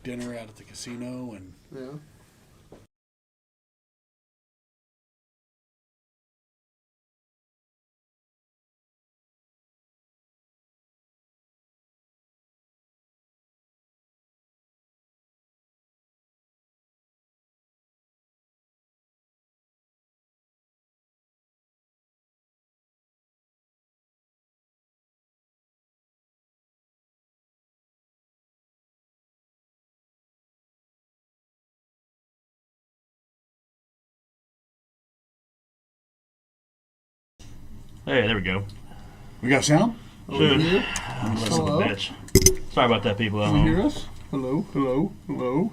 dinner out at the casino, and Yeah. Hey, there we go. we got sound. Should. Here? I'm listening to Hello? the bitch. Sorry about that, people at Can you hear home. us? Hello, hello, hello.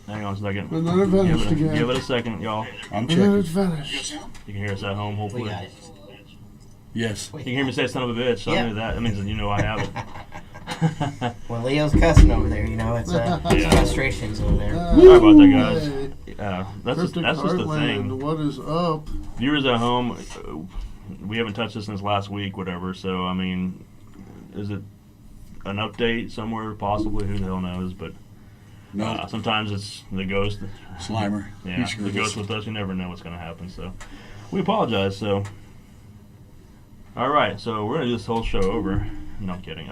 Hang on a second. And then it vanished Give again. it a second, y'all. I'm And then checking. it vanished. You can hear us at home, hopefully. We got it. Yes. You can hear me say son of a bitch, so I Yeah. knew that. That means that you know I have it. When Leo's cussing over there, it's Yeah. frustrations over there. Sorry about that, guys. Hey, That's just the thing. Heartland, what is up? Viewers at home, we haven't touched this since last week, whatever. So, I mean, is it an update somewhere? Possibly. Who the hell knows? But No. sometimes it's the ghost. Slimer. Yeah, He the screwed ghost us. with us. You never know what's going to happen. So, we apologize. So, all right. So we're gonna do this whole show over. No, I'm kidding.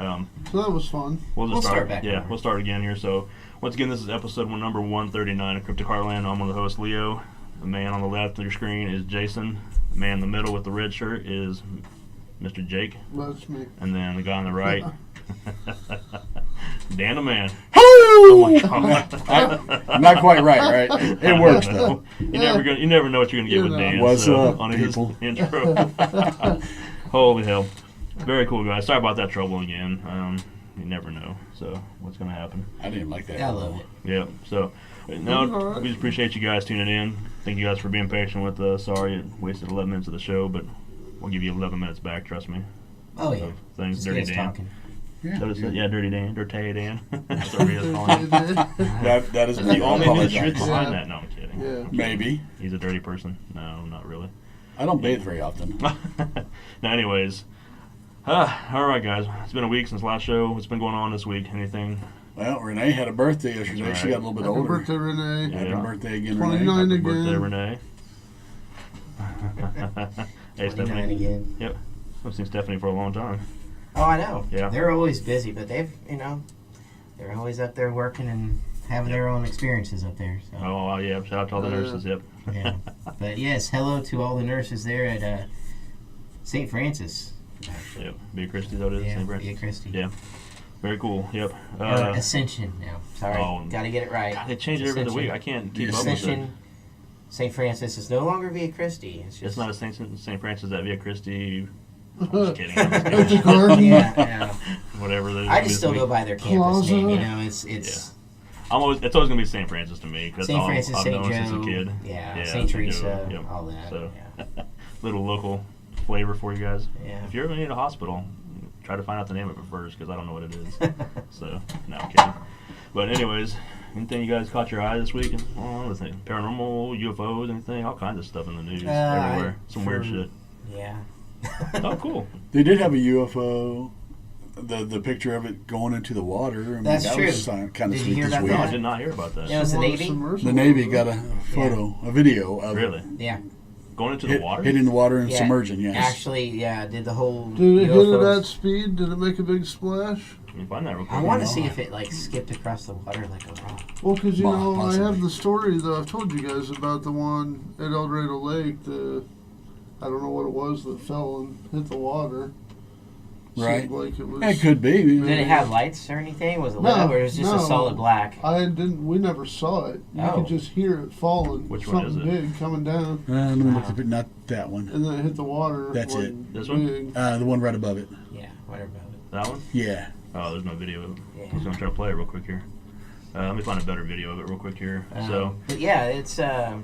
So that was fun. We'll just We'll start. start back Yeah, over. we'll start again here. So, once again, this is episode number 139 of Cryptic Heartland. I'm one of the hosts, Leo. The man on the left of your screen is Jason. The man in the middle with the red shirt is Mr. Jake. That's me. And then the guy on the right, Dan the man. Oh my God. Not quite right? It works though. You never know what you're gonna get with Dan. What's so, up, on his people? intro. Holy hell! Very cool, guys. Sorry about that trouble again. You never know. So what's gonna happen? I didn't like that. I love it. Yeah. So now Alright. we just appreciate you guys tuning in. Thank you guys for being patient with us. Sorry it wasted 11 minutes of the show, but we'll give you 11 minutes back. Trust me. Oh yeah. Of things, Just Dirty get us Dan. talking. Yeah. Yeah, Dirty Dan, Dirty Dan. That's what he is calling him. That is The only apologize. truth behind Yeah. that. No, I'm kidding. Yeah. Maybe. He's a dirty person. No, not really. I don't bathe very often. Now, anyways. All right, guys. It's been a week since last show. What's been going on this week? Anything? Well, Renee had a birthday yesterday. That's She right. got a little bit Happy older. birthday, Renee. Yeah. Happy birthday again, 29 Renee. Happy birthday, again. Renee. Hey, 29 Stephanie. again. Yep. I've seen Stephanie for a long time. Oh, I know. Yeah. They're always busy, but they're always up there working and having their own experiences up there. So. Oh, yeah. Shout out to all the nurses. Yep. Yeah. But yes, hello to all the nurses there at St. Francis. Yep. Bea Christie, that is. Yeah, St. Francis. Bea Christie. Yeah. Very cool. Yep. Or Ascension now. Sorry, oh, got to get it right. God, they change it every other Ascension. week. I can't keep up with it. Ascension. St. Francis is no longer Via Christi. It's It's just not a St. Francis at Via Christie. I'm just kidding. I'm just At the kidding. garden. yeah. Whatever. I just still go by their campus Plaza. name. It's It's always gonna be St. Francis to me. 'Cause St. that's all Francis, I've St. known since a Joe, kid. yeah, St. St. Teresa, Joe, yep. all that. So, yeah. little local flavor for you guys. Yeah. If you ever need a hospital, try to find out the name of it first, because I don't know what it is. So, no, I'm kidding. But anyways, anything you guys caught your eye this week? Anything paranormal, UFOs, anything? All kinds of stuff in the news everywhere. Some weird shit. Yeah. Oh, cool. They did have a UFO. The picture of it going into the water. I mean, That's that true. was kind Did of you sweet hear this about week. No, I that? did not hear about that. Yeah, it was the Navy. The Navy got a photo, a video of Really? Yeah. Going into the water? hitting the water and Yeah. submerging. Yes. Actually, yeah, did the whole Did it hit UFOs. at that speed? Did it make a big splash? Let me find that real quick. I want to see if it skipped across the water like a rock. Well, because I Possibly. have the story that I've told you guys about the one at El Dorado Lake. I don't know what it was that fell and hit the water. Right. Seemed like it was. It could be. Did it have lights or anything? Was it lit up, or was it just a no. solid black? I didn't. We never saw it. You Oh. could just hear it falling. Which one something is it? big coming down, Let me look at it. Not that one. and then it hit the water. That's like, it. This one? big. The one right above it. Yeah, whatever about it. That one? Yeah. Oh, there's no video of it. Yeah. I was going to try to play it real quick here. Let me find a better video of it real quick here. So, But yeah, it's. I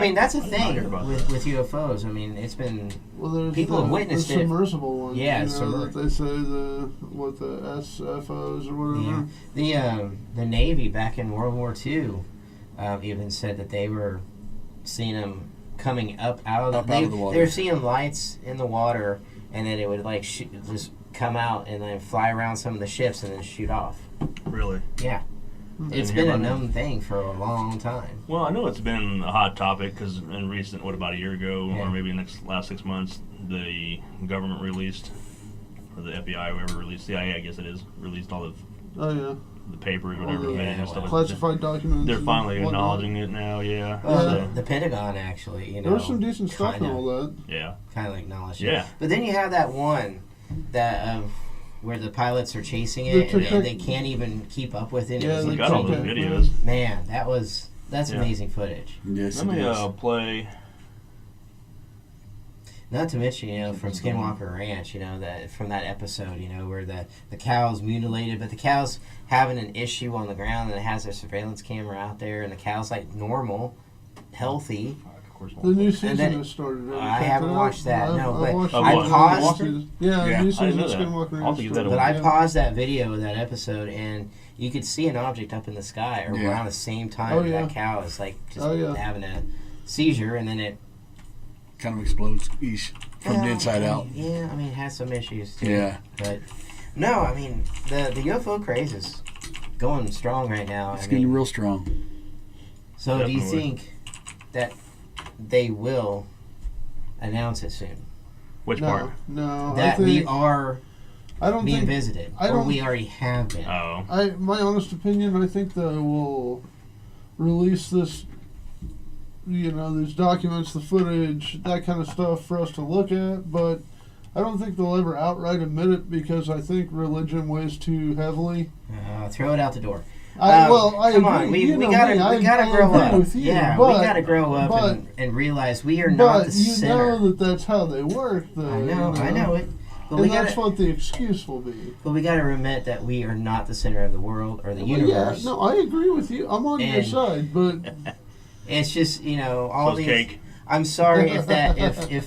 mean, that's a I did not thing hear about with UFOs. I mean, it's been. Well, there's People have witnessed the it. submersible ones. Yeah, you know, that submer- they say the SFOs or whatever. Yeah. The Navy back in World War II even said that they were seeing them coming up out of the water. They were seeing lights in the water, and then it would like just come out and then fly around some of the ships and then shoot off. Really? Yeah. It's Didn't been hear a about known thing for a long time. Well, I know it's been a hot topic because in recent, about a year ago, Yeah. or maybe last 6 months, the government released, or the FBI, whoever released, CIA, I guess it is, released all of Oh yeah. the papers, All whatever, the videos and stuff. classified documents. They're and finally whatnot. acknowledging it now. Yeah. Well, So, the Pentagon actually, There was some decent stuff in kinda- all that. yeah. kind of acknowledged it. Yeah. But then you have that one that where the pilots are chasing The it and tic-tac- they can't even keep up with it. Yeah, It was the We like, got all those tic-tac, videos. man, that's Yeah. amazing footage. Yes, Let it me is. play. Not to mention, from Skinwalker Ranch, that from that episode, where the cow's mutilated, but the cow's having an issue on the ground and it has their surveillance camera out there, and the cow's like normal, healthy. Of course, The new season then- has started. Have you I checked haven't it out? watched that, no, but watched I the new paused- season. Yeah, Yeah. new I season didn't know of that. Skinwalker I'll Ranch. think of that started. But I Yeah. paused that video of that episode, and you could see an object up in the sky Yeah. around the same time Oh, that yeah. that cow is like just Oh, yeah. having a seizure, and then it Kind of explodes each from the inside out. Yeah, I mean, it has some issues too. Yeah. But no, I mean, the UFO craze is going strong right now. It's I getting mean, real strong. so do you Definitely. think that they will announce it soon? Which No, part? no. That I we think, are I don't being think. visited, I or don't- we already have been. Oh. My honest opinion, I think they will release this. These documents, the footage, that kind of stuff for us to look at, but I don't think they'll ever outright admit it because I think religion weighs too heavily. Throw it out the door. I Come agree. on, we You know gotta me, we gotta I grow agree up. with you, Yeah, but, we gotta grow up but- and realize we are not But the you center. know that's how they work, though. I know it. But And we that's gotta, what the excuse will be. but we gotta admit that we are not the center of the world or the Well, universe. Yeah, no, I agree with you. I'm on your And- side, but It's just all So these. cake. I'm sorry if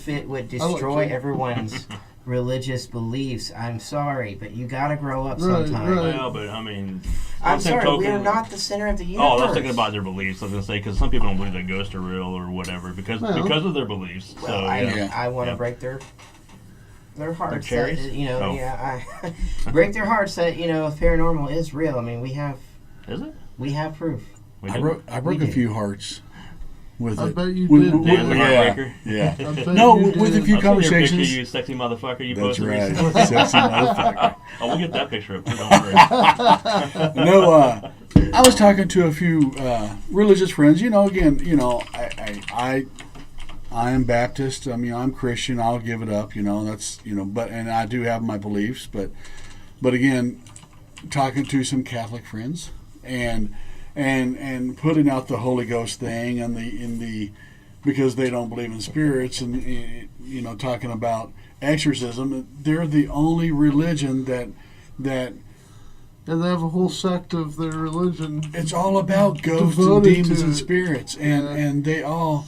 it would I like destroy cake. everyone's religious beliefs. I'm sorry, but you gotta grow up Right, sometime. right. Well, but I mean, I'm on the same sorry, we are token- not the center of the universe. Oh, I was thinking about their beliefs. I was gonna say because some people don't believe that ghosts are real or whatever because Well. of their beliefs. Well, So I, yeah. I want to Yeah. break their hearts. cherries? That, Oh. I break their hearts that if paranormal is real. I mean, we have proof. We I did. broke Mm-hmm. a few hearts with I it. bet you With- did. with- Yeah, the yeah, heartbreaker. yeah. I bet No, you with a did. few I've seen your conversations. picture, you sexy motherfucker. You That's posted right, recently. sexy motherfucker. Oh, we'll get that picture up too. Don't worry. No, I was talking to a few religious friends. I am Baptist. I mean, I'm Christian. I'll give it up. That's but and I do have my beliefs. But again, talking to some Catholic friends and putting out the Holy Ghost thing and the because they don't believe in spirits and talking about exorcism. They're the only religion that And they have a whole sect of their religion. it's all about ghosts and Devoted demons to and it. spirits, Yeah. and they all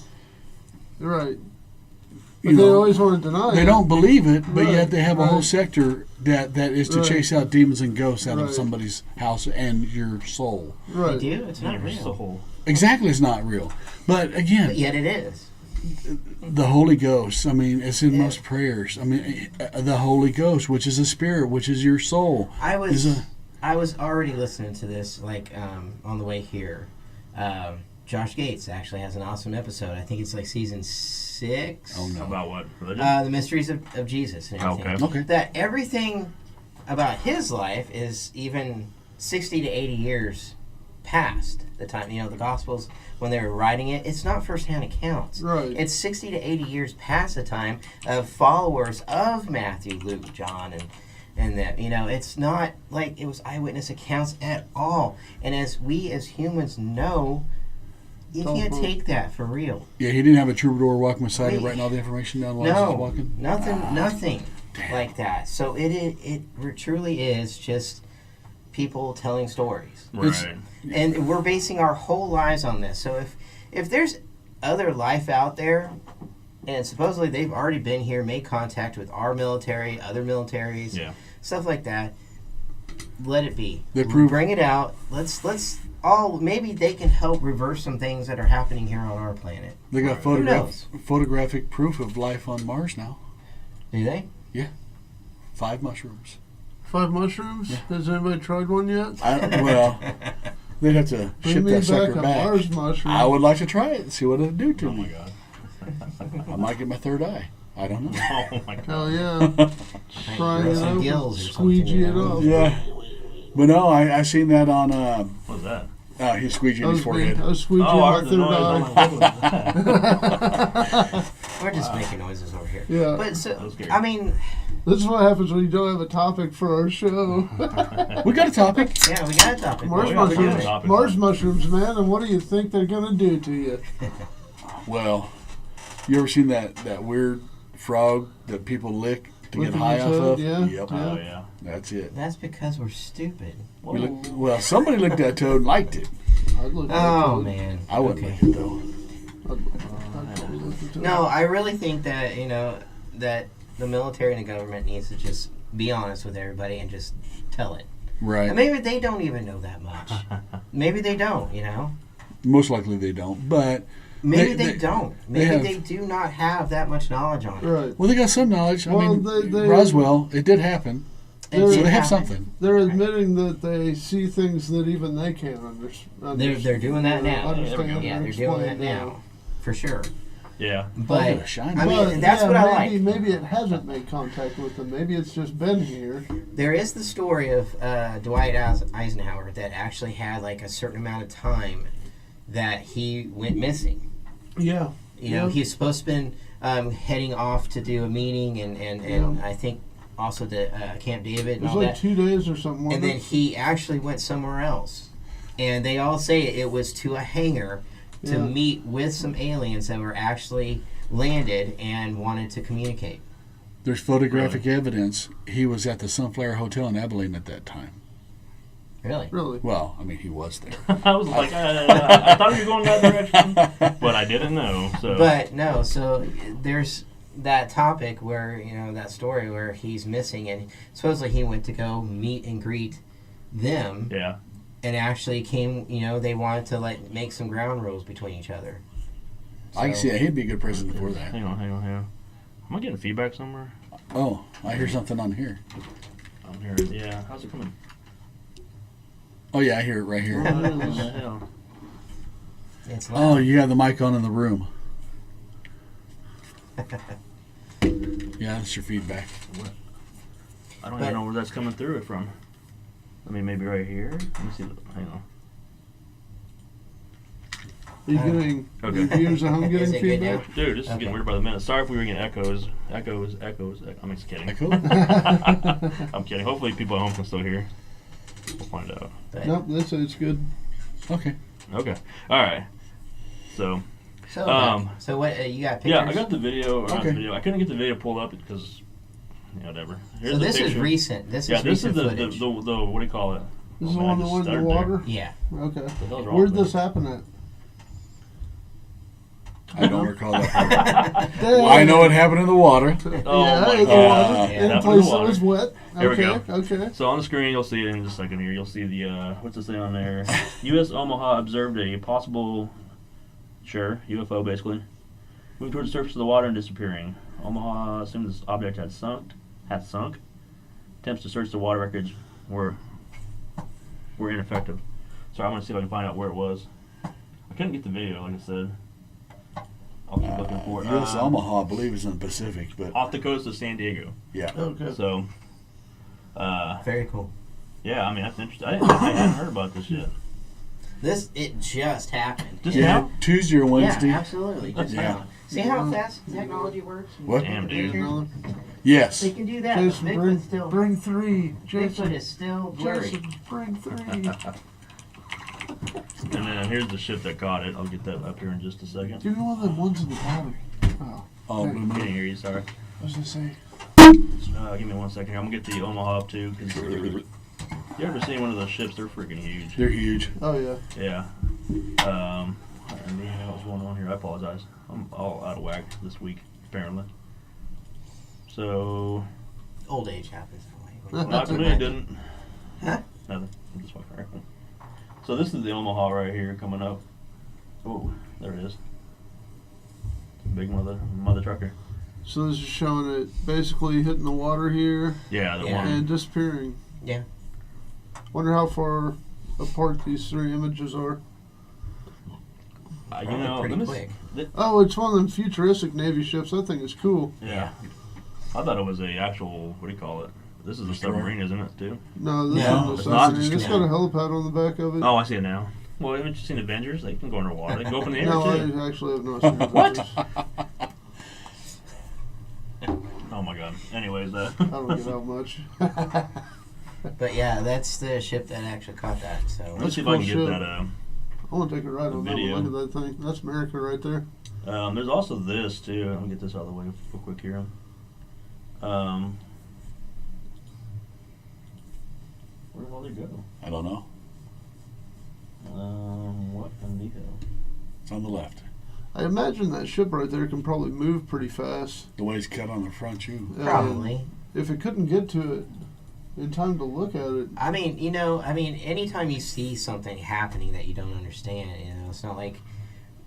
Right. you But they know always want to deny it. they don't believe it, but Right, yet they have a whole right. sector that is to Right. chase out demons and ghosts out of Right. somebody's house and your soul. They Right. do. It's not Your real, soul. Exactly, it's not real. But again, but yet it is. the Holy Ghost. I mean, it's in Yeah. most prayers. I mean, the Holy Ghost, which is a spirit, which is your soul. I Is was already listening to this on the way here. Josh Gates actually has an awesome episode. I think it's like season 6. Oh no. About what? Religion? The mysteries of Jesus and everything. Okay. Okay. That everything about his life is even 60 to 80 years past the time. The Gospels, when they were writing it, it's not firsthand accounts. Right. It's 60 to 80 years past the time of followers of Matthew, Luke, John, and that. It's not like it was eyewitness accounts at all. And as we as humans know, you Don't can't believe- take that for real. Yeah, he didn't have a troubadour walking beside him, Wait. writing all the information down while he was No, walking. nothing Damn. like that. So it truly is just people telling stories, it's- Right. and we're basing our whole lives on this. So if there's other life out there, and supposedly they've already been here, made contact with our military, other militaries, Yeah. stuff like that, let it be. They prove- Bring it out. Let's all maybe they can help reverse some things that are happening here on our planet. They got Who knows? photographic proof of life on Mars now. Do they? 5 mushrooms. 5 mushrooms? Yeah. Has anybody tried one yet? Well, they'd have to Bring ship me that back sucker a back. Mars mushroom. I would like to try it and see what it'd do to Oh my me. god. I might get my third eye. I don't know. Oh my god. Hell yeah. Frying grow it some up, gills or squeegee it something, you know? up. Yeah. But no, I seen that on, What was that? he's squeegeeing I his was, being, forehead. I was squeegeeing Oh, I my heard the third noise. eye. I'm like, what was that? We're just making noises over here. Yeah. But That so, was scary. I mean, This is what happens when you don't have a topic for our show. We got a topic. yeah, we got a topic. Mars we got to get mushrooms, a topic. Mars mushrooms, man, and what do you think they're gonna do to you? Well, you ever seen that weird frog that people lick to Licking get high his off head, of? yeah. Yep. Oh yeah. That's it. That's because we're stupid. Well, somebody licked that toad and liked it. I'd look Oh at it. man. I wouldn't Okay. lick it though. I'd probably look at it. No, I really think that that the military and the government needs to just be honest with everybody and just tell it. And Right. maybe they don't even know that much. Maybe they don't. Most likely they don't. But Maybe They- they don't. Maybe have- they do not have that much knowledge on it. Right. well, they got some knowledge. I Well, mean, they- Roswell, it did happen. It So So did they have happen. something. They're admitting that they see things that even they can't understand. They're doing that now. Understand Yeah, or they're doing that explain now, for sure. Yeah. But Oh, shiny. I mean, But, that's yeah, what I maybe, like. Maybe it hasn't made contact with them. Maybe it's just been here. There is the story of Dwight Eisenhower that actually had like a certain amount of time that he went missing. Yeah. He's supposed to been heading off to do a meeting and I think also to Camp David It and was all like that. 2 days or something. And wasn't then it? he actually went somewhere else. And they all say it was to a hangar to Yeah. meet with some aliens that were actually landed and wanted to communicate. There's photographic evidence. He was at the Sunflower Hotel in Abilene at that time. Really? Really? Well, I mean, he was there. I was like, I thought you were going that direction, but I didn't know. So. But no, so there's that topic where, that story where he's missing and supposedly he went to go meet and greet them Yeah. and actually came, they wanted to like make some ground rules between each other. I can So- see that. He'd be a good president for that. Hang on. Am I getting feedback somewhere? Oh, I hear something on here. I'm here. Yeah. How's it coming? Oh, yeah, I hear it right here. What the hell? It's Oh, loud. you have the mic on in the room. Yeah, that's your feedback. I don't But- even know where that's coming through it from. I mean, maybe right here. Let me see. Hang on. Are you getting Okay. your viewers at home Is getting it good now? feedback? Dude, this is Okay. getting weird by the minute. Sorry if we were getting echoes. I'm just kidding. Echo? I'm kidding. Hopefully people at home can still hear. We'll find out. But- Nope, it's good. Okay. Okay. All right. So, So what, you got pictures? yeah, I got the video. Not Okay. the video. I couldn't get the video pulled up because, whatever. Here's So the this is picture. recent. This Yeah, is this is recent the footage. the what do you call it? This is Oh, the man, I one that just went in the stuttered there. water? Yeah. Okay. What the hell's wrong Where'd with this me? happen at? I don't recall that. Dang. I know it happened in the water. Oh yeah, my in the God. water. Yeah, In a happened in place the that water. was wet. Here we Okay, go. okay. So on the screen, you'll see it in just a second here. You'll see the, what's it say on there? U.S. Omaha observed a possible, UFO basically, moving towards the surface of the water and disappearing. Omaha assumed this object had sunk. Attempts to search the water wreckage were ineffective. So I'm going to see if I can find out where it was. I couldn't get the video, like I said. I'll keep looking for it. U.S. Omaha, I believe, is in the Pacific, but Off the coast of San Diego. yeah. Okay. So, Very cool. yeah, I mean, that's interesting. I hadn't heard about this yet. It just happened. Just Yeah, now? Tuesday or Wednesday. Yeah, absolutely. Just Yeah. now. See how fast technology works? What? Damn, dude. Another- Yes. They can do that. but Jason, Bigfoot's still. bring 3. Bigfoot Jason, is still blurry. Jason, bring 3. And then here's the ship that caught it. I'll get that up here in just a second. Give me one of the ones in the bottom. Oh, Oh, Blue I can't Moon. hear you, sorry. I was gonna say. Give me 1 second here. I'm going to get the Omaha up too. Cause you ever seen one of those ships? They're freaking huge. They're huge. Oh yeah. Yeah. Anything else going on here? I apologize. I'm all out of whack this week, apparently. So, Old age happens that way. not to me, it didn't. Huh? Nothing. I'm just walking around. So this is the Omaha right here coming up. Oh, there it is. Big mother trucker. So this is showing it basically hitting the water here Yeah, the Yeah. one. and disappearing. Yeah. Wonder how far apart these three images are. You Probably know, pretty let me quick. Oh, it's one of them futuristic Navy ships. That thing is cool. Yeah. I thought it was a actual, what do you call it? This is a Destroyer. submarine, isn't it, too? No, this No, is it's not. It's got a helipad on the back of it. Oh, I see it now. Well, haven't you seen Avengers? They can go underwater. They can go up in the air, No, too. I actually have not seen it. What? Oh, my God. Anyways, I don't get out much. But yeah, that's the ship that actually caught that. So let's see if I can get cool that. I want to take a ride on that Video. one. Look at that thing. That's America right there. There's also this, too. Let me get this out of the way real quick here. Where did all they go? I don't know. What in the hell? It's on the left. I imagine that ship right there can probably move pretty fast. The way it's cut on the front, too. And probably. if it couldn't get to it in time to look at it, I mean, anytime you see something happening that you don't understand, it's not like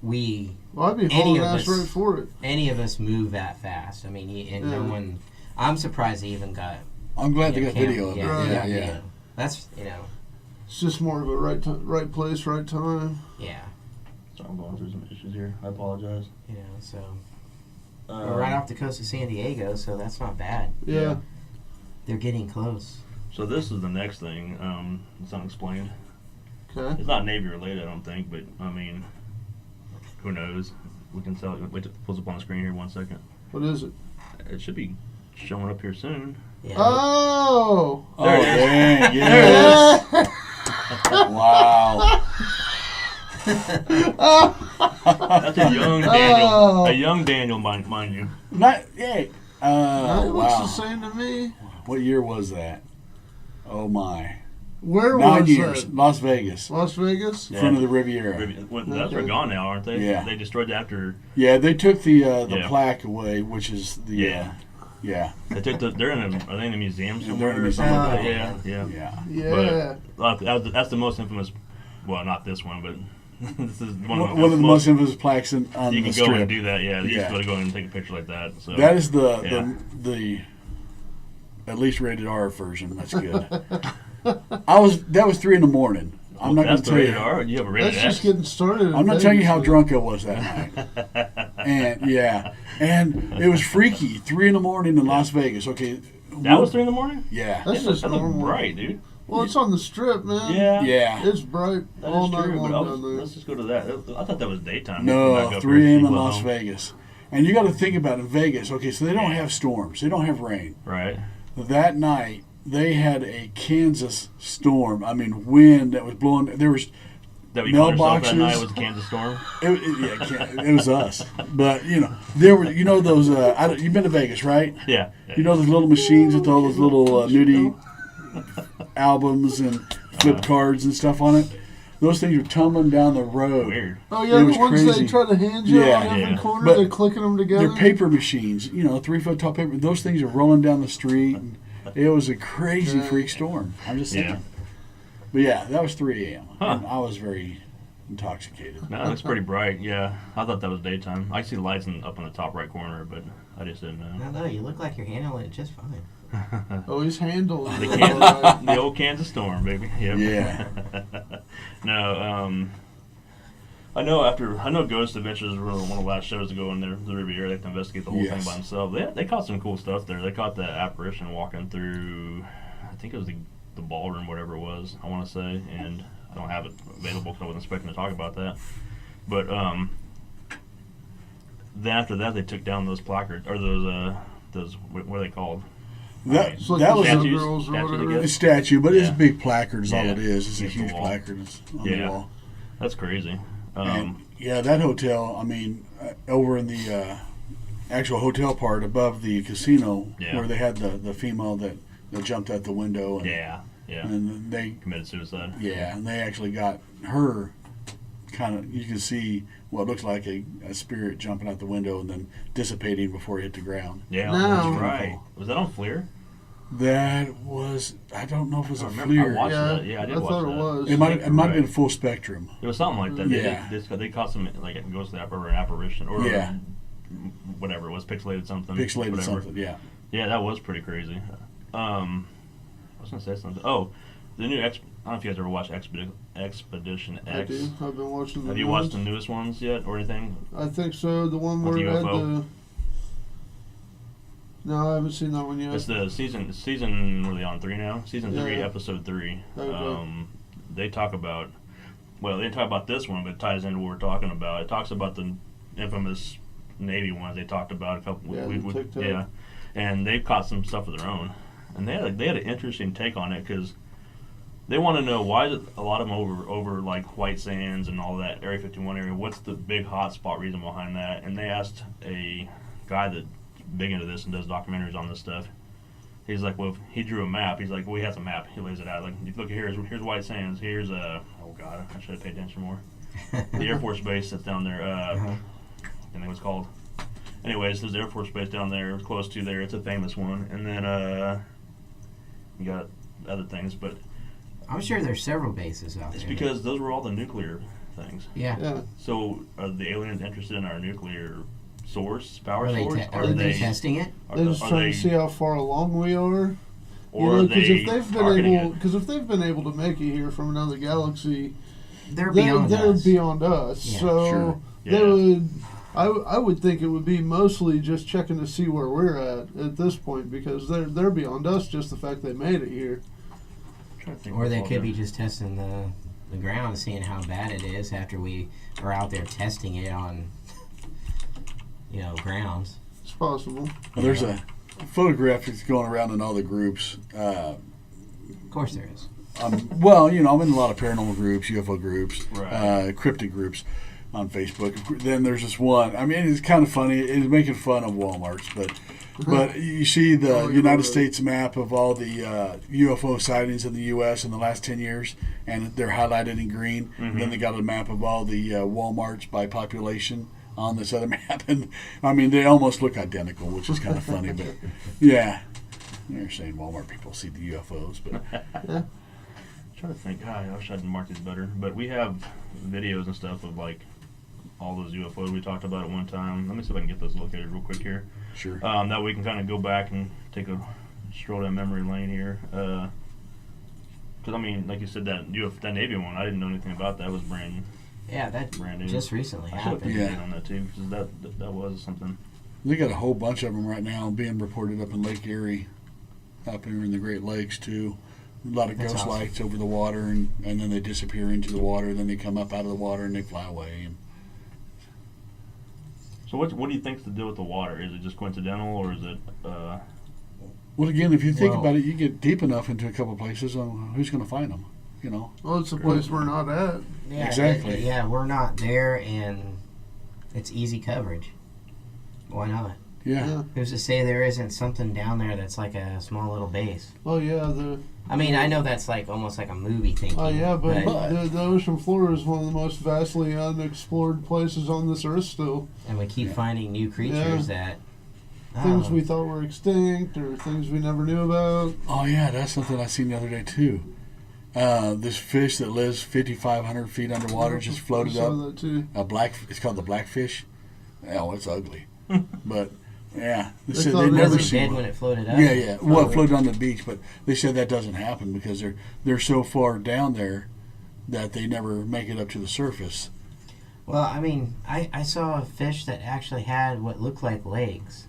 well, I'd be Any hauling of ass us- right for it. any of us move that fast. I mean, and no Yeah. one. I'm surprised they even got. I'm glad they got camera. video of it. Right. Yeah, video. yeah. That's It's just more of a right place, right time. yeah, Sorry, I'm going through some issues here. I apologize. so we're right off the coast of San Diego, so that's not bad. Yeah. They're getting close. So this is the next thing. It's unexplained. Okay. It's not Navy related, I don't think, but I mean, who knows? We can tell. Wait till it pulls up on the screen here. 1 second. What is it? It should be showing up here soon. Yeah. Oh! Oh, There it is. dang, yes. Wow. That's a young Daniel. Oh. A young Daniel, mind you. Not, yeah. It looks the Wow. same to me. What year was that? Oh, my. Where 9 was years. that? Las Vegas. Las Vegas? Yeah. Front of the Riviera. That's they're gone now, aren't they? Yeah. They destroyed that after. Yeah, they took the Yeah. plaque away, which is the. Yeah. Yeah. They took the. They're in a. Are they in a museum Yeah, somewhere? they're in a or museum. something like that? Oh, Yeah. Yeah. Yeah. That's the most infamous. Well, not this one, but this is One of the most infamous plaques on You the can go and strip. do that. Yeah, you Yeah. just go and take a picture like that. So That is Yeah. the at least rated R version. That's good. That was 3 a.m. I'm not going to that's the tell rated you. R. You have a rated That's X. just getting started. I'm not telling you how drunk I was that night. And yeah, and it was freaky. 3 a.m. in Las Vegas. Okay, That was 3 in the morning. Yeah, That's That just looked normal. bright, dude. Well, it's on the strip, man. Yeah. yeah. It's bright That all is night true. long But down there. let's just go to that. I thought that was daytime. No, Back up 3 here, a.m. in people at Las home. Vegas. And you got to think about it, in Vegas. Okay, so they don't have storms. They don't have rain. Right. That night they had a Kansas storm. I mean, wind that was blowing. There was That we called yourself that Mailboxes. night was the Kansas Storm. it was us. But there were those. You've been to Vegas, right? Yeah. You know those little machines with all those little nudie albums and flip cards and stuff on it. Those things were tumbling down the road. Weird. Oh, yeah, It the was ones crazy. they try to hand you Yeah. on every Yeah. corner, But they're clicking them together. They're paper machines, 3-foot tall paper. Those things are rolling down the street. And it was a crazy freak storm. I'm just saying. Yeah. But yeah, that was 3 a.m. Huh. And I was very intoxicated. No, it looks pretty bright. Yeah, I thought that was daytime. I see lights up in the top right corner, but I just didn't know. No, you look like you're handling it just fine. Oh, he's handling The, it. Kansas, the old Kansas Storm, baby. Yep. Yeah. No, I know Ghost Adventures were one of the last shows to go in there, the Riviera. They have to investigate the whole thing Yes. by themselves. They caught some cool stuff there. They caught the apparition walking through, I think it was the ballroom, whatever it was, I want to say, and I don't have it available because I wasn't expecting to talk about that. But then after that, they took down those placards, or those what are they called? That It's like that the was Statues? girls or Statues, I whatever. a statue, but it's Yeah. a big placard. Is all Yeah. it is. It's a Against the huge wall. placard. It's on Yeah. the wall. That's crazy. And yeah, that hotel. I mean, over in the actual hotel part above the casino, Yeah. where they had the female that jumped out the window. And, yeah. And they Committed suicide. and they actually got her. Kind of, you can see what looks like a spirit jumping out the window and then dissipating before it hit the ground. Yeah, No. that's right. Was that on FLIR? That was, I don't know if it was I a remember. I FLIR. watched Yeah, that. Yeah, I did I watch thought that. it was. It might have Right. been full spectrum. It was something like that. Yeah. They caught some, like, it goes to the apparition. Or Yeah. whatever it was, pixelated something. Pixelated whatever. something, yeah. Yeah, that was pretty crazy. I was gonna say something. Oh, the new I don't know if you guys ever watched Expedition I X. do. I've been watching the Have you new watched the ones. newest ones yet, or anything? I think so. The one With where the it had UFO? No, I haven't seen that one yet. It's the season. What are they on 3 now? Season 3, Yeah. episode 3. Okay. They talk about. Well, they didn't talk about this one, but it ties into what we're talking about. It talks about the infamous Navy ones they talked about a couple. Yeah, the TikTok. Yeah, and they've caught some stuff of their own, and they had an interesting take on it because they want to know why is it a lot of them over like White Sands and all that Area 51 area. What's the big hotspot reason behind that? And they asked a guy that's big into this and does documentaries on this stuff. He's like, well, he drew a map. He's like, well, he has a map. He lays it out. Like, look, here's White Sands. Here's oh god, I should have paid attention more. The Air Force Base that's down there. I think it was called. Anyways, there's the Air Force Base down there, close to there. It's a famous one. And then you got other things, but I'm sure there's several bases out there. it's because those were all the nuclear things. Yeah. Yeah. So are the aliens interested in our nuclear power Are they, source? are they testing it? They're just trying to see how far along we are. Or are Because they if they've been targeting able, it? because if they've been able to make it here from another galaxy, They're beyond they're us. beyond us. Yeah. So Sure. they Yeah. would. I would think it would be mostly just checking to see where we're at this point, because they're beyond us. Just the fact they made it here. I'm trying to think Or what's they all could be there. just testing the ground, seeing how bad it is after we are out there testing it on, grounds. It's possible. Well, there's a photograph that's going around in all the groups. Of course there is. Well, I'm in a lot of paranormal groups, UFO groups, Right. cryptid groups on Facebook. Then there's this one. I mean, it's kind of funny. It's making fun of Walmart's, but you see the Oh, United yeah. States map of all the UFO sightings in the U.S. in the last 10 years, and they're highlighted in green. And then they got a map of all the Walmarts by population on this other map, and I mean they almost look identical, which is kind of funny. But yeah, they're saying Walmart people see the UFOs, but I'm trying to think. I wish I'd marked these better. But we have videos and stuff of like all those UFOs we talked about at one time. Let me see if I can get those located real quick here. sure. That way we can kind of go back and take a stroll down memory lane here. Because I mean, like you said, that Navy one, I didn't know anything about. That was brand Yeah, that new. just recently I should have put happened. a date on that too, because that was something. They got a whole bunch of them right now being reported up in Lake Erie, up here in the Great Lakes too. A lot of That's ghost awesome. lights over the water, and then they disappear into the water. Then they come up out of the water and they fly away. And So what do you think's the deal with the water? Is it just coincidental, or is it? well, again, if you think Well- about it, you get deep enough into a couple places, who's going to find them? Well, it's a place we're not at. Yeah, Exactly. yeah, we're not there, and it's easy coverage. Why not? Yeah. Who's to say there isn't something down there that's like a small little base? Well, yeah, I mean, I know that's like almost like a movie thinking. oh yeah, but But- the ocean floor is one of the most vastly unexplored places on this earth still. and we keep Yeah. finding new creatures that Things oh, we thought were extinct or things we never knew about. Oh yeah, that's something I seen the other day too. This fish that lives 5,500 feet underwater just floated I saw up. that too. It's called the blackfish. Oh, it's ugly, but yeah, they They said thought they it never was it seen dead one. when it floated up. Yeah, yeah. Well, it floated on the beach, but they said that doesn't happen because they're so far down there that they never make it up to the surface. Well, I mean, I saw a fish that actually had what looked like legs.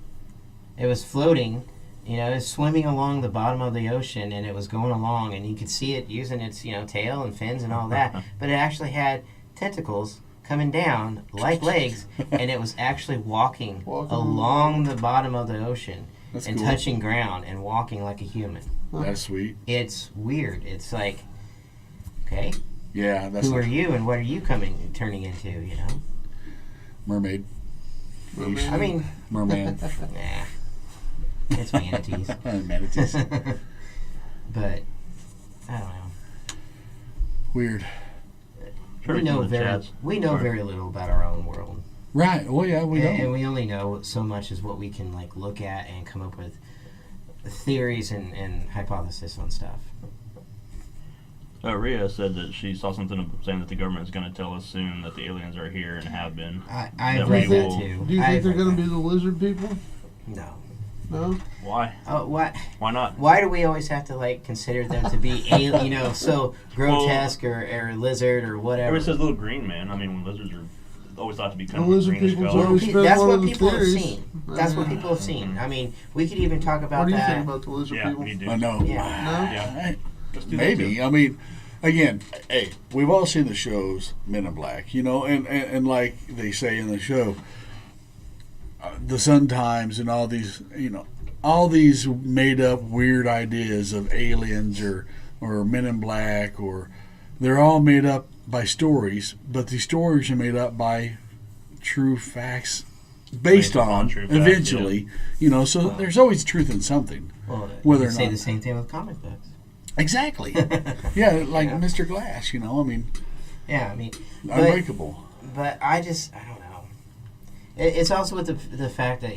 It was floating, it was swimming along the bottom of the ocean, and it was going along, and you could see it using its, tail and fins and all that. But it actually had tentacles coming down like legs, and it was actually walking along the bottom of the ocean That's and cool. touching ground and walking like a human. That's sweet. It's weird. It's like, okay, Yeah, that's who are like you and what are you turning into, mermaid. Merman. I mean, Merman. nah. It's manatees. Manatees. But I don't know. Weird. Sure, We it's in know the chats. Sorry. very little about our own world, Right. Well, yeah, we and don't. we only know so much as what we can look at and come up with theories and hypothesis on stuff. Rhea said that she saw something saying that the government is going to tell us soon that the aliens are here and have been. I've That read we that will- too. Do you I've think they're read going to that. be the lizard people? No. No. Why? Oh, what? Why not? Why do we always have to like consider them to be so grotesque or lizard or whatever? Everybody says little green man. I mean, lizards are always thought to be kind The of lizard greenish people's color. always been That's one what of the people have theories. seen. That's what people have seen. Mhm. I mean, we could even talk about What do you that. think about the lizard Yeah, people? we do. I know. Yeah. No? Yeah. Let's do that Maybe. too. I mean, again, hey, we've all seen the shows Men in Black, and like they say in the show, the Sun Times and all these, all these made up weird ideas of aliens or Men in Black, or they're all made up by stories, but these stories are made up by true facts based on true facts, eventually, so there's always truth in something. Well, Whether you or say not- the same thing with comic books. Exactly. Yeah, like Yeah. Mr. Glass, I mean, Yeah, I mean, unbreakable. but I don't know. It's also with the fact that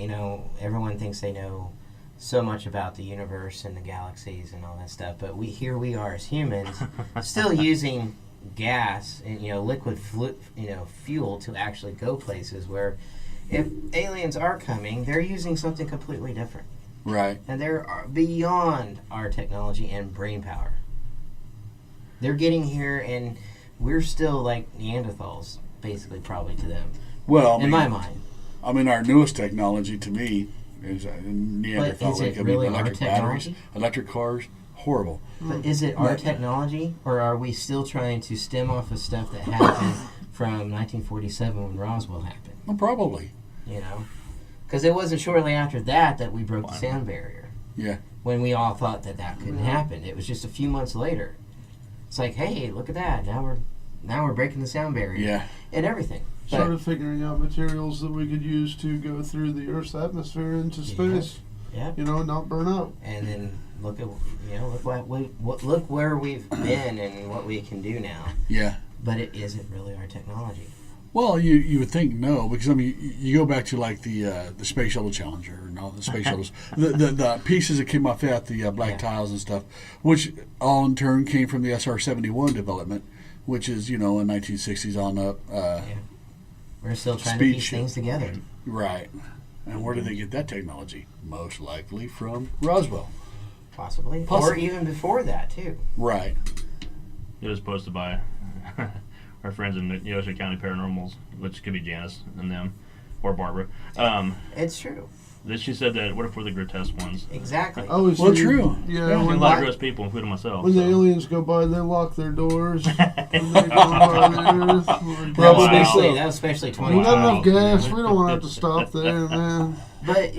everyone thinks they know so much about the universe and the galaxies and all that stuff, but here we are as humans still using gas and liquid fuel to actually go places where if aliens are coming, they're using something completely different. Right. And they're beyond our technology and brain power. They're getting here, and we're still like Neanderthals, basically, probably to them. Well, in my mind. I mean, our newest technology to me is Neanderthal. But is it I mean, really our electric batteries, technology? electric cars, horrible. But is it our But- technology, or are we still trying to stem off of stuff that happened from 1947 when Roswell happened? Well, probably. Because it wasn't shortly after that we broke the sound barrier. Yeah. When we all thought that couldn't happen. It was just a few months later. It's like, hey, look at that. Now we're breaking the sound barrier. Yeah. And everything. But, Started figuring out materials that we could use to go through the Earth's atmosphere into space. Yeah. Not burn up. and then look at look where we've been and what we can do now. Yeah. But it isn't really our technology. Well, you would think no, because I mean, you go back to like the Space Shuttle Challenger and all the space shuttles, the pieces that came off that, the black tiles and stuff, which all in turn came from the SR-71 development, which is in 1960s on up. We're still trying to Speed piece ship. things together. Right. And where did they get that technology? Most likely from Roswell. Possibly. Or Possibly. even before that, too. Right. It was posted by our friends in the Yosemite County Paranormals, which could be Janice and them, or Barbara. It's true. She said that what if we're the grotesque ones? Exactly. I always Well, see- true. Yeah, Yeah. I've seen when, a lot of the, gross people, including myself. when the so. aliens go by, they lock their doors. When they go by the Earth. That Probably was especially, so. that was especially We 2020. got enough gas. We don't want to have to stop there, man. But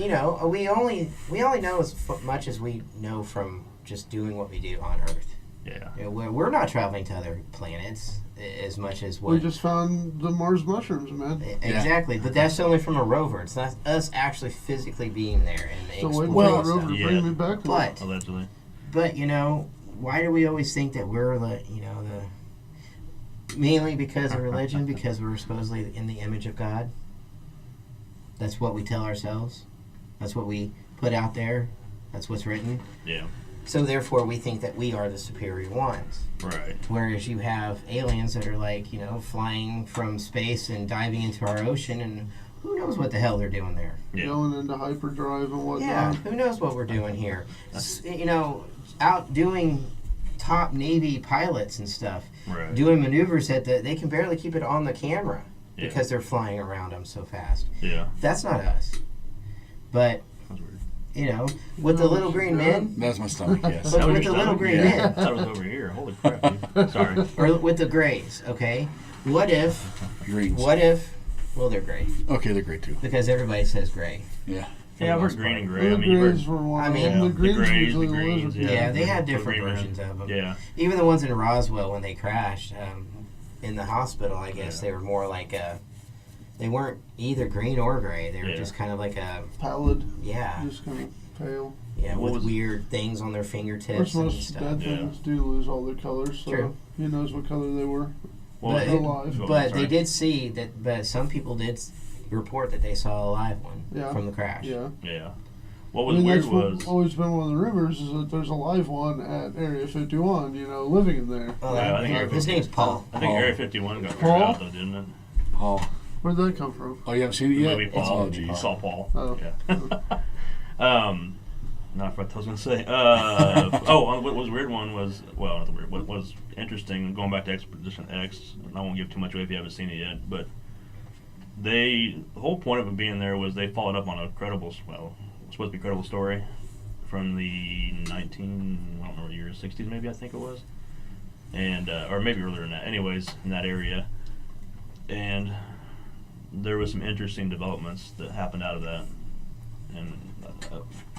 we only know as much as we know from just doing what we do on Earth. Yeah. We're not traveling to other planets as much as what We just found the Mars mushrooms, man. exactly. But that's only from a rover. It's not us actually physically being there and So wait exploring for that stuff. rover to Yeah. bring me back. But Allegedly. why do we always think that we're the mainly because of religion, because we're supposedly in the image of God? That's what we tell ourselves. That's what we put out there. That's what's written. Yeah. So therefore, we think that we are the superior ones. Right. Whereas you have aliens that are like, flying from space and diving into our ocean, and who knows what the hell they're doing there. Yeah. Going into hyperdrive and whatnot. Yeah, who knows what we're doing here? Out doing top Navy pilots and stuff, Right. doing maneuvers that they can barely keep it on the camera Yeah. because they're flying around them so fast. Yeah. That's not us. But, That's weird. with the little green men, That's my stomach, yes. But That was with your the little stomach? green Yeah. men. I thought it was over here. Holy crap, dude. Sorry. or with the grays, okay? What if, Greens. well, they're gray. Okay, they're great too. Because everybody says gray. Yeah. for Yeah, the I've most heard green part. and gray. I The mean, you've grays heard, were one I of mean, them. yeah, The the greens grays, the usually the greens, lizard. yeah. Yeah, they have The different green versions of them. yeah. Even the ones in Roswell when they crashed in the hospital, I guess Yeah. they were more like they weren't either green or gray. They were Yeah. just kind of like Pallid, yeah, just kind of pale. What with was- weird things on their Of fingertips course, and most stuff. dead Yeah. things do lose all their colors, so True. who knows what color they were. Well, But- alive. oh, But sorry. they did see that. But some people did report that they saw a live one Yeah. from the crash. Yeah. Yeah. What I was mean, weird that's what was. always been one of the rumors is that there's a live one at Area 51, living in there. Oh, Yeah, I that, think Area his name's Paul. I think Paul. Area 51 got Paul? figured out though, didn't it? Paul. Where'd that come from? Oh, you haven't seen it The yet? movie Paul. Oh, geez. Saw Paul. Oh. Yeah. Not what I was going to say. What was weird one was, well, not the weird, what was interesting, going back to Expedition X, and I won't give too much away if you haven't seen it yet, but the whole point of it being there was they followed up on a credible, well, supposed to be a credible story from the I don't remember what year, 60s maybe, I think it was, and or maybe earlier than that. Anyways, in that area, and there was some interesting developments that happened out of that, and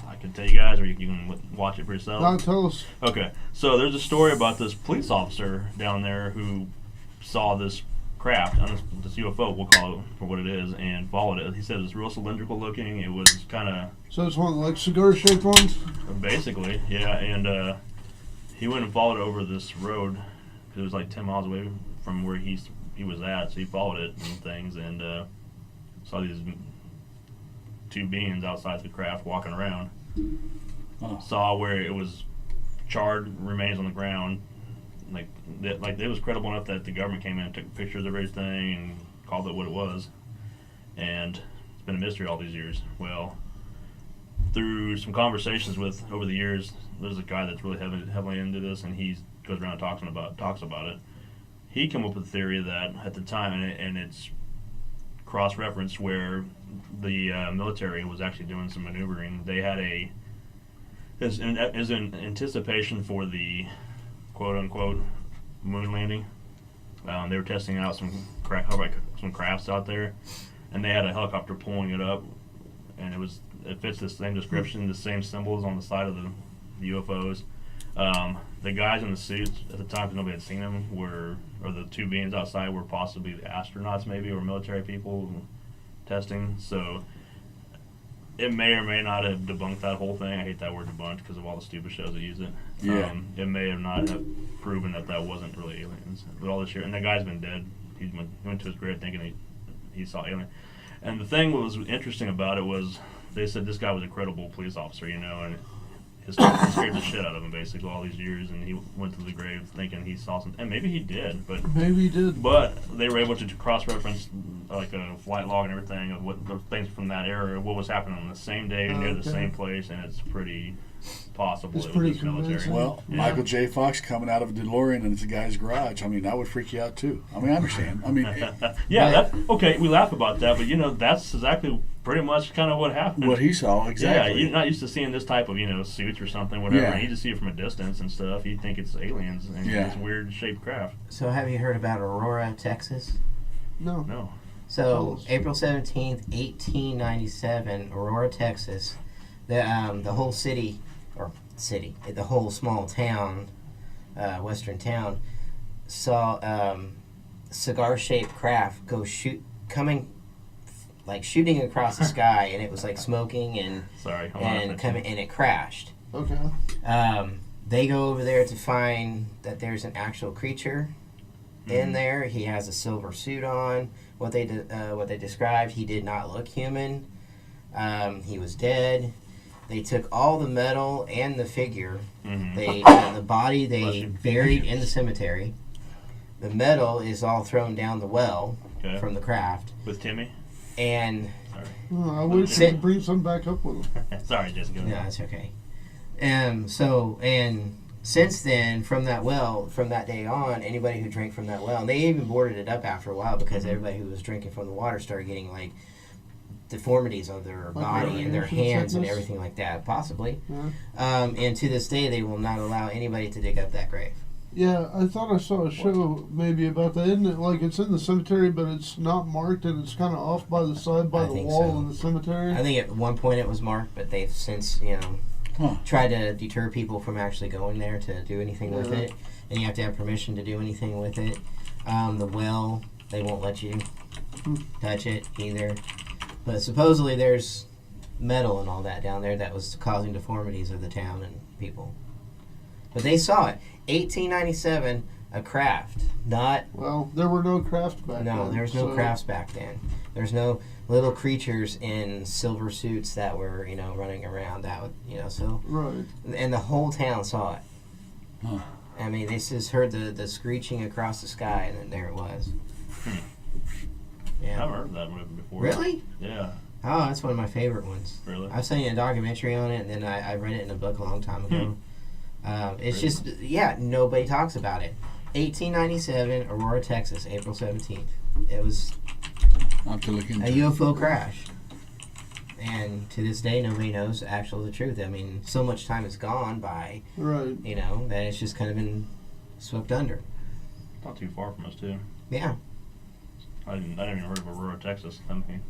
I can tell you guys, or you can watch it for yourself. Now tell us. Okay, so there's a story about this police officer down there who saw this craft, this UFO, we'll call it for what it is, and followed it. He said it was real cylindrical looking. It was kind of... So it's one like cigar-shaped ones? Basically, yeah, and he went and followed it over this road, because it was like 10 miles away from where he was at, so he followed it and things, and saw these two beings outside the craft walking around. Saw where it was charred remains on the ground, like it was credible enough that the government came in and took pictures of everything and called it what it was, and it's been a mystery all these years. Well, through some conversations with over the years, there's a guy that's really heavily into this, and he goes around and talks about it. He came up with a theory that at the time, and it's cross-referenced, where the military was actually doing some maneuvering. They had as in anticipation for the quote-unquote moon landing. They were testing out some crafts out there, and they had a helicopter pulling it up, and it fits the same description, the same symbols on the side of the UFOs. The guys in the suits at the time, because nobody had seen them, or the two beings outside were possibly the astronauts, maybe, or military people testing. So it may or may not have debunked that whole thing. I hate that word debunked because of all the stupid shows that use it. Yeah. It may have not have proven that wasn't really aliens. But all this year, and that guy's been dead. He went to his grave thinking he saw alien. And the thing that was interesting about it was they said this guy was a credible police officer, and it scared the shit out of him basically all these years, and he went to the grave thinking he saw something, and maybe he did, but maybe he did. But they were able to cross-reference like a flight log and everything of what the things from that era, what was happening on the same day near the same place, and it's pretty possible It's it pretty was military. convincing. Well, Yeah. Michael J. Fox coming out of a DeLorean and it's a guy's garage. I mean, that would freak you out too. I mean, I understand. I mean, Yeah, okay. We laugh about that, but that's exactly pretty much kind of what happened. what he saw exactly. Yeah, you're not used to seeing this type of suits or something, whatever. Yeah. And you just see it from a distance and stuff. You think it's aliens and this weird shaped craft. So have you heard about Aurora, Texas? No. No. So Tell us. April 17th, 1897, Aurora, Texas. The whole the whole small town, western town, saw cigar-shaped craft go shooting across the sky, and it was like smoking and it crashed. Okay. They go over there to find that there's an actual creature in there. He has a silver suit on. What they described, he did not look human. He was dead. They took all the metal and the figure. Mm-hmm. The body they buried in the cemetery. The metal is all thrown down the well from the craft. With Timmy? And I wish you could bring some back up with him. Sorry, Jessica. no, it's okay. And since then, from that day on, anybody who drank from that well, and they even boarded it up after a while because everybody who was drinking from the water started getting like deformities of their body and their hands and everything like that, possibly. Yeah. And to this day, they will not allow anybody to dig up that grave. Yeah, I thought I saw a show maybe about that. Isn't it like it's in the cemetery, but it's not marked and it's kind of off by the side by I the think wall so. in the cemetery? I think at one point it was marked, but they've since, tried to deter people from actually going there to do anything with it. And you have to have permission to do anything with it. The well, they won't let you touch it either. But supposedly there's metal and all that down there that was causing deformities of the town and people. But they saw it. 1897, a craft. Not... Well, there were no craft back then. No, there was no crafts back then. There's no little creatures in silver suits that were, running around. That would, so... Right. And the whole town saw it. Huh. I mean, they just heard the screeching across the sky, and then there it was. I've Yeah. heard of that movie before. Really? Yeah. Oh, that's one of my favorite ones. Really? I was studying a documentary on it, and then I read it in a book a long time ago. It's just, nobody talks about it. 1897, Aurora, Texas, April 17th. It was I'll have to look into a it. UFO crash. And to this day, nobody knows the truth. I mean, so much time has gone by, Right. that it's just kind of been swept under. Not too far from us too. Yeah, I didn't even heard of Aurora, Texas. I mean,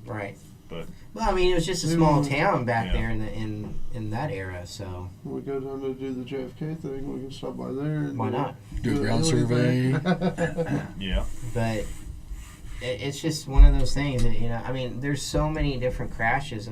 right. but Well, I mean, it was just a small town back Yeah. there in that era, so When we go down to do the JFK thing, we can stop by there. And why not? Do a ground survey. yeah, But it's just one of those things that, I mean, there's so many different crashes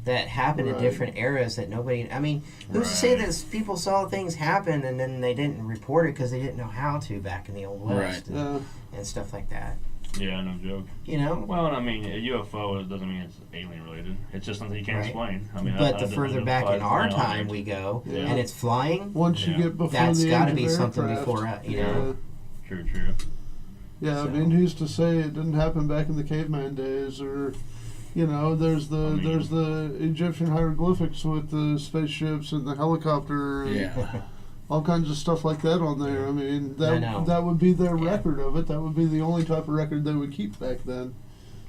that happen in Right. different eras that nobody, I mean, who's to say Right. that people saw things happen and then they didn't report it because they didn't know how to back in the Old West Yeah. and stuff like that, yeah, no joke. Well, Well, I mean, a UFO doesn't mean it's alien related. It's just something you can't Right. explain. I mean, but I the didn't further know back in flight- our flying time object. we go Yeah. and it's flying, Once you Yeah. get before that's the got to age be of something aircraft, before, True. Yeah, So- I mean, who's to say it didn't happen back in the caveman days, or, there's there's the Egyptian hieroglyphics with the spaceships and the helicopter, and Yeah. all kinds of stuff like that on there. I mean, I know. that would be their Yeah. record of it. That would be the only type of record they would keep back then.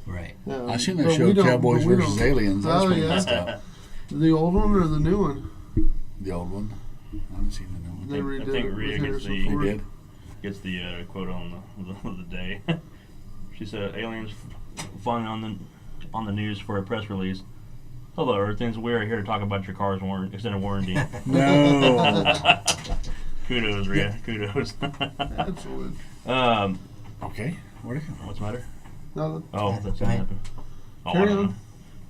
right. Yeah, I seen but that we show, don't- Cowboys but we versus don't- Aliens. That was Oh, pretty yeah. messed up. The old one or the new one? The old one. I haven't seen the new one. They redid think it with Rhea gets Harrison the- He Ford. did. Gets the quote on the day. She said, "Aliens flying on the news for a press release. Hello, Earthens. We are here to talk about your car's extended warranty." No. Kudos, Rhea. Kudos. Excellent. Okay. Where'd it go? What's the matter? Now, Oh, Yeah, that's go what ahead. happened. Oh, Carry I don't on. know.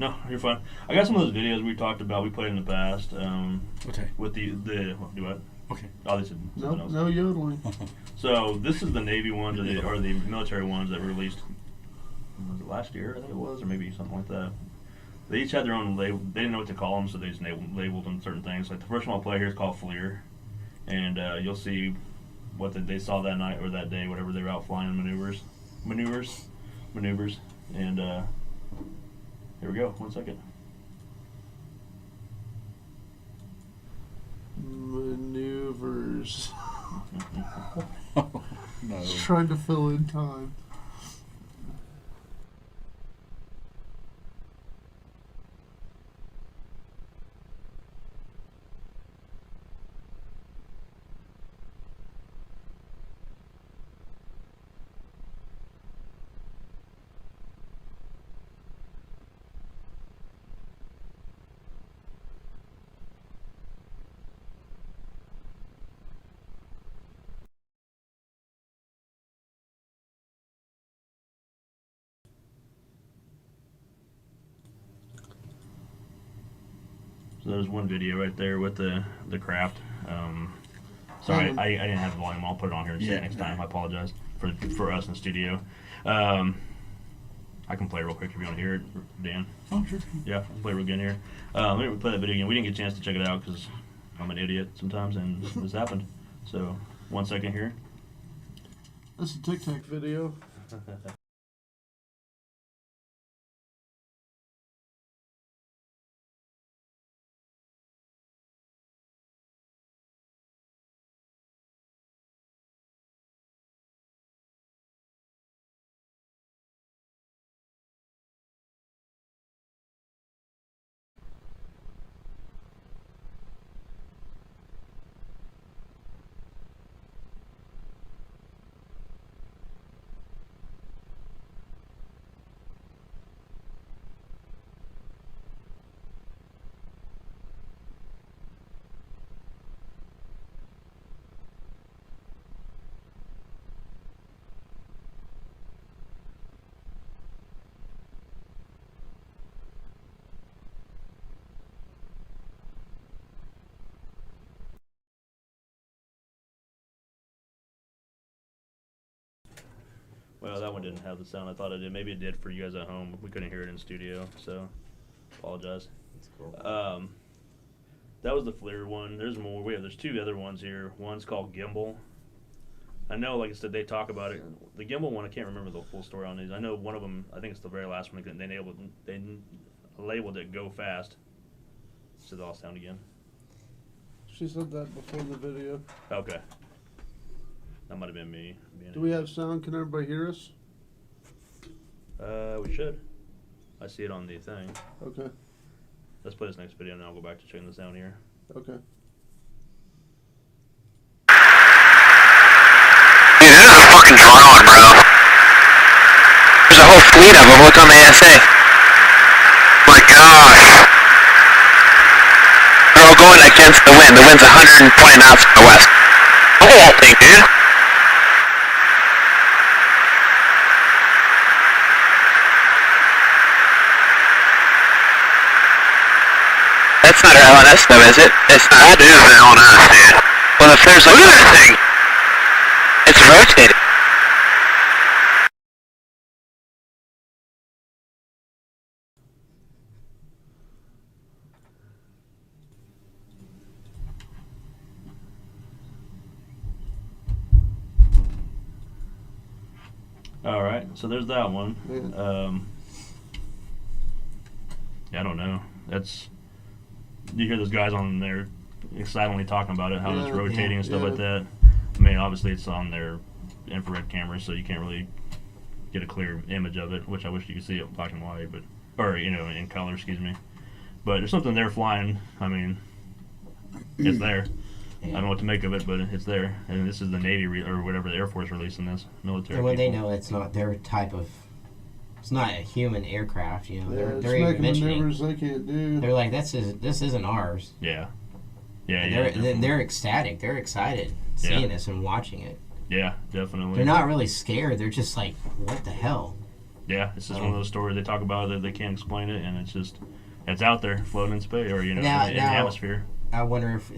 No, you're fine. I got some of those videos we talked about. We played in the past. Okay. With the what, do what? Okay. Oh, they said something else. no yodeling. So this is the Navy ones or the military ones that were released. Was it last year? I think it was, or maybe something like that. They each had their own label. They didn't know what to call them, so they just labeled them certain things. Like the first one I'll play here is called FLIR, and you'll see what they saw that night or that day, whatever they were out flying maneuvers, and here we go. 1 second. Maneuvers. No. Just trying to fill in time. So there's one video right there with the craft. Sorry, I didn't have the volume. I'll put it on here and see it Yeah. next time. I apologize for us in the studio. I can play real quick if you want to hear it, Dan. Oh, sure. Yeah, I'll play real again here. Let me play that video again. We didn't get a chance to check it out because I'm an idiot sometimes, and this happened. So 1 second here. That's a Tic Tac video. Well, that one didn't have the sound I thought it did. Maybe it did for you guys at home. We couldn't hear it in studio, so apologize. That's cool. That was the FLIR one. There's more. There's two other ones here. One's called Gimbal. I know, like I said, they talk about it. The gimbal one, I can't remember the full story on these. I know one of them, I think it's the very last one, they labeled it "Go Fast." So they'll sound again. She said that before the video. Okay. That might have been me. Do we have sound? Can everybody hear us? We should. I see it on the thing. Okay. Let's play this next video and then I'll go back to checking the sound here. Okay. Dude, this is a fucking drone, bro. There's a whole fleet of them. Look on the ASA. My gosh. They're all going against the wind. The wind's 120 knots to the west. Look at that thing, dude. That's not our LNS though, is it? It's not. That is the LNS, dude. Well, if there's like... Look at that thing. It's rotating. All right, so there's that one. Yeah. Yeah, I don't know. That's you hear those guys on there excitedly talking about it, how it's Yeah, rotating and stuff yeah. like that. I mean, obviously it's on their infrared cameras, so you can't really get a clear image of it. Which I wish you could see it black and white, but or in color, excuse me. But there's something there flying. I mean, it's there. I don't know what to make of it, but it's there. And this is the Navy or whatever the Air Force releasing this military. And when they people. know it's not their type of, it's not a human aircraft, Yeah, they're it's even making mentioning. maneuvers they can't do. They're like, this isn't ours. Yeah. And Yeah. they're ecstatic. They're excited seeing this and watching it. Yeah, definitely. They're not really scared. They're just like, what the hell? Yeah, it's just one of those stories they talk about that they can't explain it, and it's out there floating in space or in the atmosphere. I wonder if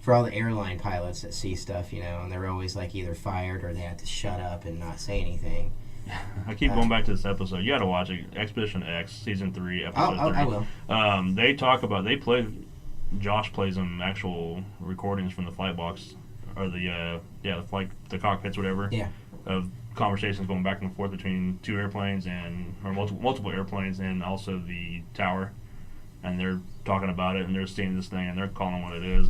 for all the airline pilots that see stuff, and they're always like either fired or they have to shut up and not say anything. I keep going back to this episode. You got to watch it. Expedition X, season 3, episode 3. I will. They talk about Josh plays them actual recordings from the flight box or the cockpits, whatever. Yeah. Of conversations going back and forth between two airplanes or multiple airplanes and also the tower, and they're talking about it and they're seeing this thing and they're calling what it is.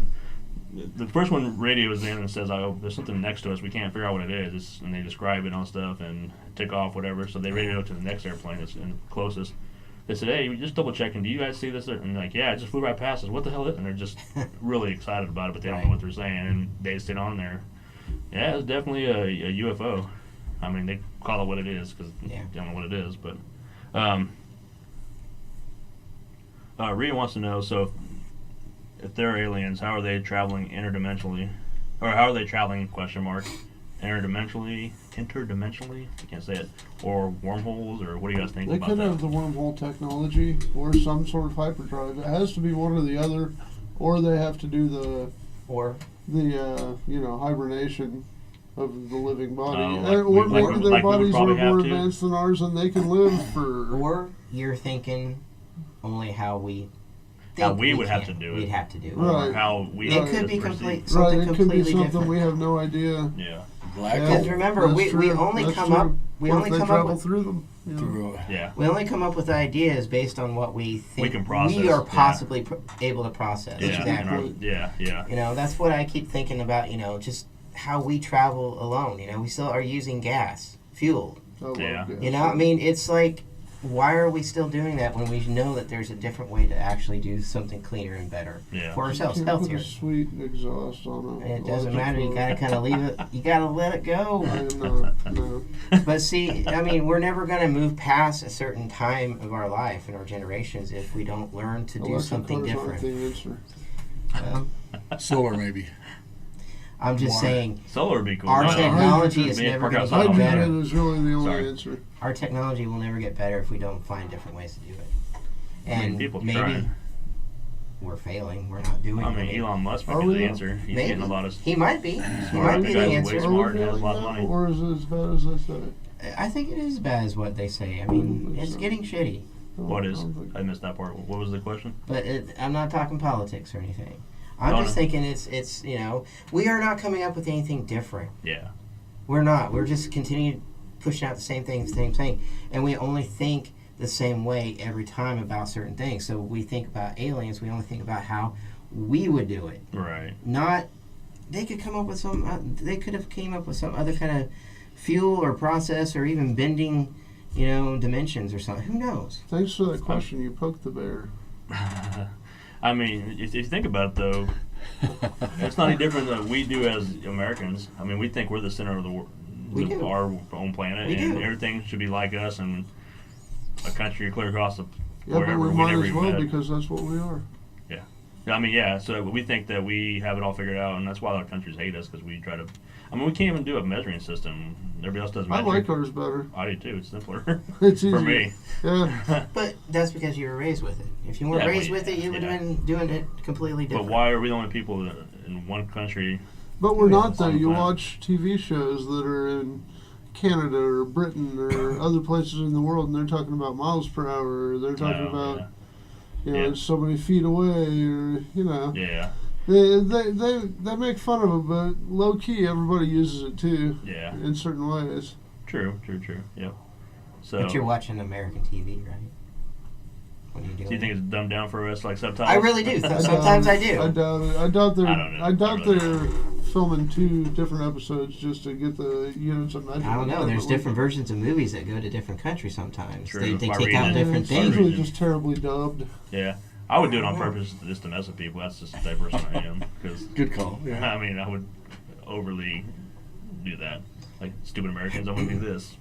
The first one radios in and says, "Oh, there's something next to us. We can't figure out what it is." And they describe it and stuff and take off, whatever. So they radio to the next airplane that's closest. They said, "Hey, just double checking. Do you guys see this?" And they're like, "Yeah, it just flew right past us. What the hell is it?" And they're just really excited about it, but they don't know what they're saying. And they stayed on there. Yeah, it's definitely a UFO. I mean, they call it what it is because they don't know what it is. But Rita wants to know, so if they're aliens, how are they traveling interdimensionally? Or how are they traveling, interdimensionally? I can't say it. Or wormholes, or what do you guys think They about could that? have the wormhole technology or some sort of hyperdrive. It has to be one or the other, or they have to do the hibernation of the living body. Or maybe their bodies are more advanced than ours and they can live for... Or you're thinking only how we would have to do it. We'd have to do it. Or how we It could be perceive. something it could be completely something different. we have no idea. Yeah. Because remember, we only come up We travel through them. We only come up with ideas based on what we think we can process. We are possibly able to process. Yeah. Exactly. Yeah. That's what I keep thinking about. Just how we travel alone. We still are using gas, fuel. Yeah. It's like, why are we still doing that when we know that there's a different way to actually do something cleaner and better for ourselves, You can't healthier? put a sweet exhaust on And it doesn't matter. You gotta kind of leave it. You gotta let it go. No. But see, we're never gonna move past a certain time of our life and our generations if we don't learn to do something different. Solar, maybe. I'm just saying. Solar would be cool. Our No. technology is never going to get better. Hydrogen is really the only answer. Our technology will never get better if we don't find different ways to do it. And people maybe trying. We're failing. We're not doing it. Elon Musk might be the answer. He's getting a lot of. He might be. He might be the Way answer. smart and has a lot of money. Or is it as bad as they say? I think it is as bad as what they say. It's getting shitty. What is? I missed that part. What was the question? But I'm not talking politics or anything. I'm just thinking it's we are not coming up with anything different. Yeah. We're not. We're just continuing pushing out the same thing, and we only think the same way every time about certain things. So we think about aliens, we only think about how we would do it. Right. Not they could come up with they could have came up with some other kind of fuel or process or even bending, dimensions or something. Who knows? Thanks for that question. You poked the bear. I mean, if you think about it, though, it's not any different than we do as Americans. I mean, we think we're the center of the world, our own planet, and everything should be like us, and a country clear across the Yeah, but we might as well because that's what we are. Yeah. I mean, yeah, so we think that we have it all figured out, and that's why other countries hate us, because we try to... I mean, we can't even do a measuring system. Everybody else does measuring. I like ours better. I do, too. It's simpler. It's for easier. me. Yeah. But that's because you were raised with it. If you weren't raised with it, you would have been doing it completely different. But why are we the only people in one country... But we're not, though. You watch TV shows that are in Canada or Britain or other places in the world, and they're talking about miles per hour, or they're talking about, so many feet away, or, Yeah. They make fun of it, but low-key, everybody uses it, too. Yeah. In certain ways. True. Yep. So, but you're watching American TV, right? When you do you think it's dumbed down for us, like subtitles? I really do. Sometimes I do. I doubt it. I doubt really they're filming 2 different episodes just to get the units of measurement. I don't know. There's different versions of movies that go to different countries sometimes. True. They take out different It's things. usually just terribly dubbed. Yeah. I would do it on purpose just to mess with people. That's just the type of person I am. Cause, Good call. Yeah. I mean, I would overly do that. Like, stupid Americans, I'm going to do this,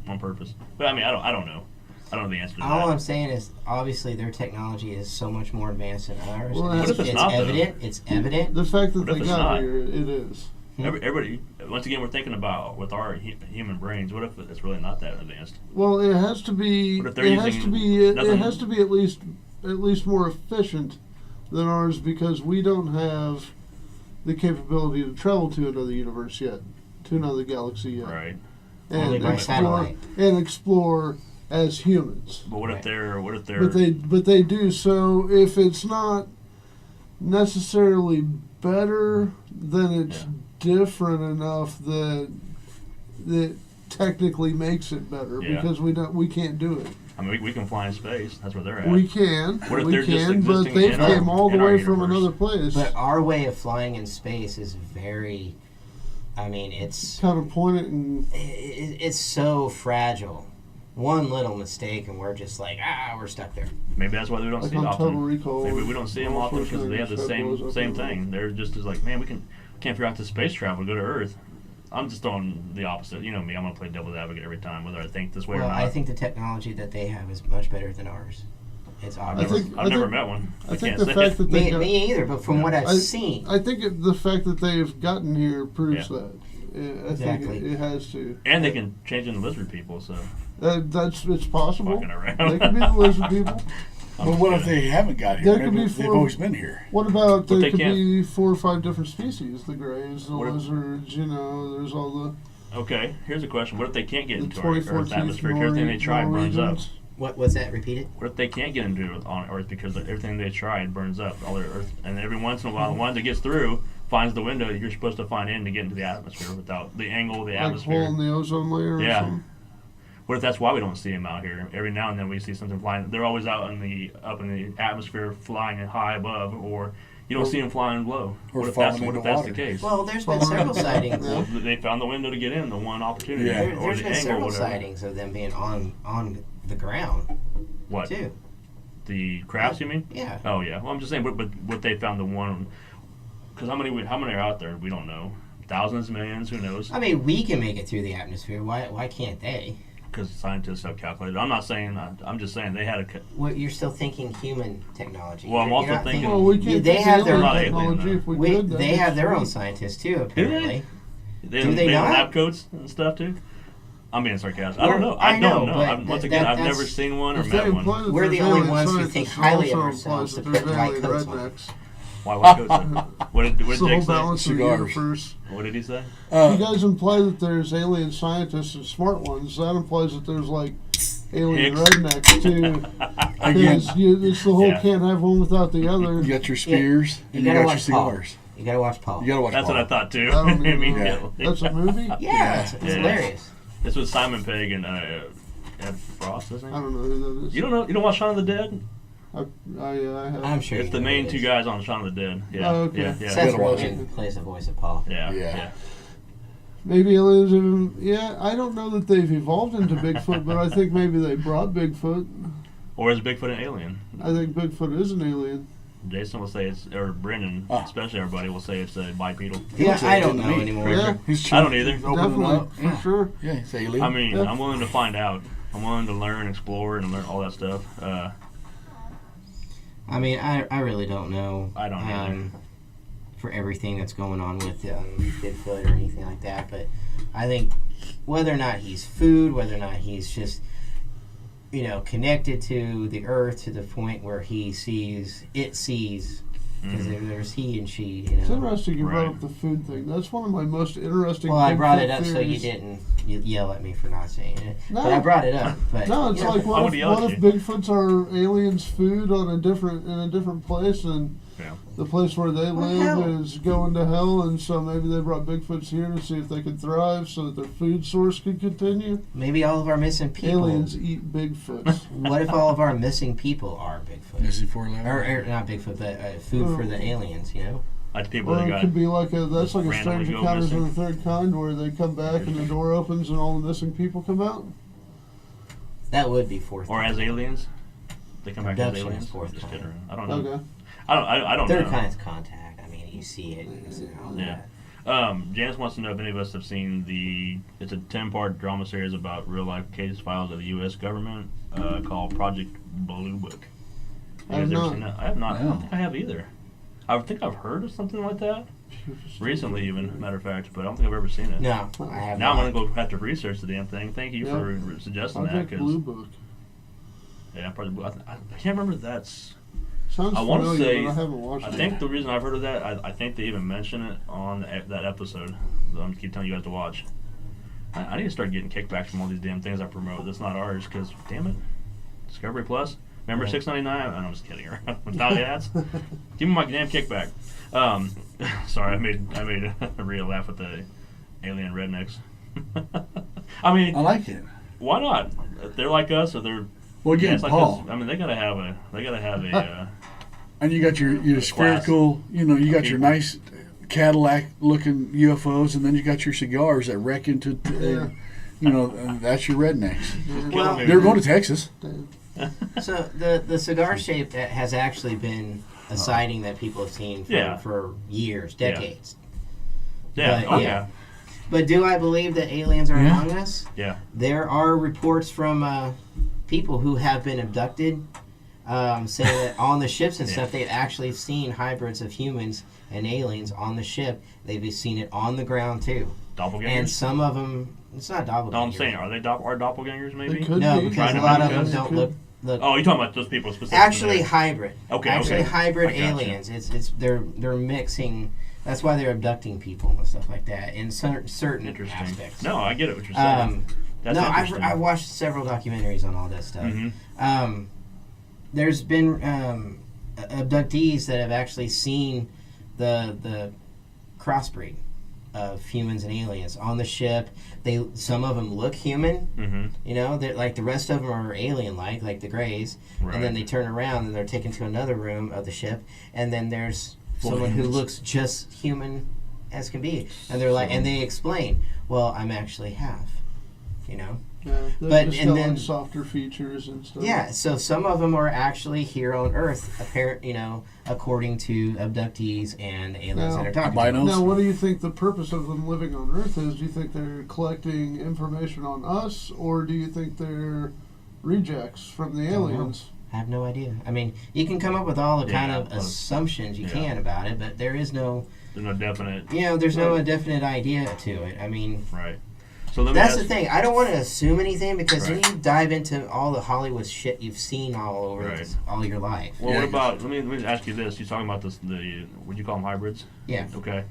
on purpose. But, I mean, I don't know. I don't know the answer to that. All I'm saying is, obviously, their technology is so much more advanced than ours. Well, What if it's not, evident. It's evident. The fact that What if they it's got not? here, it is. Everybody, once again, we're thinking about with our human brains. What if it's really not that advanced? Well, it has to be. What if they're It has using to be. It nothing- has to be at least more efficient than ours because we don't have the capability to travel to another universe yet, to another galaxy yet, Right. Only and by explore satellite. as humans. But what if they're? But they do. So if it's not necessarily better, then it's different enough that technically makes it better because we can't do it. I mean, we can fly in space. That's where they're at. We can, What if they're just but existing they in came all the in our way from universe? another place. But our way of flying in space is very. I mean, it's Kind of point it and it's so fragile. One little mistake and we're just like, we're stuck there. Maybe that's why we don't like see it on often. Total Recall. Maybe we don't see them often because they have the same thing. They're just as like, man, we can't figure out the space travel to go to Earth. I'm just throwing the opposite. You know me, I'm gonna play devil's advocate every time, whether I think this way or Well, not. I think the technology that they have is much better than ours. It's obvious. I've never met one. I think can't the say fact that they me, got, me either, but from what I've seen. I think the fact that they've gotten here proves that. I Exactly. think it has to. And they can change into lizard people, so It's possible. fucking around. They could be the lizard people. Well, what if they haven't got here? There could Maybe be they've four- always been here. What about But there they could can't- be 4 or 5 different species? The greys, the What if- lizards. There's all the Okay, here's a question. What if they can't get the into our 24 Earth's teeth atmosphere? Everything they try burns up. Norwegians. What was that repeated? What if they can't get into it on Earth because everything they tried burns up all their Earth? And every once in a while, the one that gets through finds the window that you're supposed to find in to get into the atmosphere without the angle of the Like a atmosphere. hole in the ozone layer. Yeah. Or something. What if that's why we don't see them out here? Every now and then we see something flying. They're always out up in the atmosphere, flying high above, or you don't see them flying low. Or What if falling that's into the water. case? Well, there's been several sightings. Well, they found the window to get in, the one opportunity, Yeah. or There's the been angle, several whatever. sightings of them being on the ground What? too. The crafts, you mean? Yeah. Oh yeah. Well, I'm just saying, but what they found the one, because how many are out there? We don't know. Thousands, millions, who knows? I mean, we can make it through the atmosphere. Why can't they? Because scientists have calculated. I'm not saying. I'm just saying they had a. Well, you're still thinking human technology. Well, I'm You're also not thinking- Well, we can't They take have the their- alien Not alien, technology though. if we could. They that'd have be their own sweet. scientists too, apparently. They Do they have not? lab coats and stuff too. I'm being sarcastic. I don't know. I I know, don't know. but Once that- again, I've that's- never seen one or If they met imply one. that We're the there's only alien ones who scientists, think it highly of also ourselves implies to that put there's white alien coats on. rednecks. Why white coats? What did It's the Jake whole say? balance of the Cigars. universe. What did he say? You guys imply that there's alien scientists and smart ones. That implies that there's like alien Hicks. rednecks too. Again, Because it's the whole Yeah. can't have one without the other. you got your spears You and you gotta got your watch Paul. cigars. You gotta watch Paul. You gotta watch. That's Paul. what I thought too. I don't even know. Immediately. That's a movie? Yeah, it's Yeah. hilarious. This was Simon Pegg and Ed Frost, isn't I it? don't know who that is. You don't know? You don't watch Shaun of the Dead? I have. I'm sure It's you the know main who it two is. guys on Shaun of the Dead. Yeah. Oh, okay. Yeah. Seth Gotta watch Rogen plays the voice of Paul. Yeah. Yeah. Yeah. Maybe aliens have. Yeah, I don't know that they've evolved into Bigfoot, but I think maybe they brought Bigfoot. Or is Bigfoot an alien? I think Bigfoot is an alien. Jason will say it's, or Brendan, Ah. especially everybody, will say it's a bipedal. Yeah, looks I like don't it to know me. anymore. Yeah. He's I don't either. Opening Definitely, up. for Yeah. sure. Yeah, it's alien. I mean, Yeah. I'm willing to find out. I'm willing to learn, explore, and learn all that stuff. I mean, I really don't know. I don't either. For everything that's going on with Bigfoot or anything like that, but I think whether or not he's food, whether or not he's just, connected to the earth to the point where he sees, because there's he and she, It's interesting you brought Right. up the food thing. That's one of my most interesting. Well, I brought Bigfoot it up so you theories. didn't yell at me for not saying it. No. But I brought it up. But No, it's like I what would if, yell what at if you. Bigfoots are aliens' food in a different place, and Yeah. the place where they Well, live hell. is going to hell, and so maybe they brought Bigfoots here to see if they could thrive, so that their food source could continue. maybe all of our missing people. Aliens eat Bigfoots. What if all of our missing people are Bigfoot? Missing 411. Or not Bigfoot, but food for the aliens, Like people Or that it got could be like that's like a randomly Strange go Encounters of missing. the Third Kind, where they come back and the door opens and all the missing people come out. That would be fourth. or as aliens. They come back as Abduction aliens. is fourth Just kind. kidding around. I don't know. Okay. I don't Third know. kind's contact. I mean, you see it. And all Yeah. that. Janice wants to know if any of us have seen it's a 10-part drama series about real life case files of the U.S. government called Project Blue Book. I You have guys ever not. seen that? I have not. I No. don't think I have either. I think I've heard of something like that recently, even matter of fact, but I don't think I've ever seen it. No, I have Now not. I'm gonna go have to research the damn thing. Thank you Yeah. for suggesting that. Project 'Cause, Blue Book. yeah, probably. I can't remember. That's. Sounds I wanna familiar, say- but I haven't watched I it. think the reason I've heard of that, I think they even mention it on that episode that I'm keep telling you guys to watch. I need to start getting kickbacks from all these damn things I promote. That's not ours, because damn it, Discovery Plus. Remember Right. $6.99? I'm just kidding. Without the ads, give me my damn kickback. Sorry, I made Rhea laugh at the alien rednecks. I mean, I like it. why not? They're like us, or they're Well, again, it's like Paul, us. I mean, they gotta have a. and you got your Class. spherical, you got your People. nice Cadillac-looking UFOs, and then you got your cigars that wreck into, and that's your rednecks. Well, They're going to Texas. So the cigar shape that has actually been a sighting that people have seen Yeah. for years, Yeah. decades. Yeah. But, Oh yeah. yeah. But do I believe that aliens are Yeah. among us? Yeah. There are reports from people who have been abducted, saying that on the ships and Yeah. stuff, they've actually seen hybrids of humans and aliens on the ship. They've seen it on the ground too. Doppelgangers. And some of them, it's not doppelgangers. No, I'm saying, are they are doppelgangers maybe? They could No, be. because Trying a to lot of make them us- don't look. Oh, you're talking about those people specifically. Actually, there. hybrid. Okay, Actually, okay. hybrid I gotcha. aliens. It's they're mixing. That's why they're abducting people and stuff like that in certain Interesting. aspects. No, I get it. What you're saying. That's no, interesting. I watched several documentaries on all that stuff. Mhm. There's been abductees that have actually seen the crossbreed of humans and aliens on the ship. Some of them look human, Mhm. they're like the rest of them are alien-like the Greys, Right. and then they turn around and they're taken to another room of the ship, and then there's Full someone who humans. looks just human as can be, and they're like, and they explain, well, I'm actually half, Yeah, But- but just and got then- like softer features and stuff. Yeah, so some of them are actually here on Earth, according to abductees and aliens Now, that are talking to albinos? them. Now, what do you think the purpose of them living on Earth is? Do you think they're collecting information on us, or do you think they're rejects from the Don't know. aliens? I have no idea. I mean, you can come up with all the kind Yeah, of but- assumptions you yeah. can about it, but there is no, There's no definite. there's no definite idea to it. I mean, Right. So let me that's ask, the thing. I don't want to assume anything because Right. then you dive into all the Hollywood shit you've seen all over Right. all your life. Well, Yeah, what about? Let me ask you this. You're talking about would you call them hybrids? Yeah. Okay.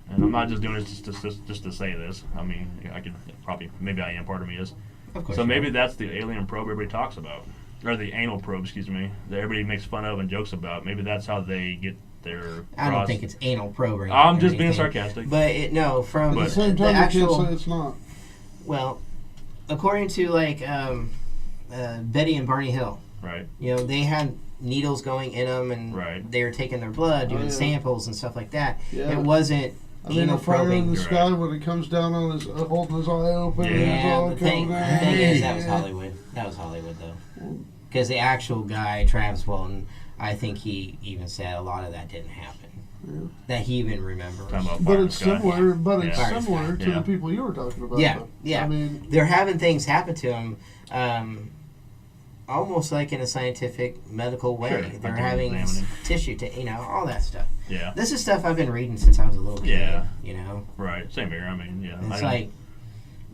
And I'm not just doing this just to say this. I mean, I could probably, maybe I am. Part of me is. Of course. So you maybe don't. that's the alien probe everybody talks about, or the anal probe, excuse me, that everybody makes fun of and jokes about. Maybe that's how they get their. I don't think it's anal probing. I'm or just being anything. sarcastic. But from At But- the same the time, you actual. can't say it's not. Well, according to Betty and Barney Hill, Right. they had needles going in them, and Right. they were taking their blood, doing Oh, yeah. samples and stuff like that. Yeah. It wasn't I mean, anal a fire in probing. the You're sky right. when it comes down on his, holding his eye open. Yeah. And it's Yeah, all the thing coming out. is, that was Hollywood. That was Hollywood, though. Because the actual guy, Travis Walton, I think he even said a lot of that didn't happen. Yeah. That he even remembers. Talking about But fire in it's the sky. similar. But it's Yeah. similar to Yeah. the people you were talking about. Yeah, though. yeah. I mean, They're having things happen to them, almost like in a scientific, medical way. Sure, They're like having examining. tissue, all that stuff. Yeah. This is stuff I've been reading since I was a little kid. Yeah. Right. Same here. I mean, yeah. It's I know. like,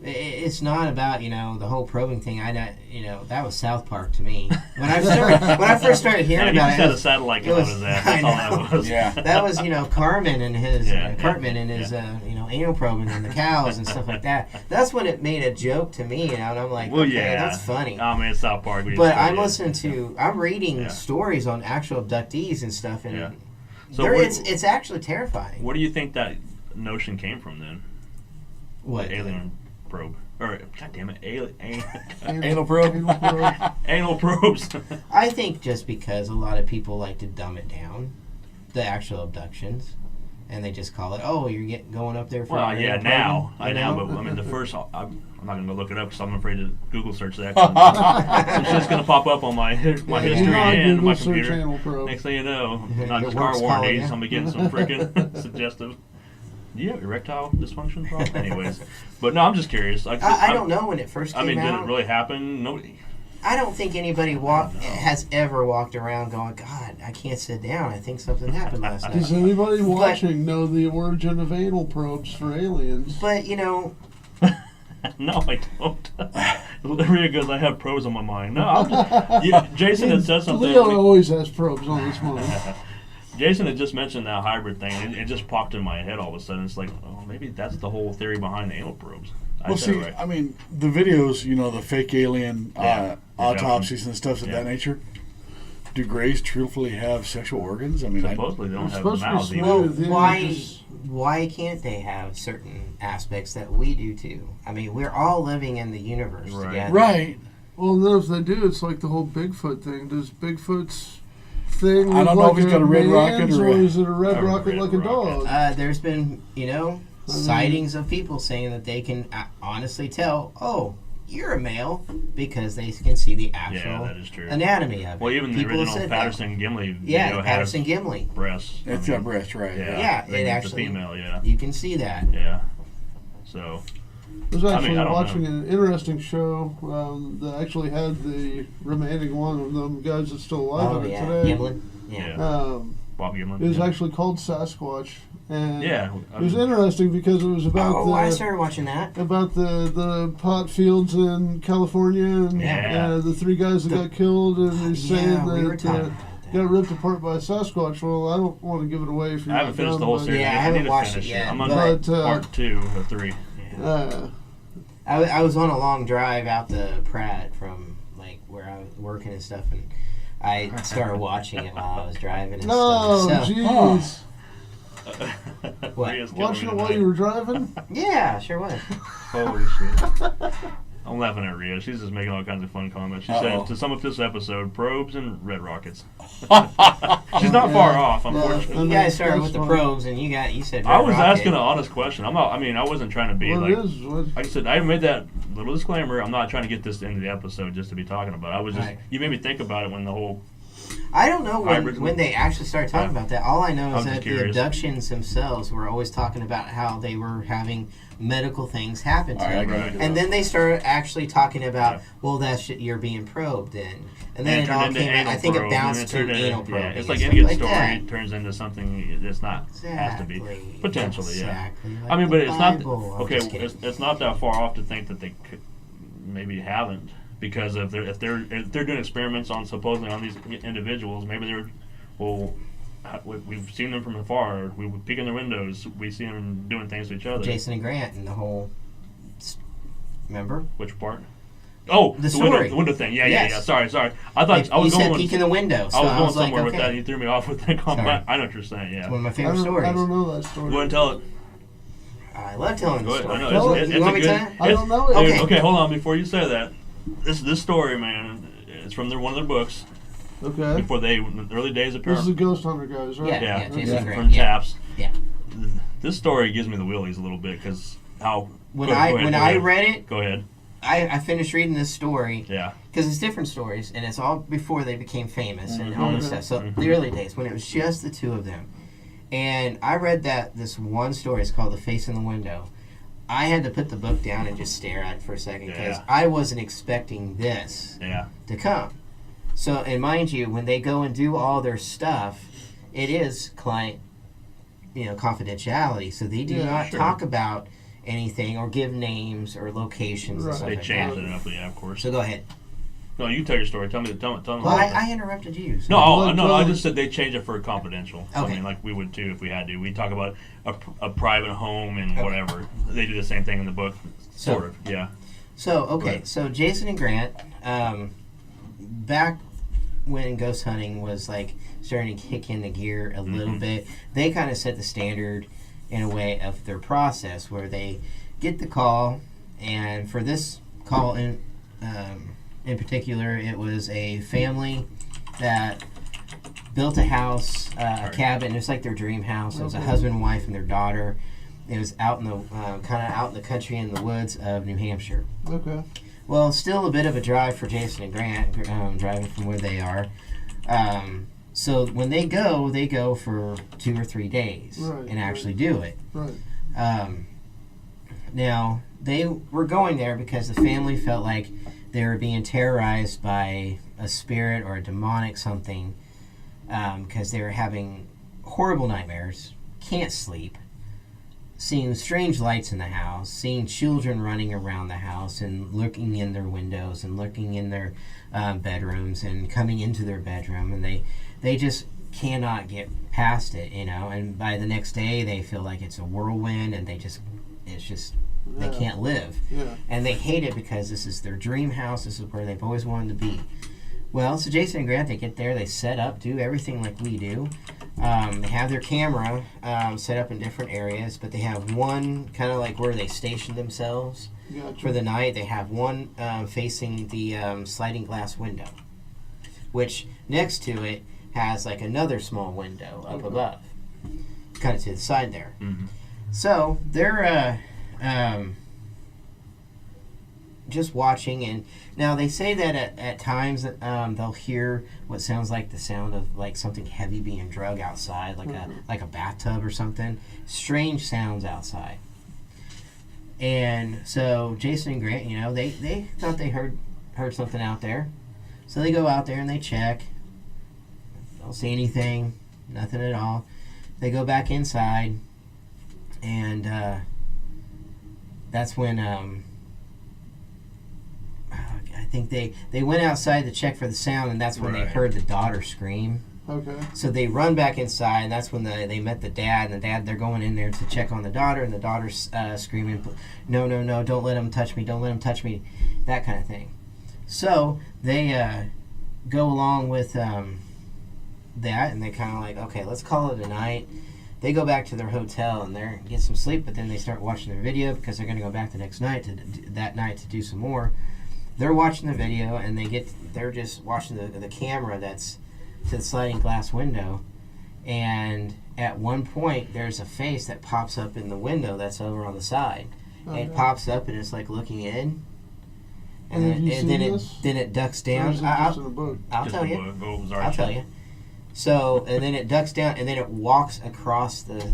it's not about, the whole probing thing. That was South Park to me. When I first started Yeah, hearing he about just it, had a satellite come out of his ass. That's all that was. Yeah. that was Carmen and his Yeah, Cartman and his anal probing and the cows and stuff like that. That's when it made a joke to me, and I'm like, Well, okay, yeah. that's funny. I mean, it's South Park. But I'm I'm reading Yeah. stories on actual abductees and stuff, and Yeah. So they're- what- it's actually terrifying. Where do you think that notion came from then? What? The alien probe. Or, God damn it, Anal probe. Anal probe. anal probes. I think just because a lot of people like to dumb it down, the actual abductions, and they just call it, oh, you're going up there for Well, an yeah, anal now. probing, I know, but I mean, the first, I'm not going to go look it up because I'm afraid to Google search that. It's just going to pop up on my Yeah, history do not and Google my search computer. anal probe. Next thing you know, not It just car works warranties, calling I'm going to get some freaking suggestive. Do you have erectile dysfunction problem? Anyways. But no, I'm just curious. I don't know when it first came I mean, did out. it really happen? Nobody. I don't think anybody has ever walked around going, God, I can't sit down. I think something happened last night. Does anybody watching know the origin of anal probes for aliens? But, No, I don't. Rhea goes, I have pros on my mind. No, I'm just, Jason had said something. Leo always has probes on his mind. Jason had just mentioned that hybrid thing. And it just popped in my head all of a sudden. It's like, oh, maybe that's the whole theory behind the anal probes. Well, see, Right. I mean, the videos, the fake alien Yeah. autopsies and stuff of Yeah. that nature. Do Greys truthfully have sexual organs? I mean, Supposedly they don't They're have supposed to be mouths smooth. either. well, the why images- why can't they have certain aspects that we do too? I mean, we're all living in the universe Right. together. right. Well, then if they do, it's like the whole Bigfoot thing. Does Bigfoot's thing I look don't know like if he's got a red rocket man's, or or a- is it a red A rocket red like a rocket. dog? There's been, sightings of people saying that they can honestly tell, oh, you're a male, because they can see the Yeah, actual that is true. anatomy of it. Well, even the People have original said that. Patterson Gimli Yeah, video the Patterson has Gimli. breasts. It's got breast, right? Yeah, Yeah, they it get actually- the female, yeah. You can see that. Yeah. So, I was actually I don't watching know. an interesting show that actually had the remaining one of them guys that's still alive Oh, on it yeah. today. Gimlin? Yeah. Yeah. Bob Gimlin. It was yeah. actually called Sasquatch, and Yeah. it was interesting because it was about Oh, I the started watching that. pot fields in California and Yeah. the three guys that got killed, and they're saying Yeah, we were that talking about that. got ripped apart by a Sasquatch. Well, I don't want to give it away if you're I haven't not finished done, the whole but, series. Yeah, I I haven't need to watched finish it yet, I'm on but, part 2 or 3. Uh, I was on a long drive out to Pratt from like where I was working and stuff, and I started watching it while I was driving and no, stuff. So, jeez. What? Rhea's killing Watching me it while tonight. you were driving? yeah, sure was. Holy shit. I'm laughing at Rhea. She's just making all kinds of fun comments. She Uh-oh. said, to sum up this episode, probes and red rockets. She's not far off, unfortunately. You guys started That's with the fine. probes, and you said. I Red was Rocket. asking an honest question. I wasn't trying to be Well, like. it is. What, Like I said, I made that little disclaimer. I'm not trying to get this into the episode just to be talking about it. I was just, Right. you made me think about it when the whole, I don't know Hybrids. when they actually started talking Yeah. about that. All I know I'm is just that the curious. abductions themselves were always talking about how they were having medical things happen to All right, I them. gotta look it And up. then they started actually talking about, Yeah. well, that's you're being probed in. And and then it it turned all into came out. anal I think it probe, and bounced it to turned into- anal probing. Yeah, it's and like stuff any good like story that. turns into something it's not, has to be. Exactly. Potentially, yeah. Exactly like I mean, but the it's not, Bible. I'm okay, just kidding. it's not that far off to think that they could, maybe haven't. Because if they're doing experiments on supposedly on these individuals, maybe they're, well, we've seen them from afar. We would peek in their windows. We see them doing things to each other. Jason and Grant and the whole. Remember? Which part? Oh, The window, story. the window thing. Yeah, Yes. yeah. Sorry. I thought I you was said going. peek in the window. So I was going like, somewhere with okay. that. And you threw me off with that comment. Sorry. I know what you're saying. Yeah. One of my I favorite don't, stories. I don't know that story. Go ahead and tell it. I love telling Go the ahead. story. I know. Tell It's, it. it's You want a me good. to? I don't know it. Dude, Okay. okay, hold on. Before you say that, this story, man, it's from one of their books. Okay. Before in the early days of This is the Paramount. Ghost Hunter guys, right? Yeah, Jason Okay. Grant. From Yeah. Taps. Yeah. This story gives me the willies a little bit because how. When go ahead, I read it, Go ahead. I finished reading this story Yeah. because it's different stories, and it's all before they became famous and all this Mhm. stuff. So Mhm. the early days when it was just the two of them, and I read this one story. It's called "The Face in the Window." I had to put the book down and just stare at it for a second because Yeah. I wasn't expecting this Yeah. to come. So, and mind you, when they go and do all their stuff, it is client, confidentiality. So they do Yeah, not sure. talk about anything or give names or locations and Right. stuff They like changed that. it up, yeah, of course. So go ahead. No, you tell your story. Tell me. Tell me. Well, I interrupted you. So. No, Well, no, I tell- just said they changed it for confidential. So, Okay. I mean, like we would too if we had to. We talk about a private home and Okay. whatever. They do the same thing in the book, So- sort of. Yeah. So okay, Right. so Jason and Grant, back when ghost hunting was like starting to kick into gear a little Mhm. bit, they kind of set the standard in a way of their process where they get the call, and for this call in particular, it was a family that built a house, a Right. cabin. It was like their dream house. It was a Okay. husband, wife, and their daughter. It was out in the kind of out in the country in the woods of New Hampshire. Okay. Well, still a bit of a drive for Jason and Grant, driving from where they are. So when they go for 2 or 3 days Right, and actually do it. Right. Now, they were going there because the family felt like they were being terrorized by a spirit or a demonic something because they were having horrible nightmares, can't sleep, seeing strange lights in the house, seeing children running around the house and looking in their windows and looking in their bedrooms and coming into their bedroom, and they just cannot get past it, and by the next day they feel like it's a whirlwind and they Yeah. can't live, Yeah. and they hate it because this is their dream house, this is where they've always wanted to be. Well, so Jason and Grant, they get there, they set up, do everything like we do. They have their camera set up in different areas, but they have one kind of like where they station themselves Gotcha. for the night. They have one facing the sliding glass window, which next to it has like another small window up Okay. above, kind of to the side there. Mm-hmm. So they're just watching, and now they say that at times they'll hear what sounds like the sound of like something heavy being drug outside, like a bathtub or something. Strange sounds outside. And so Jason and Grant, they thought they heard something out there, so they go out there and they check. Don't see anything, nothing at all. They go back inside, and that's when I think they went outside to check for the sound, and that's when they Right. heard the daughter scream. Okay. So they run back inside, and that's when they met the dad. And the dad, they're going in there to check on the daughter, and the daughter's screaming, "No, no, no! Don't let him touch me! Don't let him touch me!" That kind of thing. So they go along with that, and they kind of like, okay, let's call it a night. They go back to their hotel and they get some sleep, but then they start watching their video because they're going to go back the next night to do some more. They're watching the video, and they're just watching the camera that's to the sliding glass window, and at one point there's a face that pops up in the window that's over on the side. Okay. It pops up and it's like looking in, and Have you then, seen then this? it ducks Or down. is it just in a book? I'll Just tell a you. book. Oh, sorry. I'll tell you. So, and then it ducks down, and then it walks across the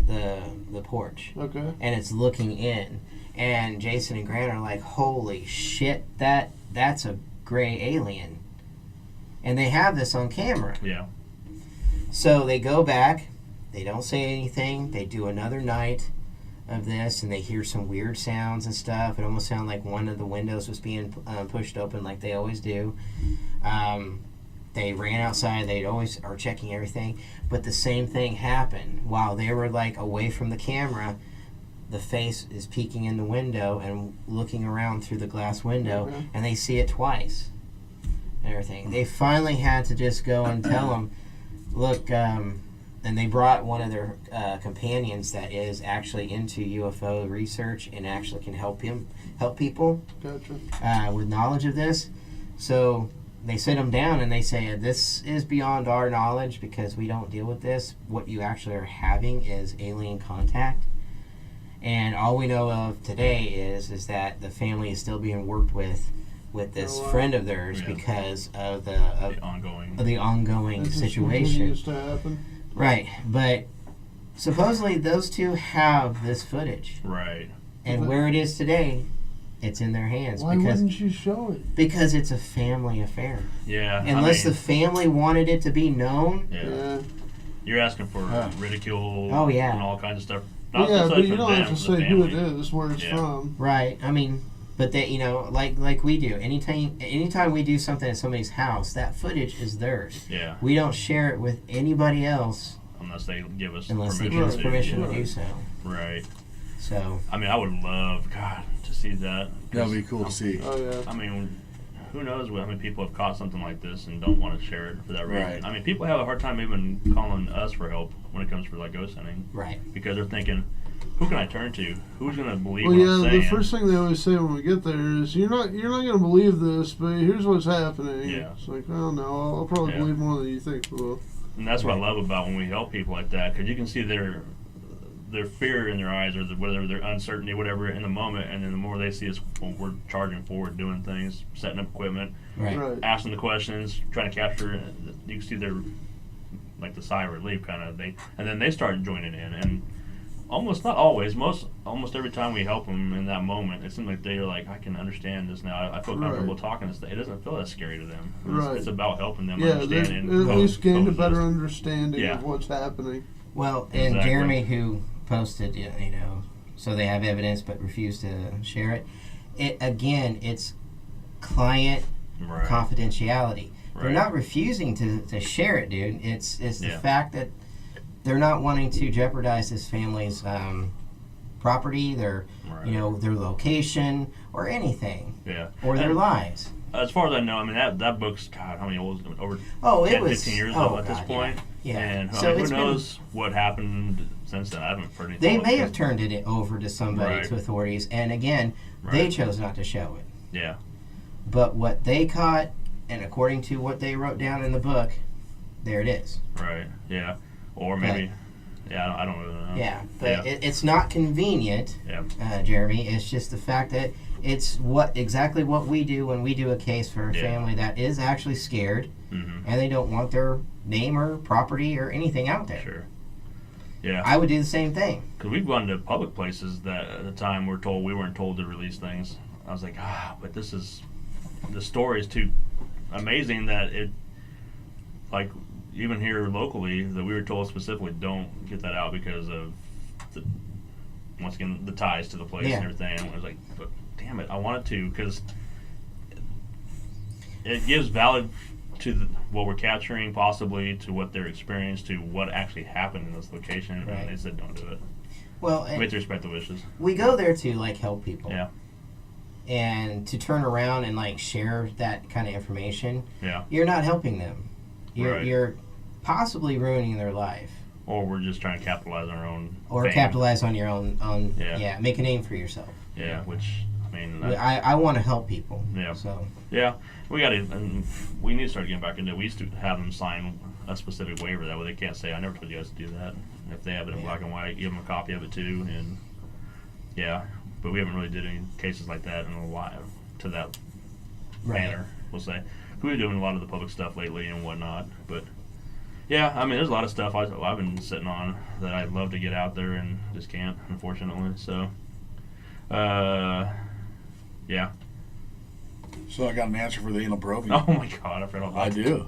porch, Okay. and it's looking in. And Jason and Grant are like, "Holy shit! That's a gray alien." And they have this on camera. Yeah. So they go back. They don't say anything. They do another night of this, and they hear some weird sounds and stuff. It almost sounded like one of the windows was being pushed open, like they always do. They ran outside. They always are checking everything, but the same thing happened while they were like away from the camera. the face is peeking in the window and looking around through the glass window, Mhm. and they see it twice and everything. They finally had to just go and tell him, look, and they brought one of their companions that is actually into UFO research and actually can help people Gotcha. with knowledge of this. So they sit him down and they say, this is beyond our knowledge because we don't deal with this. What you actually are having is alien contact. And all we know of today is that the family is still being worked with this Oh, wow. friend of theirs Yeah. because of The ongoing. the ongoing This just situation. continues to happen. Right, but supposedly those two have this footage, Right. and But- where it is today, it's in their hands Why because wouldn't you show it? it's a family affair. Yeah. Unless I the family wanted it to be known. mean, yeah. Yeah. You're asking for Yeah. ridicule. Oh, yeah. And all kinds of stuff. Yeah, just but you for don't them, have to the say who it family. is, where it's Yeah. from. Right. I mean, but that like we do. Anytime we do something at somebody's house, that footage is theirs. Yeah. We don't share it with anybody else Unless they give us unless they permission give us to. permission to Right. do so. Right. So I mean, I would love, God, to see that. 'Cause, That'd be cool to see. Oh yeah. I mean, who knows how many people have caught something like this and don't want to share it for that reason. Right. I mean, people have a hard time even calling us for help when it comes for like ghost hunting right. because they're thinking, who can I turn to? Who's going to believe Well, what yeah. I'm The saying? first thing they always say when we get there is, "You're not gonna believe this, but here's what's happening." Yeah. It's like, oh no, I'll probably Yeah. believe more than you think. Well, And that's what I love about when we help people like that, because you can see their fear in their eyes, or whether their uncertainty, whatever, in the moment, and then the more they see us, when we're charging forward, doing things, setting up equipment, Right. right. asking the questions, trying to capture, you can see their like the sigh of relief, kind of. And then they start joining in, and almost not always, almost every time we help them in that moment, it seems like they're like, I can understand this now. I feel comfortable Right. talking this. It doesn't feel as scary to them. Right. It's about helping them Yeah, they understand at and least gained a coexist. better understanding Yeah. of what's happening. Well, and Exactly. Jeremy, who posted, so they have evidence but refuse to share it. It's client Right. confidentiality. They're Right. not refusing to share it, dude. It's the Yeah. fact that they're not wanting to jeopardize this family's property, their Right. their location, or anything, Yeah. or their And lives. as far as I know, I mean that book's, God, how many old? Over Oh, 10, it was 15 years oh, old at this God, point. Yeah. And So who it's been- knows what happened since then? I haven't heard anything. They about may it. have turned it over to somebody, Right. to authorities, and again, they Right. chose not to show it. Yeah. But what they caught, and according to what they wrote down in the book, there it is. Right. Yeah. Or maybe. Yeah. I don't really know. Yeah, but Yeah. it's not convenient, Yeah. Jeremy. It's just the fact that it's exactly what we do when we do a case for a Yeah. family that is actually scared, Mm-hmm. and they don't want their name or property or anything out there. Sure. Yeah. I would do the same thing. Because we've gone to public places that at the time we weren't told to release things. I was like, but the story is too amazing that it, like, even here locally, that we were told specifically, don't get that out because of once again, the ties to the place Yeah. and everything. And I was like, but damn it, I wanted to, because it gives valid to what we're capturing, possibly to what their experience, to what actually happened in this location. Right. And they said, don't do it. Well, We have to respect the wishes. we go there to help people. Yeah. And to turn around and share that kind of information, Yeah. you're not helping them. Right. You're possibly ruining their life. Or we're just trying to capitalize on our own Or fame. capitalize on your own Yeah. make a name for yourself. Yeah, which, I mean, I want to help people. Yeah. So yeah, we got to, and we need to start getting back into it. We used to have them sign a specific waiver. That way they can't say, I never told you guys to do that. If they have it in Yeah. black and white, give them a copy of it too. And yeah, but we haven't really did any cases like that in a while, to that manner, we'll say. We've been doing a lot of the public stuff lately and whatnot, but yeah, I mean, there's a lot of stuff I've been sitting on that I'd love to get out there and just can't, unfortunately. So, yeah. So I got an answer for the anal probing. Oh my God, I forgot all I about that. do.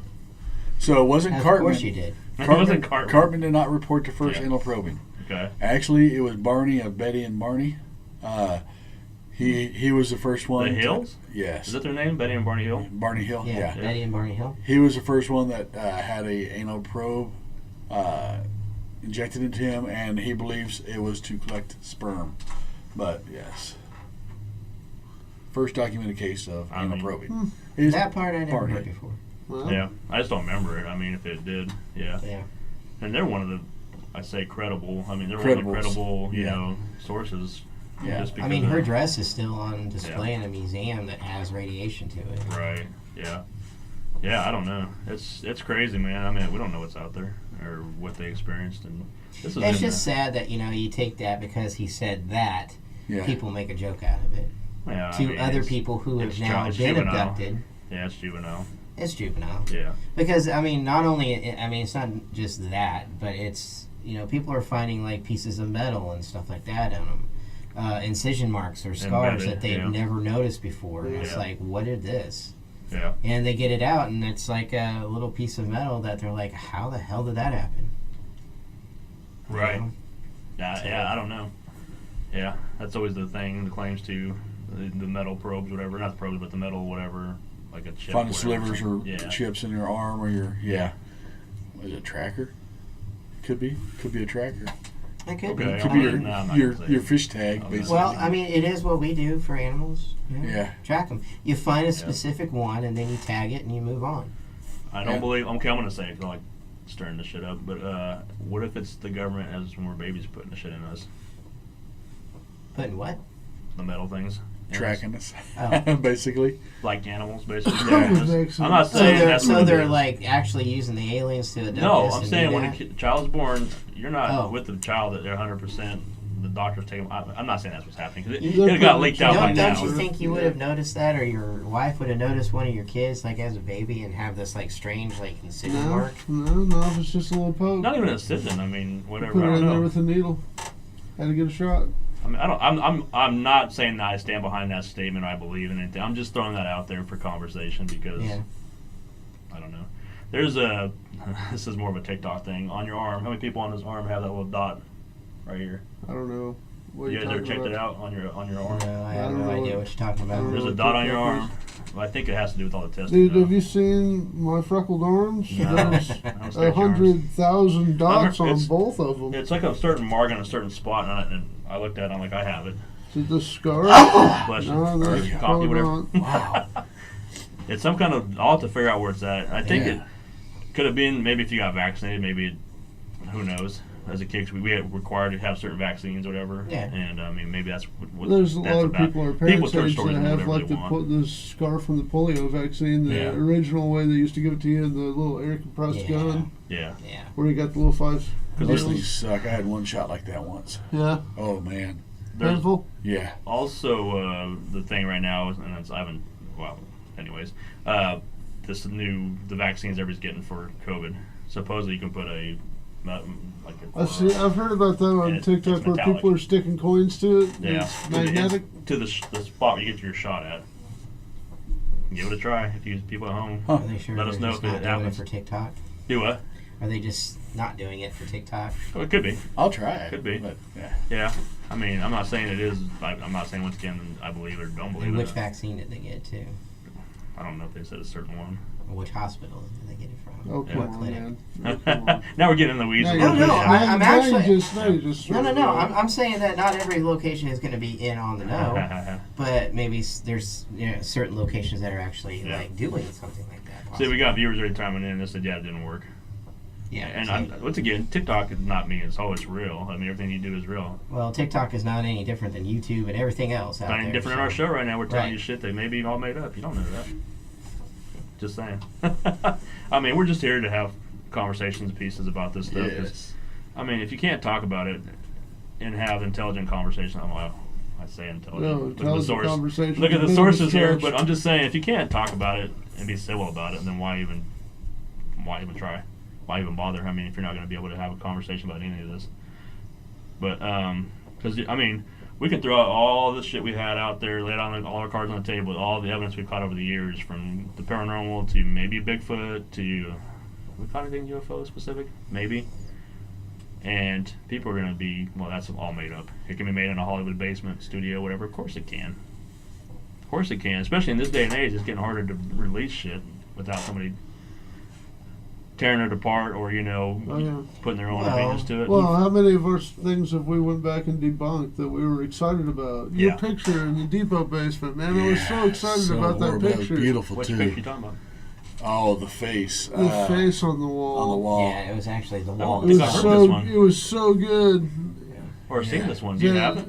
So it wasn't of Cartman. course you did. It wasn't Cartman. Cartman did not report the first Yeah. anal probing. Okay. Actually, it was Barney of Betty and Barney. He was the first one. The Hills? Yes. Is that their name? Betty and Barney Hill? Barney Hill? Yeah, Yeah. Betty and Barney Hill. He was the first one that had a anal probe injected into him, and he believes it was to collect sperm. But yes, first documented case of I mean, anal probing. Is That part I never part of heard it. before. Well, Yeah, I just don't remember it. I mean, if it did, yeah. Yeah. And they're one of the, I say credible. I mean, they're one of the Credibles. credible, you Yeah. know, sources. Yeah. Just I because mean, of- her dress is still on display in a museum that has radiation to it. Right. Yeah. Yeah. I don't know. It's crazy, man. I mean, we don't know what's out there or what they experienced, and this is. It's just sad that you take that because he said that. Yeah. People make a joke out of it. Yeah, I To mean, other it's- people who have it's now it's been juvenile. abducted, Yeah, it's juvenile. it's juvenile. Yeah. Because I mean, not only I mean, it's not just that, but it's people are finding like pieces of metal and stuff like that on them, incision marks or scars Embedded, that they've yeah. never noticed before. And it's Yeah. like, what is this? Yeah. And they get it out, and it's like a little piece of metal that they're like, how the hell did that happen? You Right. know? Yeah. I don't know. Yeah, that's always the thing. The claims to the metal probes, whatever. Not the probes, but the metal, whatever. Like a chip. Finding whatever. slivers or Yeah. chips in your arm or your Is it a tracker? Could be a tracker. It could Okay. be. Could be No, I'm not your gonna say your it. fish tag, Okay. basically. Well, I mean, it is what we do for animals. Yeah. Track them. You find a specific one, and then you tag it, and you move on. I don't Yeah. believe. Okay, I'm gonna say it 'cause I like stirring this shit up. But what if it's the government as when we're babies putting the shit in us? Putting what? The metal things. in us? tracking us, Oh. basically. Like animals, basically. Yeah. I'm not So saying they're that's what it they're is. like actually using the aliens to abduct No, us I'm and saying do when that? a child's born, you're not Oh. with the child that they're 100%. The doctors take them. I'm not saying that's what's happening because They're it got putting leaked it out by Don't now. you think you would Yeah. have noticed that, or your wife would have noticed one of your kids, like as a baby, and have this like strange like incision No, mark? no, if it's just a little poke. Not even a incision. I mean, whatever. Put I it don't in there know. with a needle. Had to get a shot. I mean, I don't. I'm not saying that I stand behind that statement. Or I believe in it. I'm just throwing that out there for conversation because Yeah. I don't know. There's a. This is more of a TikTok thing on your arm. How many people on this arm have that little dot right here? I don't know. What You you're guys ever talking checked it about. out on your arm? No, I have don't no know idea what- what you're talking I don't about. There's know a what dot on your TikTok arm. Well, I think it has to do with all the testing. Dude, though. have you seen my freckled arms? No. There's I don't a stretch your arms. 100,000 dots on It's- both of them. It's like a certain mark on a certain spot on it, and I looked at it. I'm like, I have it. Is it the scar? Bless you. No, Or that's coffee, probably whatever. not. Wow. It's some kind of. I'll have to figure out where it's at. I think Yeah. it could have been maybe if you got vaccinated. Maybe who knows? As a kid, we had required to have certain vaccines, or whatever. Yeah. And I mean, maybe that's what There's a that's lot of about. people, our People parents' turn age, stories that into have whatever like they the, want. the scar from the polio vaccine, the Yeah. original way they used to give it to you, the little air compressed Yeah. gun, Yeah. Yeah. where you got the little five. Because Those there's things suck. I had one shot like that once. Yeah, Oh man. there's painful. Yeah. also the thing right now, and I haven't. Well, anyways, the vaccines everybody's getting for COVID. Supposedly, you can put a like a. I've heard about that on it's TikTok where metallic. people are sticking coins to it. Yeah, It's magnetic. to the spot where you get your shot at. Give it a try if you people at home. Are they sure Let they're us know just if it not doing it happens. for TikTok? Do what? Are they just not doing it for TikTok? Oh, it could be. I'll try it. Could be. But, yeah. Yeah. I mean, I'm not saying it is. I'm not saying once again I believe it or don't believe And which it. vaccine did they get it to? I don't know if they said a certain one. Or which hospital did they get it from? Oh, come What on, clinic? man. Oh, come on. Now we're getting in the weeds. Now a you're little No, bit. no, Yeah. I'm now actually- you just, now you just No, sort no, of, no. I'm saying that not every location is going to be in on the know, but maybe there's certain locations that are actually Yeah. like doing something like that. See, we possibly. got viewers already chiming in. They said, yeah, it didn't work. Yeah. And see. once again, TikTok is not me. It's always real. I mean, everything you do is real. Well, TikTok is not any different than YouTube and everything else out Not any there. different in our so- show right now. We're telling Right. you shit that maybe all made up. You don't know that. Just saying. I mean, we're just here to have conversations, pieces about this stuff. 'Cause, Yes. I mean, if you can't talk about it and have intelligent conversation, I say intelligent. No, Look at the intelligent source. conversation Look at the is sources here. judged. But I'm just saying, if you can't talk about it and be civil about it, then why even try? Why even bother? I mean, if you're not going to be able to have a conversation about any of this. But, because, I mean, we can throw out all the shit we had out there, lay it on all our cards on the table, all the evidence we've caught over the years, from the paranormal to maybe Bigfoot to, have we caught anything UFO specific? Maybe. And people are going to be, well, that's all made up. It can be made in a Hollywood basement, studio, whatever. Of course it can. Of course it can. Especially in this day and age, it's getting harder to release shit without somebody tearing it apart or Oh, yeah. putting their own Well- opinions to it. Well, how many of our things have we went back and debunked that we were excited about? Your Yeah. picture in the depot basement, man. I was so excited So about that horrible. That was picture. beautiful Which too. picture you talking about? Oh, the face. The face on the wall. on the wall. Yeah, it was actually the I wall. don't It think was I've heard this one. It was so good. Or seen this one? Do you Yeah. have it?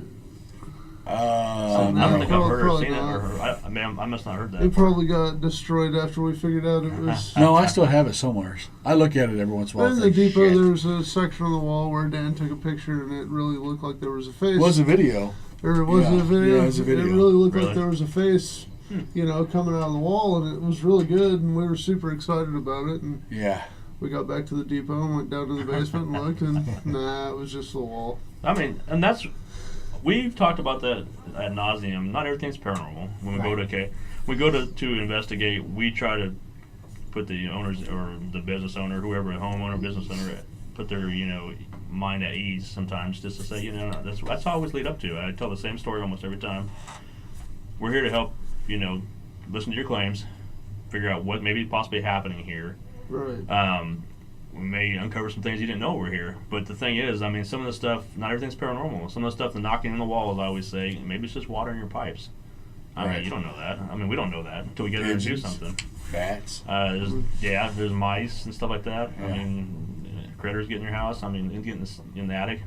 Uh, I don't no. think I've heard or Probably seen it. not. Or I mean, I must not have heard It that. probably got destroyed after we figured out it was. No, I still have it somewhere. I look at it every once in a while. In and the think, depot, shit. there was a section on the wall where Dan took a picture, and it really looked like there was a face. It was a video. Or was it Yeah. a video? Yeah, it was a video. It really looked Really? like there was a face, coming out of the wall, and it was really good, and we were super excited about it. And Yeah. we got back to the depot and went down to the basement and looked, and nah, it was just the wall. I mean, and we've talked about that ad nauseum. Not everything's paranormal. When we go to investigate, we try to put the owners or the business owner, whoever, homeowner, business owner, put their mind at ease sometimes, just to say that's how I always lead up to. I tell the same story almost every time. We're here to help listen to your claims, figure out what may be possibly happening here. Right. We may uncover some things you didn't know were here. But the thing is, I mean, some of the stuff, not everything's paranormal. Some of the stuff, the knocking on the walls, I always say, maybe it's just water in your pipes. I mean, Right. you don't know that. I mean, we don't know that until we get there and do Pigeons. something. Bats. There's mice and stuff like that. I Yeah. mean, critters get in your house. I mean, getting in the attic,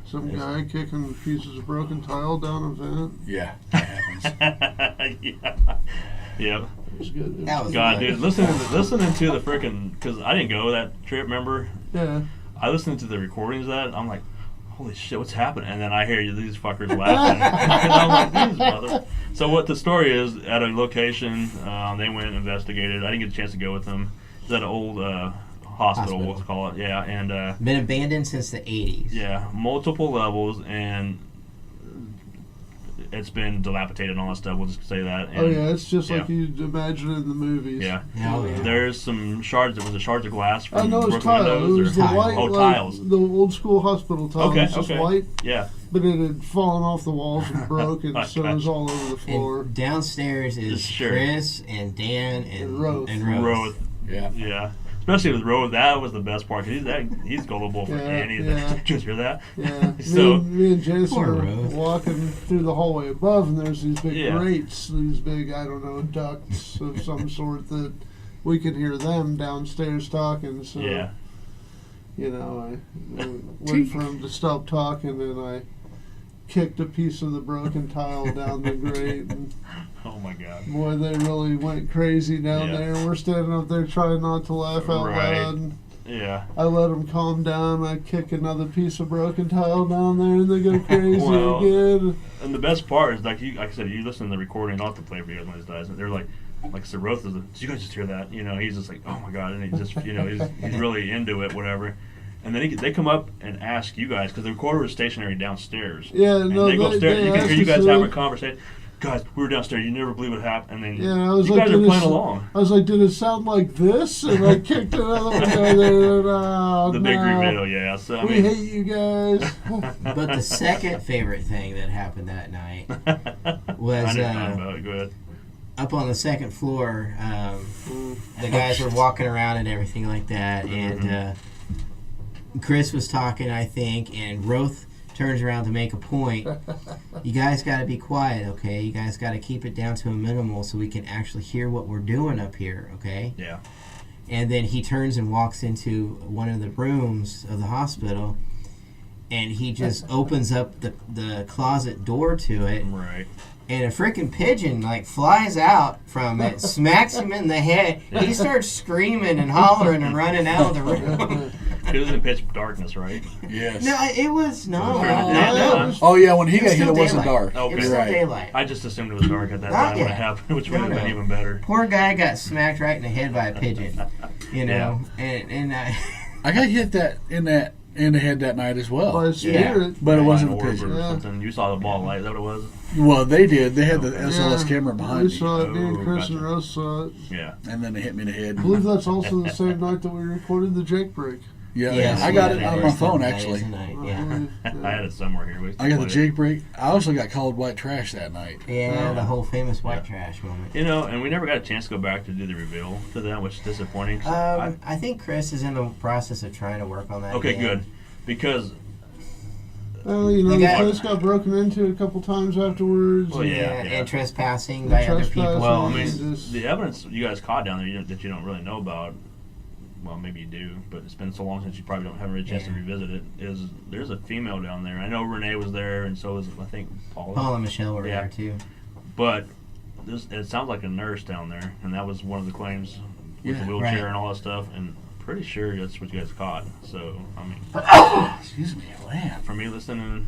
Some It's- guy kicking pieces of broken tile down a vent. Yeah, that happens. yeah. It was good. That was God, good. dude, listening to the freaking, because I didn't go that trip, remember? Yeah. I listened to the recordings of that. I'm like, holy shit, what's happening? And then I hear these fuckers laughing. And I'm like, these mother. So what the story is, at a location, they went and investigated. I didn't get a chance to go with them. It's at an old hospital, we'll call it. Yeah, and Been abandoned since the 80s. yeah, multiple levels, and it's been dilapidated and all that stuff. We'll just say that. And, Oh yeah, it's just like yeah. you'd imagine in the movies. Yeah. Oh, yeah. There's some shards. There was a shards of glass I from know it's broken tile. It windows. was the Tile. white, Oh, like, tiles. the old school hospital tile. Okay, It was just okay. white, Yeah. but it had fallen off the walls and broken, I so it was all over the floor. And downstairs is Sure. Chris and Dan and And Roth. Roth. Yeah. Yeah. Especially with Roth, that was the best part. 'Cause he's gullible for Yeah, anything. yeah. Did you hear that? Yeah, So- me and Jason Poor were Roth. walking through the hallway above, and there's these big Yeah. grates, these big, I don't know, ducts of some sort that we could hear them downstairs talking. So, Yeah. I wait for him to stop talking, and I kicked a piece of the broken tile down the grate. And Oh my God. boy, they really went crazy down Yeah. there. We're standing up there trying not to laugh out Right. loud. And Yeah. I let them calm down. I kick another piece of broken tile down there, and they go crazy Well, again. And the best part is, like I said, you listen to the recording. I'll have to play for you guys one of these days. And they're like I said, Roth is. Did you guys just hear that? He's just like, oh my God, and he just, he's really into it, whatever. And then they come up and ask you guys because the recorder is stationary downstairs. Yeah, And no, they go upstairs. they You can asked hear you us guys to- having a conversation. Guys, we were downstairs. You never believe what happened. And then Yeah, I was you like, guys are did playing it, along. I was like, did it sound like this? And I kicked another one down there. And, The big no, reveal, yeah. So I we mean, hate you guys. But the second favorite thing that happened that night was I didn't know about it. Go ahead. up on the second floor. The guys were walking around and everything like that, and Chris was talking, I think, and Roth turns around to make a point. You guys got to be quiet, okay? You guys got to keep it down to a minimal so we can actually hear what we're doing up here, okay? Yeah. And then he turns and walks into one of the rooms of the hospital, and he just opens up the closet door to it, Right. and a freaking pigeon flies out from it, smacks him in the head. He starts screaming and hollering and running out of the room. It was in pitch darkness, right? Yes. No, it was no. Yeah. Oh yeah, when he got hit, still it wasn't daylight. dark. Okay. It was You're still right. daylight. I just assumed it was dark at that Not time when it yet. happened, which would have No, been no. even better. Poor guy got smacked right in the head by a pigeon. And I got hit in the head that night as By well. a spirit. But it By wasn't an the orb pigeon. or Yeah. something. You saw the ball of light. Is that what it was? Well, they did. They had the Okay. SLS Yeah, camera We behind me, saw it. Me and Oh, Chris and gotcha. Russ saw it. Yeah. and then they hit me in the head. I believe that's also the same night that we recorded the Jake break. Yeah, Yes, I got it that on my is phone that actually. is a night, yeah. I had it somewhere here. We I got the played it. jailbreak. I also got called white trash that night. Yeah, the whole famous white Yeah. trash moment. You know, and we never got a chance to go back to do the reveal to them, which is disappointing. So I think Chris is in the process of trying to work on that. okay, again. good. Because, Well, you know, They the got- place got broken into a couple times afterwards. Well, Yeah, yeah. and trespassing And by other trespassing. people. well, I It's mean, just- the evidence you guys caught down there that you don't really know about, well, maybe you do, but it's been so long since you probably don't have a chance to Yeah. revisit it, is there's a female down there. I know Renee was there, and so was, I think, Paula. Paul and Michelle were Yeah. there too. But it sounds like a nurse down there, and that was one of the claims with Yeah, the wheelchair right. and all that stuff, and pretty sure that's what you guys caught. So, I mean, Excuse me, land. for me listening,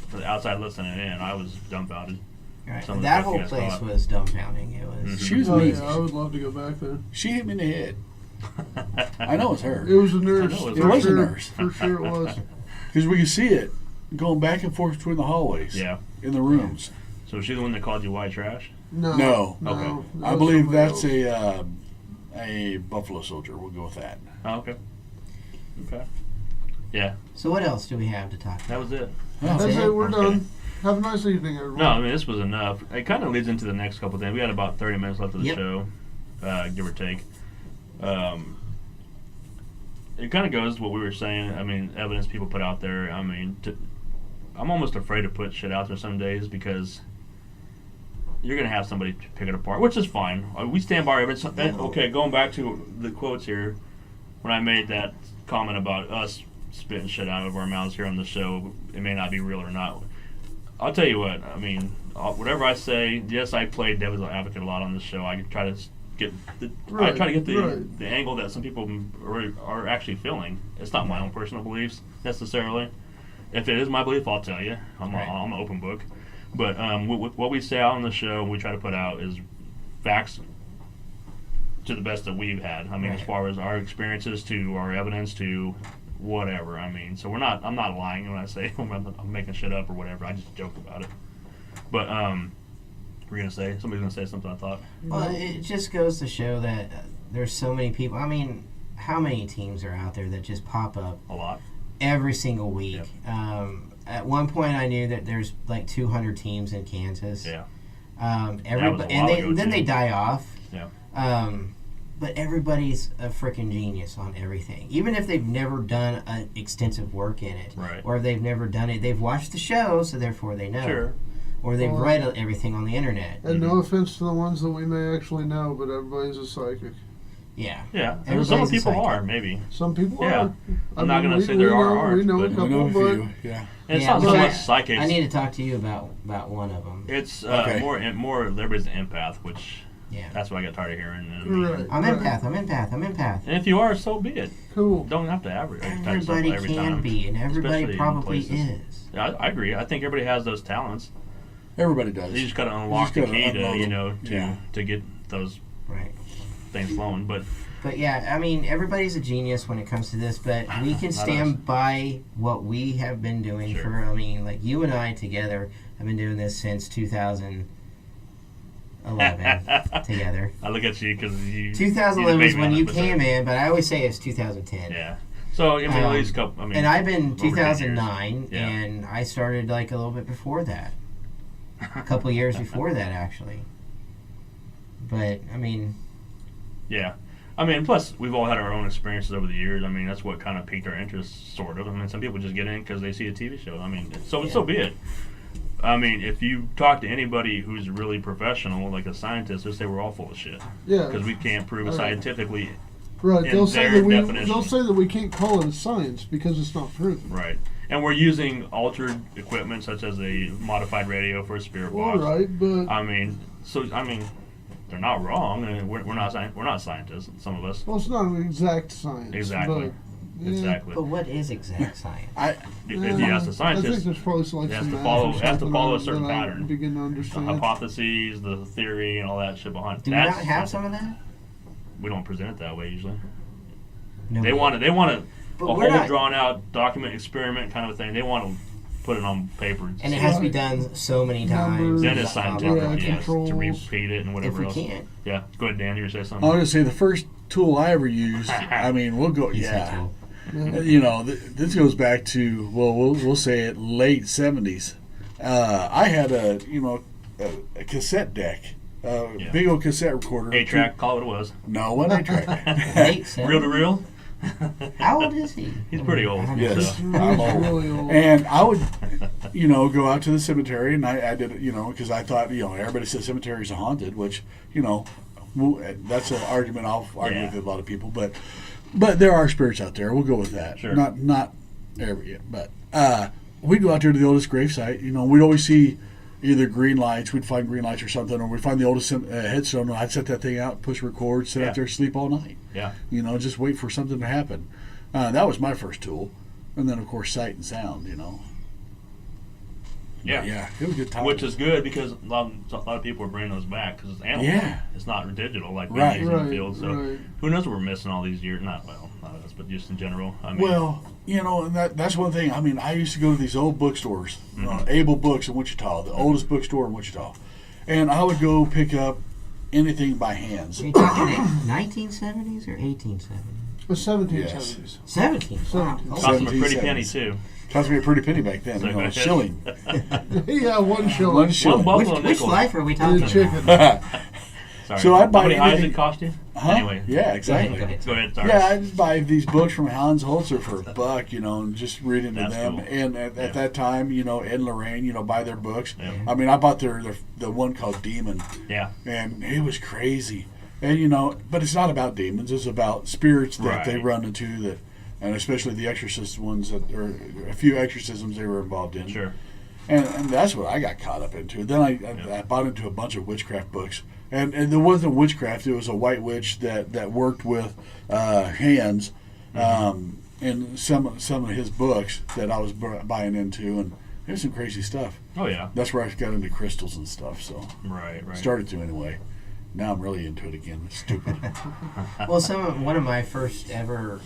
for the outside listening in, I was dumbfounded. Right. Some of the That stuff you whole guys place caught. was dumbfounding. It was. Mhm. She was Oh, amazing. yeah, I would love to go back there. She hit me in the head. I know it's her. It was a nurse. I know it was a sure. nurse. For sure it was. Because we could see it going back and forth between the hallways. Yeah. In the rooms. So was she the one that called you white trash? No. No. Okay. that I was believe somebody that's else. a Buffalo Soldier. We'll go with that. Oh, okay. Okay. Yeah, So what else do we have to talk that about? was it. That's it. it. We're I'm done. kidding. Have a nice evening, everyone. No, I mean, this was enough. It kind of leads into the next couple things. We had about 30 minutes left of the Yep. show, give or take. It kind of goes to what we were saying. I mean, evidence people put out there. I mean, I'm almost afraid to put shit out there some days because you're going to have somebody pick it apart, which is fine. We stand by our evidence. Okay, going back to the quotes here, when I made that comment about us spitting shit out of our mouths here on the show, it may not be real or not. I'll tell you what, I mean, whatever I say, yes, I play devil's advocate a lot on this show. I try to get Right, I try to get right. the angle that some people are actually feeling. It's not my own personal beliefs necessarily. If it is my belief, I'll tell you. I'm an open book. But what we say out on the show, we try to put out is facts to the best that we've had. I mean, as Right. far as our experiences to our evidence to whatever. I mean, so I'm not lying when I say I'm making shit up or whatever. I just joke about it. But we're gonna say somebody's gonna say something. I thought. Well, it just goes to show that there's so many people. I mean, how many teams are out there that just pop up A lot. every single week? At one point, I knew that there's like 200 teams in Kansas. Yeah. Everybody, while ago, then too. they die off. Yeah. But everybody's a freaking genius on everything. Even if they've never done extensive work in it, Right. or they've never done it, they've watched the show, so therefore they know. Sure. Or they've Well, read everything on the internet. And no offense to the ones that we may actually know, but everybody's a psychic. Yeah. Yeah. And Everybody's some a people psychic. are maybe. Some people Yeah. are. I'm not gonna say there aren't, We know a but- couple, We know a but few. Yeah. And it's Yeah, not so but much psychics. I need to talk to you about one of them. It's Okay. more everybody's an empath, which Yeah. that's what I got tired of hearing. And, I mean, Right. I'm empath. I'm empath. I'm empath. and if you are, so be it. Cool. Don't have to advertise Everybody every can time. be, and everybody especially in probably places. is. Yeah, I agree. I think everybody has those talents. Everybody does. You just got to unlock the gotta key to unload them. Yeah. to get those Right. things flowing. But But yeah, I mean, everybody's a genius when it comes to this, but we can Not stand by what we have been doing Sure. for, I mean, like you and I together have been doing this since 2011 together. I look at you because you. 2011 was when you but came in, but I always say it's 2010. Yeah. So I mean, at Um, least couple. I mean, And I've been over 10 years. 2009, Yeah. and I started like a little bit before that. A couple years before that, actually. But, I mean, Yeah. I mean, plus we've all had our own experiences over the years. I mean, that's what kind of piqued our interest, sort of. I mean, some people just get in because they see a TV show. I mean, so Yeah. be it. I mean, if you talk to anybody who's really professional, like a scientist, they'll say we're all full of shit Yeah. because we can't prove it Right. scientifically. Right. in They'll say their that we. definition. They'll say that we can't call it a science because it's not proven. Right. And we're using altered equipment such as a modified radio for a spirit All box. right, but I mean, they're not wrong. I mean, we're not scientists. Some of us. well, it's not an exact science. Exactly. But, yeah, Exactly. but what is exact science? If you ask the I scientist, think there's probably like it has some to math follow- or it has to something follow a that certain I pattern. Begin to the understand. hypotheses, the theory, and all that shit behind. Do we not have some of that? We don't present it that way usually. No. They want it. They want a But we're whole not- drawn out document experiment kind of thing. They want to put it on paper. And it has to be done so many times. Numbers. then it's blah, blah, scientific. blah, Yeah, blah. Yes, to controls. repeat it and If whatever we else. can't, Yeah, go ahead, Dan. You were saying I was something. gonna say the first tool I ever used. I mean, we'll go. he said Yeah. tool. You know, this goes back to, well, we'll say it late 70s. I had a cassette deck, big old cassette recorder. 8-track, call it what it was. No, one 8-track. Late 70s. Reel to reel? How old is he? He's pretty old. Yes, So. I'm old. Really old. And I would, go out to the cemetery, and I did, because I thought, everybody says cemeteries are haunted, which, that's an argument I'll argue with a lot of people, but there are spirits out there. We'll go with that. Sure. Not every, but we'd go out there to the oldest gravesite. We'd always see either green lights, we'd find green lights or something, or we'd find the oldest headstone, and I'd set that thing out, push record, sit out there, sleep all night. Yeah. Just wait for something to happen. That was my first tool. And then, of course, sight and sound, Yeah. But yeah, it was a good time. Which is good because a lot of people are bringing those back because it's analog. Yeah. It's not digital like we Right. use in Right, the field. So right. who knows what we're missing all these years? Not us, but just in general. I mean, Well, and that's one thing. I mean, I used to go to these old bookstores, Able Books in Wichita, the oldest bookstore in Wichita. And I would go pick up anything by hands. Are you talking 1970s or 1870s? The 1770s. 17. Wow. 17. cost them a pretty 1770s. penny too. Cost me a pretty penny back then, So a go ahead. shilling. Yeah, one shilling. One shilling. One Which, buffalo which nickel. life are we And talking a chicken. about? Sorry. So I'd buy How many eyes anything- it cost you? Huh? Anyway. Yeah, exactly. Go ahead. Go ahead. Sorry. Yeah, I just buy these books from Hans Holzer for $1, and just read into That's them. cool. And at that time, Ed and Lorraine, buy their books. Yeah. I mean, I bought the one called Demon, Yeah. and it was crazy. And but it's not about demons; it's about spirits that they Right. run into and especially the exorcist ones or a few exorcisms they were involved in. Sure. And that's what I got caught up into. Then I bought into a bunch of witchcraft books. And there wasn't witchcraft. It was a white witch that worked with hands. And some of his books that I was buying into. And there's some crazy stuff. Oh yeah. That's where I got into crystals and stuff. So Right. started to anyway. Now I'm really into it again. It's stupid. Well, one of my first ever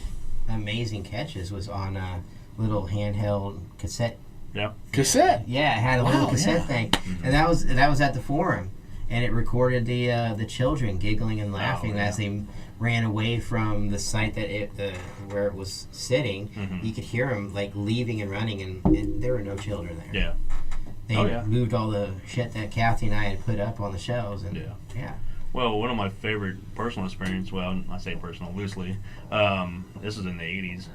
amazing catches was on a little handheld cassette. Yeah. Cassette. Yeah, it had a little Wow, cassette yeah. thing, and that was at the forum, and it recorded the children giggling and laughing yeah. as they ran away from the site where it was sitting. Mhm. You could hear them like leaving and running, and there were no children there. Yeah. They Oh, yeah. moved all the shit that Kathy and I had put up on the shelves, and Yeah. Well, one of my favorite personal experiences, well, I say personal loosely, this is in the 80s.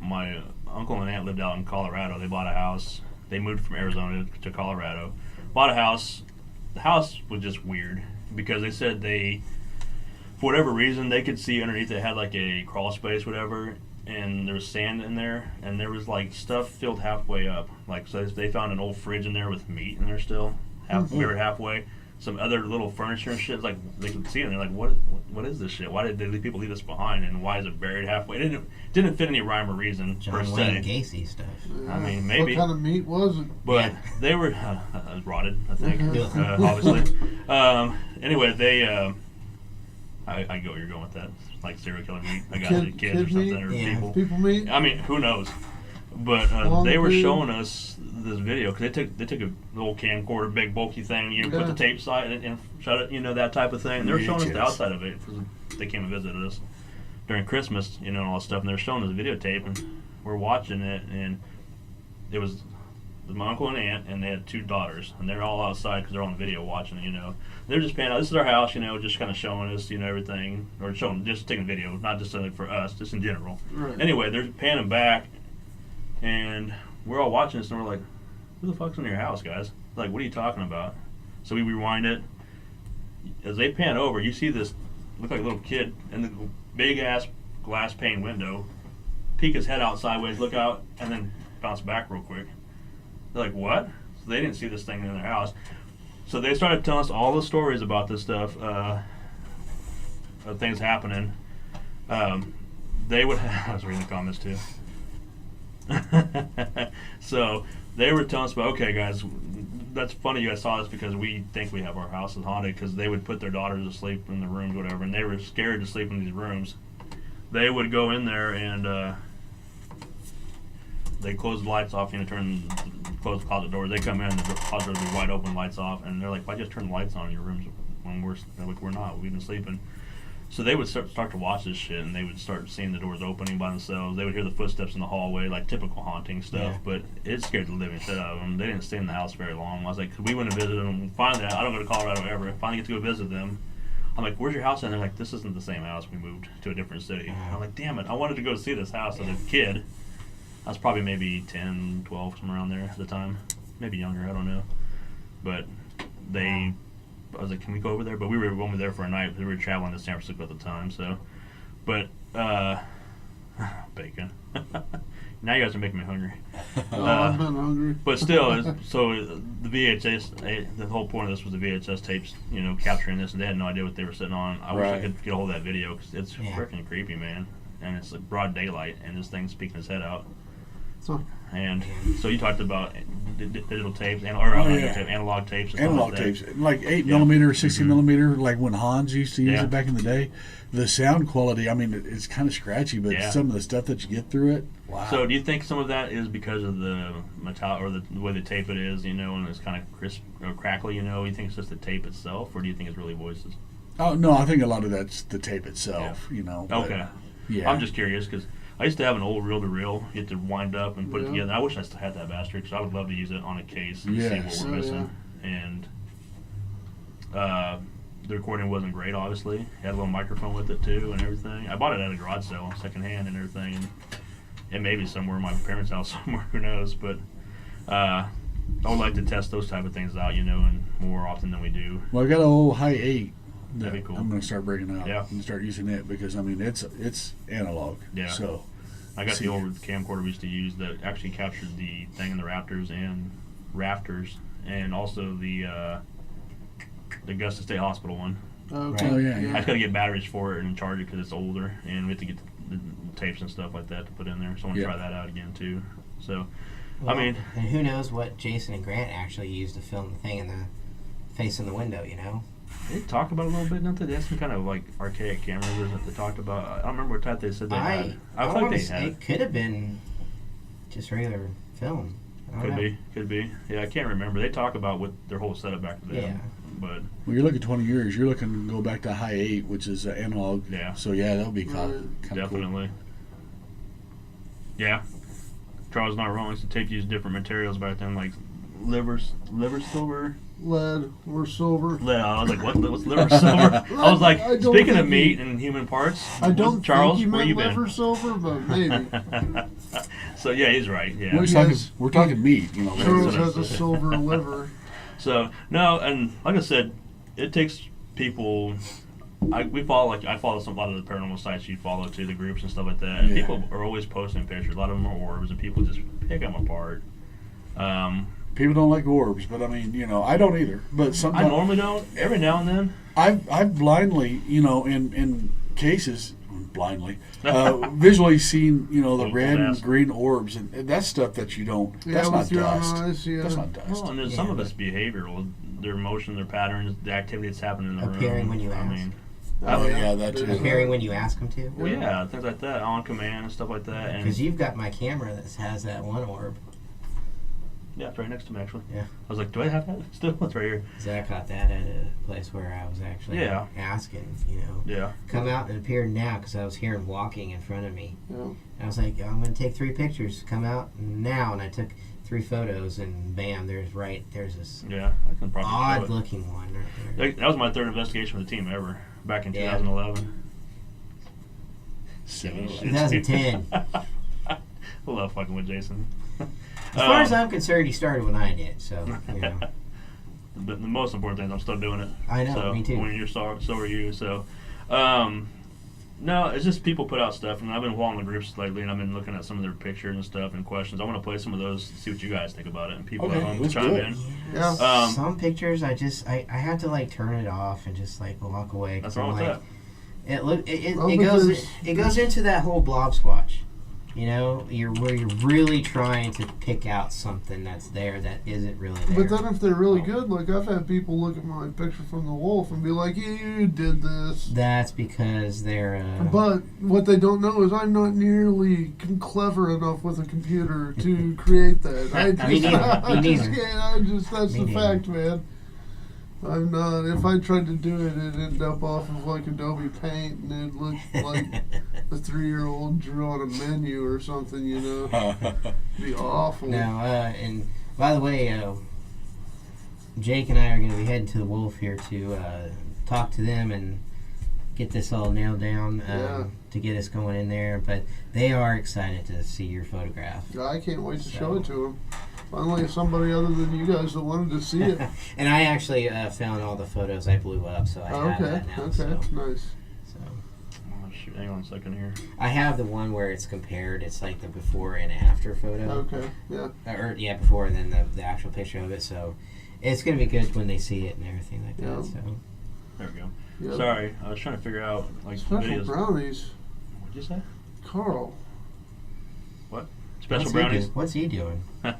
My uncle and aunt lived out in Colorado. They bought a house. They moved from Arizona to Colorado. Bought a house. The house was just weird because they said for whatever reason, they could see underneath it had like a crawl space, whatever, and there was sand in there, and there was like stuff filled halfway up. Like, so they found an old fridge in there with meat in there still, buried halfway. Some other little furniture and shit, like they could see it, and they're like, "What is this shit? Why did these people leave this behind? And why is it buried halfway?" It didn't fit any rhyme or reason per John Wayne se. Gacy stuff. I mean, maybe. What kind of meat was it? But they were rotted, I think, Mhm. obviously. Anyway, they. I get where you're going with that. Like serial killer meat. I got Kid- kids or kid something meat? or Yeah. people. People meat? I mean, who knows? But Long they were food. showing us this video because they took a little camcorder, big bulky thing, put Yeah. the tape side and shut it, that type of thing. And they were showing us the VHS. outside of it because they came and visited us during Christmas, and all that stuff. And they were showing us videotape, and we're watching it, and it was my uncle and aunt, and they had 2 daughters, and they're all outside because they're on the video watching it. They're just panning out. This is our house, just kind of showing us, everything, or just taking video, not just for us, just in general. Right. Anyway, they're panning back, and we're all watching this, and we're like, "Who the fuck's in your house, guys? Like, what are you talking about?" So we rewind it. As they pan over, you see this look like a little kid in the big ass glass pane window, peek his head out sideways, look out, and then bounce back real quick. They're like, "What?" So they didn't see this thing in their house. So they started telling us all the stories about this stuff, of things happening. They would I was reading the comments too. So they were telling us about, okay, guys, that's funny you guys saw this because we think we have our houses haunted, because they would put their daughters to sleep in the rooms, whatever, and they were scared to sleep in these rooms. They would go in there and they close the lights off, close the closet doors. They come in, the closet doors would be wide open, lights off, and they're like, "Why just turn the lights on in your rooms when we're not? We've been sleeping." So they would start to watch this shit, and they would start seeing the doors opening by themselves. They would hear the footsteps in the hallway, like typical haunting stuff. Yeah. But it scared the living shit out of them. They didn't stay in the house very long. I was like, we went and visited them. Finally, I don't go to Colorado ever. Finally get to go visit them. I'm like, where's your house? And they're like, this isn't the same house. We moved to a different city. I'm like, damn it. I wanted to go see this house as a kid. I was probably maybe 10, 12, somewhere around there at the time. Maybe younger, I don't know. But I was like, can we go over there? But we were over there for a night. We were traveling to San Francisco at the time, so. But, bacon. Now you guys are making me hungry. I've been hungry. But still, so the VHS, the whole point of this was the VHS tapes, capturing this, and they had no idea what they were sitting on. I wish I could get a hold of that video, because it's freaking creepy, man. And it's like broad daylight, and this thing's peeking his head out. So, And so you talked about digital tapes, analog tapes. And Analog like that. tapes, like 8 millimeter, 16 millimeter, like when Hans used to use it back in the day. The sound quality, I mean, it's kind of scratchy, but some of the stuff that you get through it, wow. So do you think some of that is because of the metal or the way the tape it is, and it's kind of crisp or crackly, You think it's just the tape itself, or do you think it's really voices? Oh, no, I think a lot of that's the tape itself, but, Okay. Yeah. I'm just curious, because I used to have an old reel-to-reel. You had to wind up and put it together. I wish I still had that bastard, because I would love to use it on a case and see what we're missing. And the recording wasn't great, obviously. It had a little microphone with it, too, and everything. I bought it at a garage sale, secondhand and everything. And it may be somewhere in my parents' house somewhere, who knows. But I would like to test those type of things out, and more often than we do. Well, I got an old high 8. That'd be cool. I'm going to start breaking out Yeah. and start using it, because, I mean, it's analog. Yeah. So I got the old camcorder we used to use that actually captured the thing in the rafters, and also the Augusta State Hospital one. okay. Oh, yeah, I just got to get batteries for it and charge it, because it's older, and we have to get the tapes and stuff like that to put in there. So I want to try that out again too. So, Well, I mean, and who knows what Jason and Grant actually used to film the thing in the face in the window, they talked about it a little bit, don't they? They had some kind of like archaic cameras that they talked about. I don't remember what type they said they had. I feel like they had. It could have been just regular film. I don't know. Could be. Yeah, I can't remember. They talk about what their whole setup back then. Yeah. But well, you're looking 20 years. You're looking to go back to high 8, which is analog. Yeah. So, yeah, that would be kind of definitely. Yeah. Charles not wrong. The tape used different materials back then, like liver silver. Lead or silver. I was like, what's liver silver? I was like, I don't speaking of think meat and human parts, I don't Charles, think he where meant you been? liver silver, but maybe. So yeah, he's right. Yeah. We're talking meat, Charles has a silver liver. So no, and like I said, it takes people. I follow a lot of the paranormal sites you follow too, the groups and stuff like that. And people are always posting pictures. A lot of them are orbs, and people just pick them apart. People don't like orbs, but I mean, I don't either. But sometimes I normally don't. Every now and then. I've blindly, in cases, visually seen, the red and green orbs, and that's stuff that you don't. That's not with your own dust. eyes, yeah. That's not dust. Well, and then some of it's behavioral, their emotion, their patterns, the activity that's happening in the room. Appearing when you ask. That too. Appearing when you ask them to. Well, yeah, things like that, on command and stuff like that. And Because you've got my camera that has that one orb. yeah, it's right next to me actually. Yeah. I was like, do I have that still? It's right here. Zach got that at a place where I was actually asking, Yeah. come out and appear now, because I was hearing walking in front of me. Yeah. And I was like, I'm going to take 3 pictures. Come out now. And I took 3 photos, and bam, there's this Yeah, I can probably show it. odd-looking one right there. That was my 3rd investigation with the team ever, back in Yeah. 2011. 2010. I love fucking with Jason. As far as I'm concerned, he started when I did, so, But the most important thing is I'm still doing it. I know, So me too. When you're so are you. So, no, it's just people put out stuff, and I've been following the groups lately, and I've been looking at some of their pictures and stuff and questions. I want to play some of those, see what you guys think about it, and people at home let's chime do it. in. Yeah. Some pictures, I have to, turn it off and just, walk away. That's 'cause wrong with I'm that. It goes into that whole blob squatch. Where you're really trying to pick out something that's there that isn't really there. But then if they're really good, I've had people look at my picture from the wolf and be like, you did this. That's because they're... But what they don't know is I'm not nearly clever enough with a computer to create that. Me neither. That's the fact, man. I'm not. If I tried to do it, it'd end up off of like Adobe Paint, and it'd look like a 3-year-old drew on a menu or something. You know, it'd be awful. Now, and by the way, Jake and I are going to be heading to the Wolf here to talk to them and get this all nailed down to get us going in there. But they are excited to see your photograph. I can't wait to show it to them. Finally, somebody other than you guys that wanted to see it. And I actually found all the photos I blew up, so I have that now. Okay, So, nice. Oh, shoot, hang on a second here. I have the one where it's compared. It's like the before and after photo. Okay, yeah. Before and then the actual picture of it. So it's going to be good when they see it and everything like that. Yeah. So There we go. Yep. Sorry, I was trying to figure out like Special videos. brownies, What'd you say? Carl. Special what's brownies. I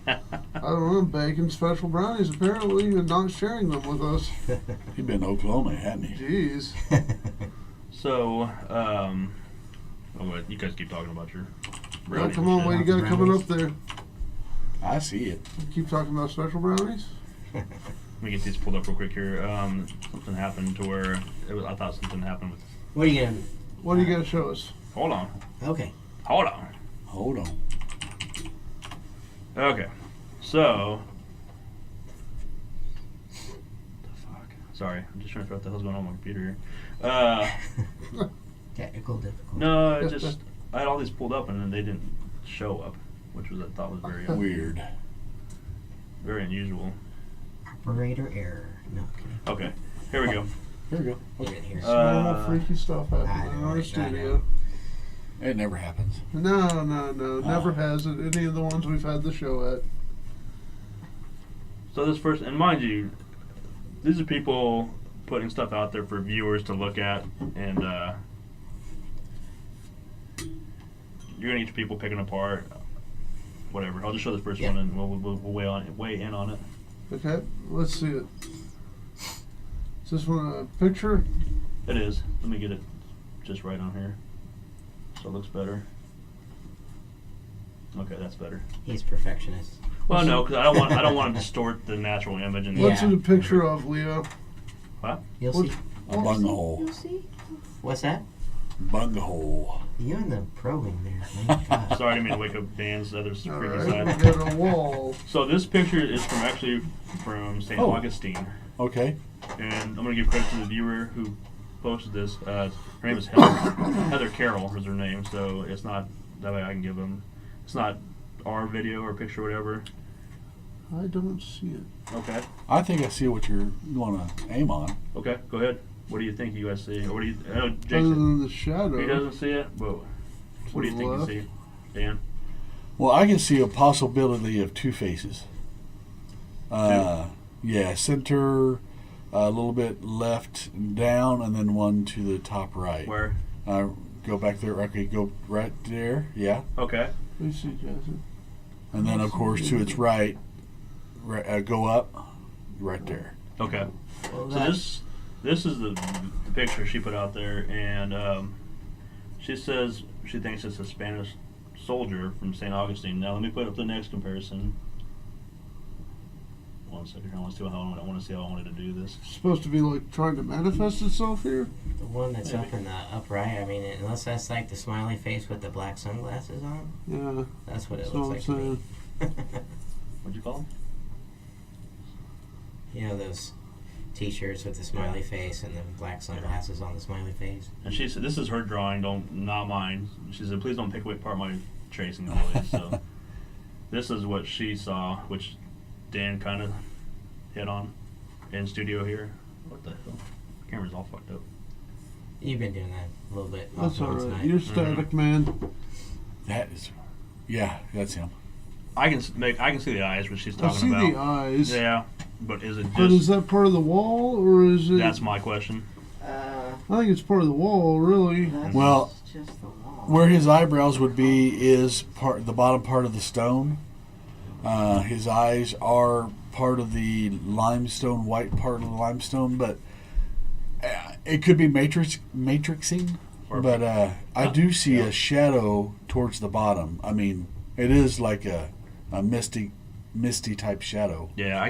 don't know, baking special brownies apparently, and not sharing them with us. He'd been in Oklahoma, hadn't he? Jeez. So, you guys keep talking about your Well, brownies. come and on, what shit. do you got coming up there? I see it. Keep talking about special brownies? Let me get these pulled up real quick here. Something happened to where I thought something happened with. what are you going What do you got to show us? Hold on. to... Okay. Hold on. Hold on. Okay. So. The fuck? Sorry, I'm just trying to figure out what the hell's going on with my computer here. Technical difficulty. No, it just I had all these pulled up and then they didn't show up, which was I thought was very Weird. very unusual. Operator error. No, I'm kidding. Okay, here we go. Here we go. You didn't hear It's it. normal freaky stuff I happening in know, our I studio. It never happens. No, never has it. Any of the ones we've had the show at. So this first, and mind you, these are people putting stuff out there for viewers to look at, and you're gonna get your people picking apart, whatever. I'll just show this first one, and we'll weigh in on it. Okay, let's see it. Is this one a picture? It is. Let me get it just right on here, so it looks better. Okay, that's better. He's perfectionist. Well, no, because I don't want to distort the natural image. And What's Yeah. it a picture of, Leo? You'll What- see. A bunghole. You'll see. What's that? Bunghole. You and the probing there. My gosh. Sorry, I didn't mean to wake up Dan's other All freaking right, side. we got a wall. So this picture is from St. Oh. Augustine, Okay. and I'm gonna give credit to the viewer who posted this. Her name is Heather Carroll is her name, so it's not that way I can give them. It's not our video or picture or whatever. I don't see it. Okay, I think I see what you want to aim on. okay, go ahead. What do you think you guys see? Or what do you? I know Other Jason, than the shadow. he doesn't see it, but what do you think you left. see, Dan? Well, I can see a possibility of two faces. Yeah, center, a little bit left and down, and then one to the top right. Where? Go back there. Okay, go right there. Yeah, Okay. We see Jason. and then of course to its right. Go up, right there. Okay. Well, So this is the picture she put out there, and she says she thinks it's a Spanish soldier from St. Augustine. Now let me put up the next comparison. One second, I want to see how I want to see how I wanted to do this. It's supposed to be like trying to manifest itself here. the one that's Maybe. up in the upright. I mean, unless that's like the smiley face with the black sunglasses on, Yeah, that's what it that's looks what I'm like to me. saying. What'd you call him? You know those T-shirts with the smiley face and the black sunglasses on the smiley face. And she said, "This is her drawing, not mine." She said, "Please don't pick away part my tracing abilities." So this is what she saw, which Dan kind of hit on in studio here. What the hell? Camera's all fucked up. You've been doing that a little bit. That's off and on alright. tonight. You're static, man. That is, yeah, that's him. I can see the eyes, what she's I talking see about. the eyes. Yeah, but is it But is just? that part of the wall, or is it? That's my question. I think it's part of the wall, really. That's Well, just the wall. Where his eyebrows would be is the bottom part of the stone. His eyes are part of the limestone, white part of the limestone, but it could be matrixing. Or- But I do see Yeah. a shadow towards the bottom. I mean, it is like a misty type shadow. Yeah,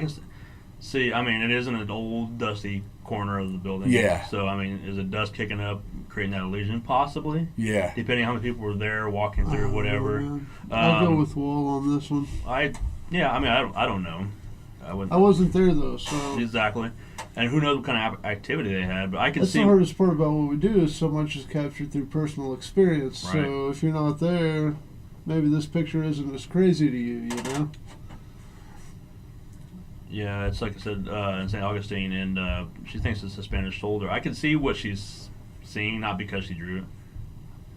See, I mean, it is in an old, dusty corner of the building. Yeah. So, I mean, is it dust kicking up, creating that illusion? Possibly. Yeah. Depending on how many people were there, walking through, whatever. I'll go with wall on this one. I don't know. I wouldn't. I wasn't there though, so Exactly. And who knows what kind of activity they had, but I can that's see. the hardest part about what we do is so much is captured through personal experience. Right. So if you're not there, maybe this picture isn't as crazy to you, you know? Yeah, it's like I said in St. Augustine, and she thinks it's a Spanish soldier. I can see what she's seeing, not because she drew it.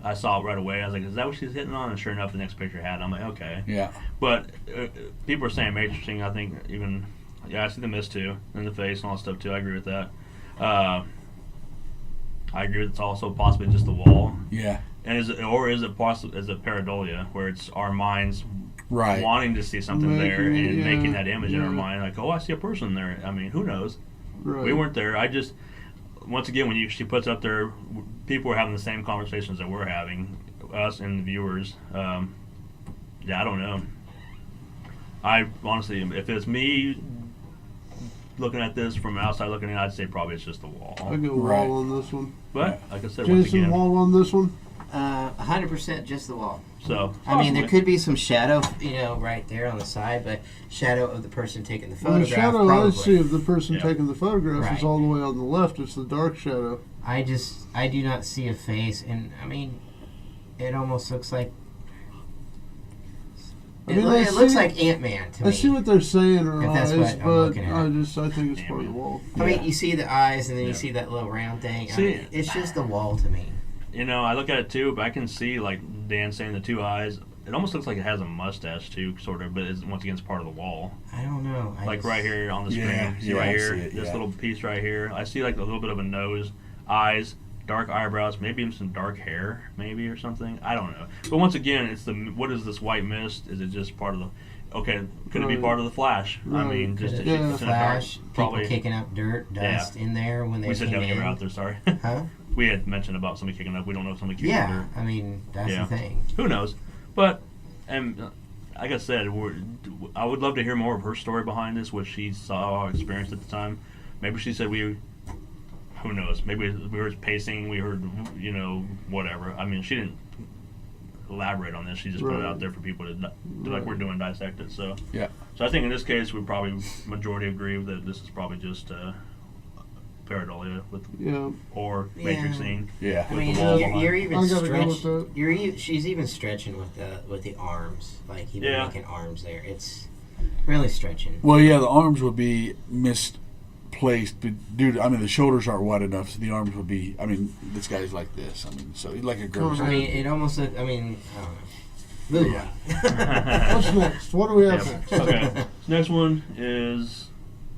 I saw it right away. I was like, is that what she's hitting on? And sure enough, the next picture had it. I'm like, okay. Yeah. But people are saying matrixing. I think even, I see the mist too, in the face and all that stuff too. I agree with that. I agree it's also possibly just the wall. Yeah. And is it pareidolia, where it's our minds Right. wanting to see something there and yeah, making that image in our yeah. mind, like, oh, I see a person there. I mean, who knows? Right. We weren't there. I just, once again, when she puts up there, people are having the same conversations that we're having, us and the viewers. Yeah, I don't know. I honestly, if it's me looking at this from outside looking in, I'd say probably it's just the wall. I'll go Right. wall on this one. But like I said, once Jason, again, wall on this one. 100% just the wall. so I mean, there possibly. could be some shadow, right there on the side, but shadow of the person taking the Well, the photograph. shadow probably. I see of the person Yeah. taking the photograph Right. is all the way on the left. It's the dark shadow. I do not see a face, and I mean, it almost looks like. I mean, I It looks see- like Ant-Man to me. I see what they're saying, her If that's eyes, what I'm but looking at. I think it's part of the wall. I mean, you see the eyes, and then Yeah. you see that little round thing. I See- mean, it's just the wall to me. You know, I look at it too, but I can see, like Dan saying, the two eyes. It almost looks like it has a mustache too, sort of, but it's, once again, it's part of the wall. I don't know. Like right here on the screen. Yeah, See yeah, right I here? see it, This yeah. little piece right here. I see like a little bit of a nose, eyes, dark eyebrows, maybe even some dark hair, maybe, or something. I don't know. But once again, it's what is this white mist? Is it just part of the... Okay, could it be Right. part of the Flash? I Right. mean, just Could it Yeah. it's in a dark- Flash, people probably. kicking up dirt, dust in there when they We said came that when you were in. out there, sorry. Huh? We had mentioned about somebody kicking up. We don't know if somebody kicked up Yeah, dirt. I mean, that's Yeah. the thing. Who knows? But, and like I said, I would love to hear more of her story behind this, what she saw or experienced at the time. Maybe she said who knows? Maybe we were pacing, we heard, whatever. I mean, she didn't elaborate on this. She just put it Right. out there for people to do like we're doing, dissect it. So, Yeah. So I think in this case, we probably majority agree that this is probably just pareidolia Yeah. or Yeah. matrixing. Yeah. I With mean, the wall you're behind. even I gotta go with stretched. that. She's even stretching with the arms, like even Yeah. making arms there. It's really stretching. Well, yeah, the arms would be misplaced, but dude, I mean, the shoulders aren't wide enough, so the arms would be. I mean, this guy's like this. I mean, so he's like a girl. Come I on. mean, it almost. I don't know. Move Yeah. on. What's next? What do we have Yep. next? Okay. Next one is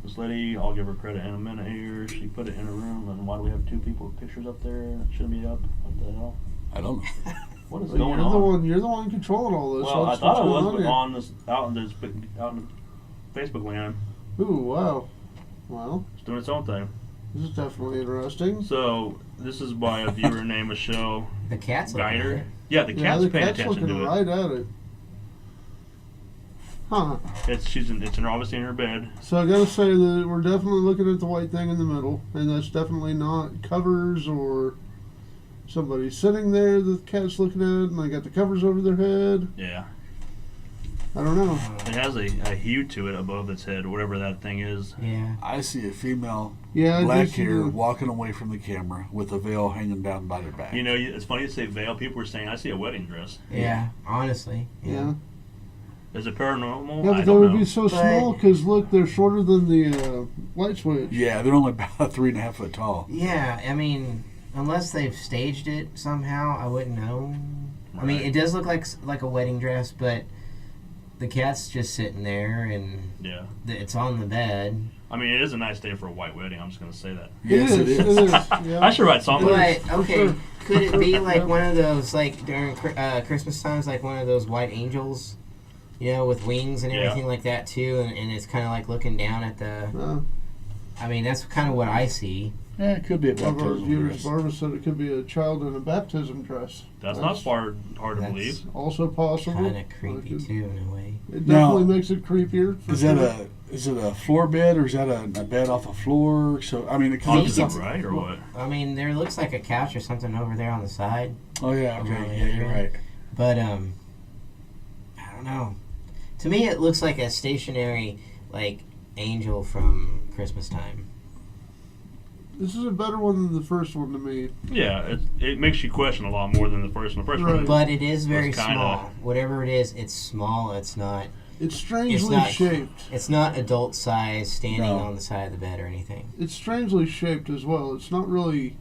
this lady. I'll give her credit in a minute here. She put it in a room, and why do we have two people with pictures up there? It shouldn't be up. What the hell? I don't know. What is Well, going you're the on? one controlling all this. Well, I What's thought I going was, on but here? on this out in Facebook land, Ooh, wow. Well, it's doing its own thing. this is definitely interesting. So this is by a viewer named Michelle The cat's looking at Guider. it. Yeah, the Yeah, cat's the paying cat's attention looking to it. right at it. Huh. It's obviously in her bed. So I gotta say that we're definitely looking at the white thing in the middle, and that's definitely not covers or somebody sitting there that the cat's looking at, and they got the covers over their head. Yeah, I don't know. it has a hue to it above its head, whatever that thing is. Yeah. I see a female, Yeah, I black do see hair, the- walking away from the camera with a veil hanging down by their back. You know, it's funny to say veil. People were saying, I see a wedding dress. Yeah. Honestly. Yeah. Is it paranormal? Yeah, I but they don't would know. be so But- small because look, they're shorter than the light switch. Yeah, they're only about 3.5 foot tall. Yeah. I mean, unless they've staged it somehow, I wouldn't know. I mean, Right. it does look like a wedding dress, but the cat's just sitting there, and Yeah. it's on the bed. I mean, it is a nice day for a white wedding. I'm just going to say that. Yes, it is. It is. Yeah. I should write something. But for okay, sure. could it be like one of those, like during Christmas times, like one of those white angels, with wings and Yeah. everything like that too, and it's kind of like looking down at the. Uh, I mean, that's kind of what I see. Yeah, it could be a one of our baptismal viewers, dress. Barbara, said it could be a child in a baptism dress. That's not hard to That's believe. Also possible. Kind of creepy too, in a way. It Now, definitely makes it creepier. For Is that sure. is it a floor bed or is that a bed off a floor? So I mean, it Oh, comes is to it right or what? I mean, there looks like a couch or something over there on the side. Oh yeah, Over okay, on the yeah, other you're end. right. But I don't know. To me, it looks like a stationary, like, angel from Christmas time. This is a better one than the first one to me. Yeah, it makes you question a lot more than the first one. The first one, Right. But it is very It's kinda- small. Whatever it is, it's small. It's not. It's strangely not- shaped. It's not adult size, standing No. on the side of the bed or anything. It's strangely shaped as well. It's not really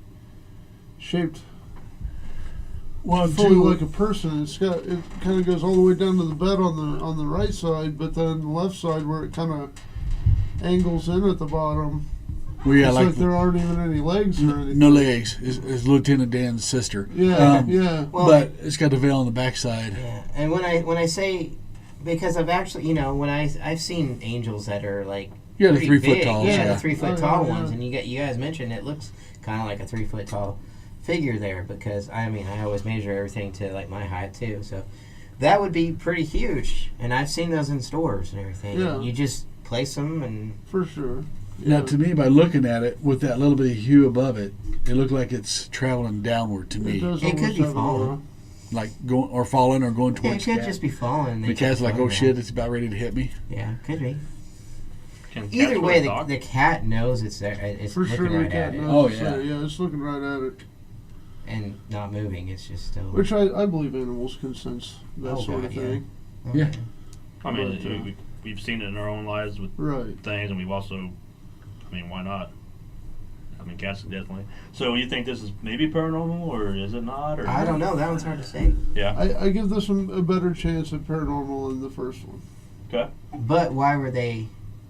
shaped Well, fully too, like a person. It kind of goes all the way down to the bed on the right side, but then the left side where it kind of angles in at the bottom. well, yeah, it's like like there aren't even any legs or anything. no legs. Is Lieutenant Dan's sister. Yeah, yeah. Well, But it's got the veil on the backside. Yeah, and when I say, because I've actually, when I've seen angels that are like Yeah, the pretty 3 foot big, tall. yeah, Yeah. the 3 foot Oh, tall yeah, ones, yeah. and you guys mentioned it looks kind of like a 3 foot tall figure there, because I always measure everything to like my height too, so that would be pretty huge, and I've seen those in stores and everything. Yeah. You just place them and For sure. Now, to me, by looking at it with that little bit of hue above it, it looked like it's traveling downward to It me, does It could almost be have an falling. aura. like going or falling or going yeah, it towards could Cat. just be falling. The cat's like, oh shit, it's about ready to hit me. Yeah, could be. Can cats Either way, really talk? the cat knows it's there. It's For looking sure, the right cat at it knows. Oh, it's yeah. there. Yeah, it's looking right at it. and not moving. It's just still. Which I believe animals can sense that Oh, sort God, of yeah. thing. Oh, Yeah. I mean, But, we've seen it in our own lives with Right. things, and we've also, I mean, why not? I mean, cats definitely. So you think this is maybe paranormal, or is it not? Or I don't know. That one's hard to say. Yeah. I give this one a better chance at paranormal than the first one. Okay. But why were they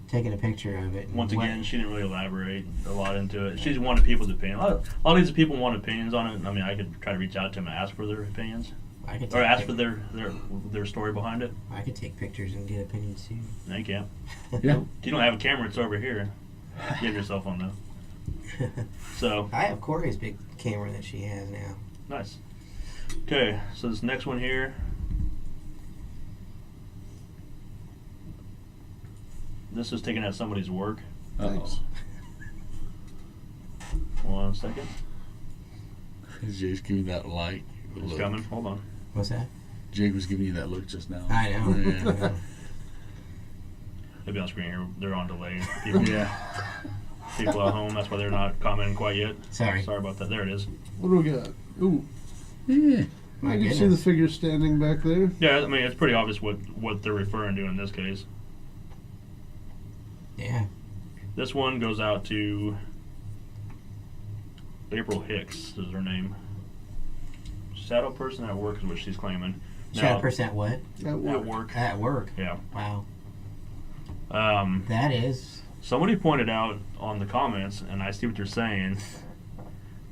taking a picture of it? Once What- again, she didn't really elaborate a lot into it. She just wanted people's opinion. A lot of these people want opinions on it. I mean, I could try to reach out to them and ask for their opinions, I could or take ask for pic- their story behind it. I could take pictures and get opinions too. No, you can't. Yeah. If you don't have a camera, it's over here. You have your cell phone though. So I have Corey's big camera that she has now. nice. Okay, so this next one here. This is taken at somebody's work. Uh-oh. 1 second. Jake's giving you that light It's look. coming. Hold on. What's that? Jake was giving you that look just now. I know. Yeah. They'll be on screen here. They're on delay. People, Yeah. people at home. That's why they're not commenting quite yet. Sorry. Sorry about that. There it is. What do we got? Ooh, Yeah. My I can see the goodness. figure standing back there. Yeah, I mean it's pretty obvious what they're referring to in this case. Yeah. This one goes out to April Hicks is her name. Shadow person at work is what she's claiming. Shadow percent what? At At work. work. At work. Yeah. Wow. That is. Somebody pointed out on the comments, and I see what you're saying.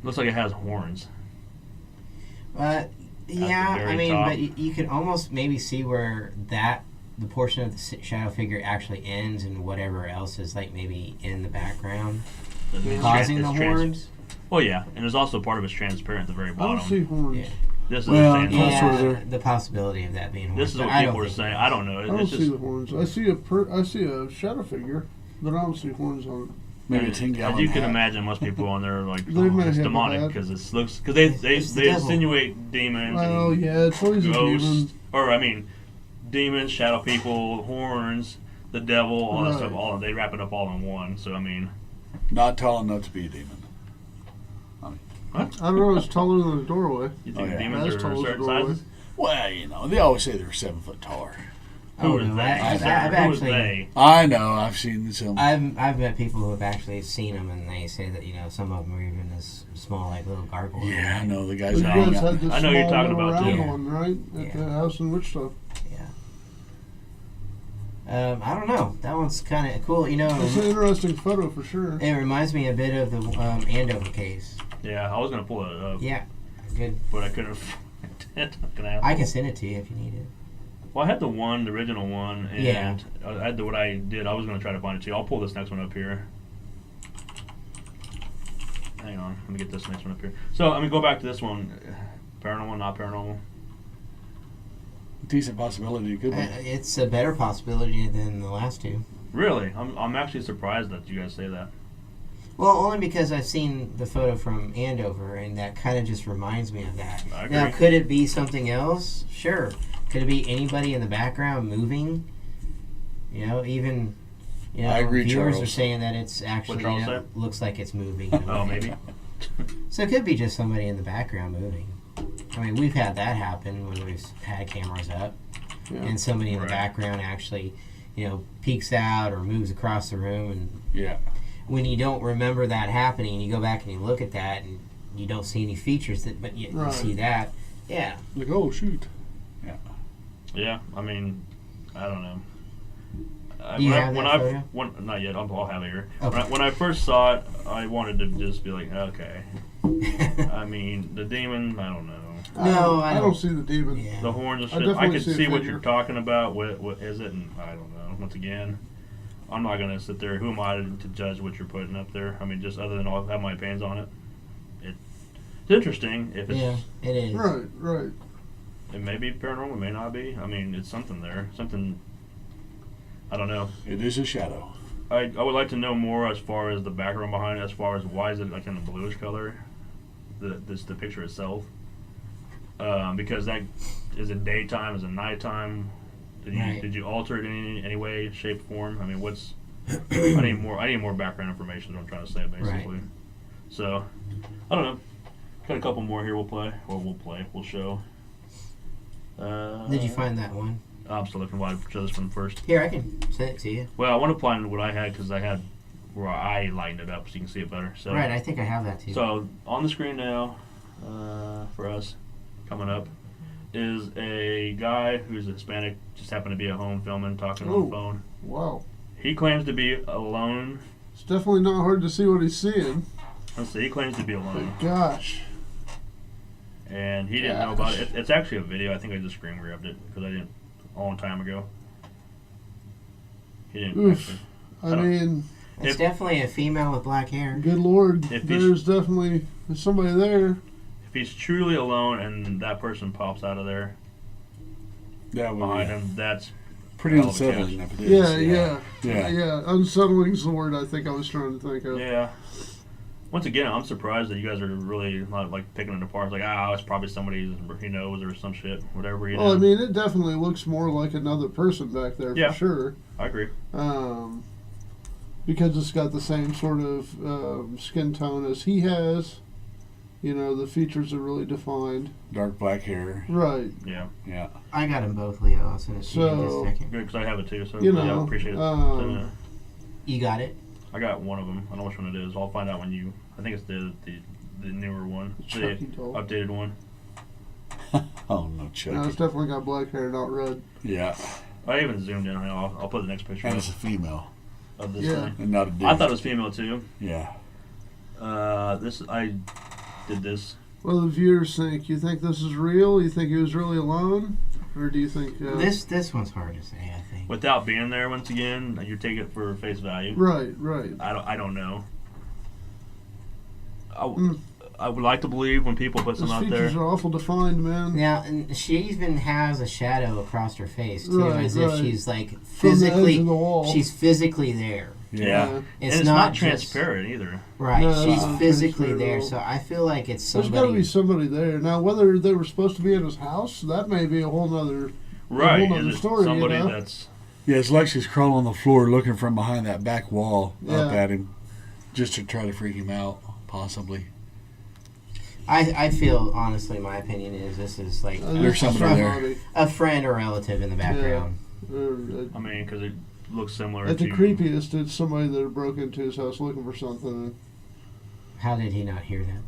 Looks like it has horns. Yeah, very I mean, top. but you can almost maybe see where the portion of the shadow figure actually ends, and whatever else is like maybe in the background, It's causing the it's horns. Well, yeah, and there's also part of it's transparent at the very I bottom. don't see horns. Yeah. This is Well, the same. yeah. sort of Yeah, there. the possibility of that being horns. This is but what I don't people are think saying. it I don't know. I don't It's see just the horns. I see a shadow figure, but I don't see horns on it. Maybe a 10 as gallon you can hat. imagine, most people on there are like, They oh, might it's have a demonic hat. because it looks because they It's the they devil. insinuate demons Well, and yeah, it's always a demon. ghosts, or I mean, demons, shadow people, horns, the devil, all that Right. stuff. All they wrap it up all in one. So I mean, Not tall enough to be a demon. I don't know. It's taller than the doorway. you think Oh, yeah. demons That's are tall as a certain doorway. sizes? Well, you know, they always say they're 7 foot taller. Who Oh, are no, they? I've Who is actually- they? I know. I've seen some. I've met people who have actually seen them, and they say that some of them are even as small, like little gargoyles. Yeah, I know the But guys. you that hang guys out. had the I know you're small talking little about round too. one, right? At Yeah. the house in Wichita. I don't know. That one's kind of cool. It's an interesting photo for sure. It reminds me a bit of the Andover case. Yeah, I was gonna pull it up, Yeah, good. but I couldn't. It's not gonna happen. I can send it to you if you need it. Well, I had the original one, and Yeah. I had what I did. I was going to try to find it too. I'll pull this next one up here. Hang on, let me get this next one up here. So, I mean, go back to this one. Paranormal, not paranormal. Decent possibility. It could be. It's a better possibility than the last two. Really? I'm actually surprised that you guys say that. Well, only because I've seen the photo from Andover, and that kind of just reminds me of that. I agree. Now, could it be something else? Sure. Could it be anybody in the background moving? You know, even I agree, viewers Charles. are saying that it's actually Charles say? looks like it's moving. in a Oh, way. maybe. So it could be just somebody in the background moving. I mean, we've had that happen when we've had cameras up, Yeah. and somebody in Right. the background actually, peeks out or moves across the room, and Yeah. when you don't remember that happening, you go back and you look at that, and you don't see any features but yet you Right. see that. Yeah. Like, oh shoot. Yeah, I mean, I don't know. Do you have that photo? Not yet. I'll have it here. Okay. When I first saw it, I wanted to just be like, okay. I mean, the demon. I don't know. No, I I don't- don't see the demon. Yeah. The horns and I shit. I definitely could see a see what figure. you're talking about. What is it? And I don't know. Once again, I'm not gonna sit there. Who am I to judge what you're putting up there? I mean, just other than I'll have my opinions on it. It's interesting. If it's Yeah, it is. Right. it may be paranormal, it may not be. I mean, it's something there. Something. I don't know. It is a shadow. I would like to know more as far as the background behind it. As far as why is it like in a bluish color? The picture itself. Because that is it daytime, is it nighttime? Right. Did you alter it in any way, shape, form? I mean, what's I need more background information. Is what I'm trying to say, basically. Right. So I don't know. Got a couple more here. We'll show. Did you find that one? I'm still looking. Why show this one first? Here, I can send it to you. Well, I want to find what I had because I had where I lightened it up so you can see it better. So Right, I think I have that too. So on the screen now, for us, coming up, is a guy who's Hispanic, just happened to be at home filming, talking on Ooh. the phone. Wow. He claims to be alone. It's definitely not hard to see what he's seeing. Let's see, he claims to be But alone. gosh. And he didn't know about it. It's actually a video. I think I just screen grabbed it because I didn't a long time ago. He didn't Oof. actually. I don't- mean, It's if- definitely a female with black hair. good lord. If he's- There's definitely somebody there. If he's truly alone and that person pops out of there That would behind be him, that's pretty all the unsettling catch. if it is. Yeah. Unsettling's the word I think I was trying to think of. Yeah. Once again, I'm surprised that you guys are really not like picking it apart. Like, it's probably somebody he knows or some shit, whatever. Well, I mean, it definitely looks more like another person back there Yeah. for sure. I agree. Because it's got the same sort of skin tone as he has. You know, the features are really defined. Dark black hair. Right. Yeah. Yeah. I got them both, Leo. I'll send it to you in just So- a second. Good, because I have it too. So You yeah, I know, appreciate it. You got it? I got one of them. I don't know which one it is. I'll find out when you. I think it's the newer one, the Chucky doll. updated one. Oh no, No, it's Chucky. definitely got black hair, not red. Yeah. I even zoomed in. I'll put the next picture And up it's a female of this Yeah. thing. and not a dude. I thought it was female too. Yeah. This I did this. What do the viewers think? You think this is real? You think he was really alone? Or do you think... This one's hard to say, I think. Without being there, once again, you take it for face value. Right. I don't know. Mm. I would like to believe when people put Those some out there. features are awful defined, man. Now, and she even has a shadow across her face, too, Right, as if right. she's, like, From the edge physically... of the wall. She's physically there. Yeah. And It's, it's not, not just- transparent either. Right, No, she's it's not physically transparent at there, all. so I feel like it's There's got to somebody... be somebody there. Now, whether they were supposed to be at his house, that may be a whole nother... Right. whole nother Is it story, you somebody know? that's Yeah, it's like she's crawling on the floor looking from behind that back wall up Yeah. at him just to try to freak him out, possibly. I feel, honestly, my opinion is this is, like, There's somebody there. a friend or relative in the background. I mean, because it looks similar At to the creepiest, it's somebody that broke into his house looking for something. How did he not hear that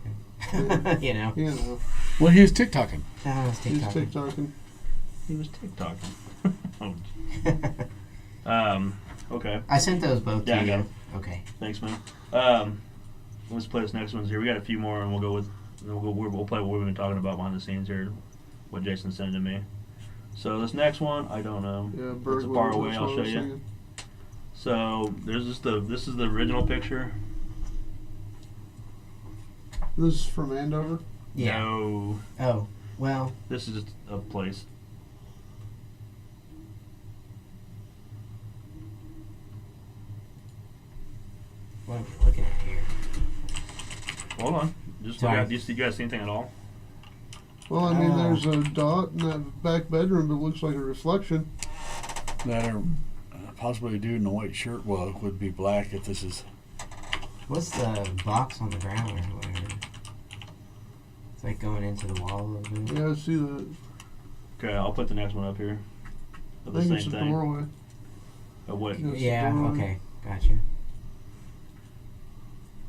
then? You know? You know, Well, he was TikToking. Oh, it's he's TikTok. TikToking. He was TikToking. Okay. I sent those both Yeah, I to got you. 'em. Okay. Thanks, man. Let's play this next ones here. We got a few more, and we'll go with we'll play what we've been talking about behind the scenes here. What Jason sent to me. So this next one, I don't know. Yeah, It's burglars. far away. that's I'll what I show was you. thinking. So there's just this is the original picture. This is from Andover. Yeah. No, Oh, well, this is just a place. What am I looking at here? Hold on. Just Sorry. do you guys see anything at all? Well, I mean, Oh. there's a dot in that back bedroom that looks like a reflection. That are possibly a dude in a white shirt. Well, it would be black if this is. What's the box on the ground or whatever? It's like going into the wall a little bit. Yeah, I see that. Okay, I'll put the next one up here. Of I the think same it's a thing. doorway. Of what? Yes. Yeah, doorway. okay. Gotcha.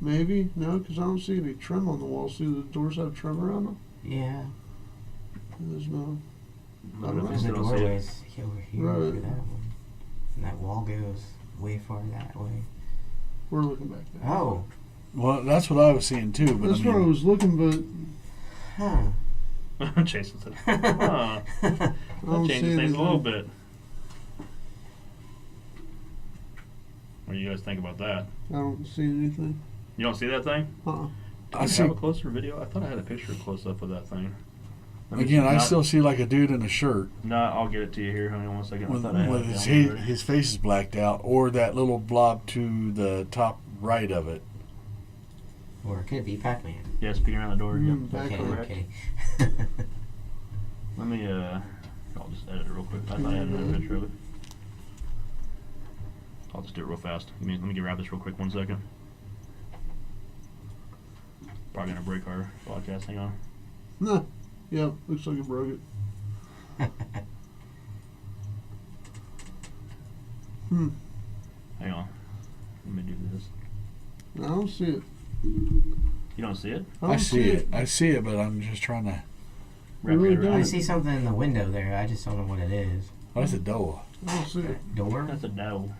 Maybe? No, because I don't see any trim on the wall. See, the doors have trim around them? Yeah. There's no. I don't know if you There's the still don't see it. doorways over here Right. for that one. And that wall goes way far that way. We're looking back there. Oh. Well, that's what I was seeing too. But That's I where I mean, was looking, but Huh. Jason said, huh. I That don't see changes things a little anything. bit. What do you guys think about that? I don't see anything. You don't see that thing? Uh-uh. Do I you see. have a closer video? I thought I had a picture close up of that thing. Let me Again, see. I Not- still see like a dude in a shirt No, I'll get it to you here. Hang on one second. I with, thought I had with it his, down already. his face is blacked out, or that little blob to the top right of it. Or it could be Pac-Man. Yes, peeking around the door. Mm, Yep, back that's Okay, correct. okay. Let me, I'll just edit it real quick. I thought I had another picture of it. I'll just do it real fast. Let me grab this real quick 1 second. Probably gonna break our podcast. Hang on. No. Yep, looks like it broke it. Hang on. Let me do this. I don't see it. You don't see it? I I don't see it. I see it, but I'm just trying to. Wrap really your head don't. I around. see something in the window there. I just don't know what it is. Oh, that's a door, I don't see it. Door? That's a no.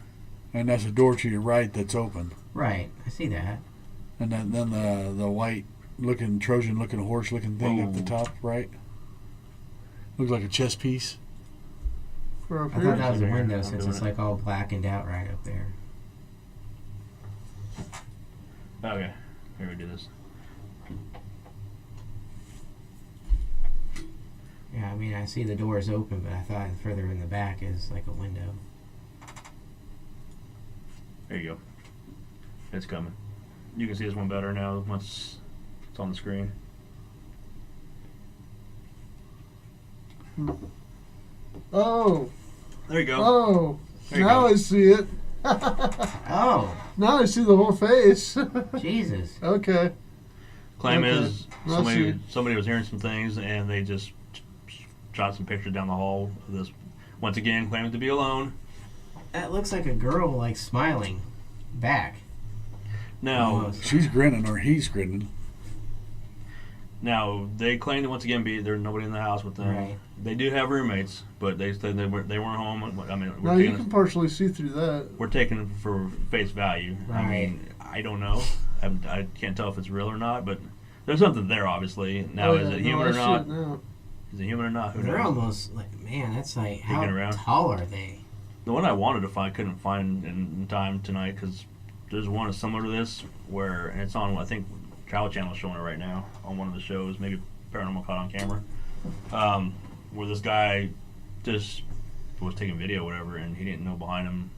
and that's a door to your right that's open, Right. I see that. and then the white looking Trojan looking horse looking thing at the Oh. top right. Looks like a chess piece. For up I thought here. that was a Here, window I'm since doing it's it. like all blackened out right up there. Okay. Here we do this. Yeah, I mean, I see the door is open, but I thought further in the back is like a window. There you go. It's coming. You can see this one better now once it's on the screen. Oh. There you go. Oh. There you Now go. I see it. Oh, Now I see the whole face. Jesus. Okay. Claim Okay. is Let's see. somebody was hearing some things and they just shot some pictures down the hall of this. Once again, claiming to be alone. That looks like a girl, like, smiling back. Now, Almost. She's grinning, or he's grinning. now they claim to once again be there's nobody in the house with them. Right. They do have roommates, but they said they weren't home. I mean, Now you can partially see through that. we're taking it for face value. I Right. mean, I don't know. I can't tell if it's real or not, but there's something there, obviously. Now, Oh, is yeah, it no, human I or see not? it now. Is it human or not? Who They're knows? almost like, man, that's like, how Peeking around. tall are they? The one I wanted to find, couldn't find in time tonight because there's one similar to this where, and it's on, I think, Travel Channel is showing it right now on one of the shows, maybe Paranormal Caught on Camera, where this guy just was taking video or whatever, and he didn't know behind him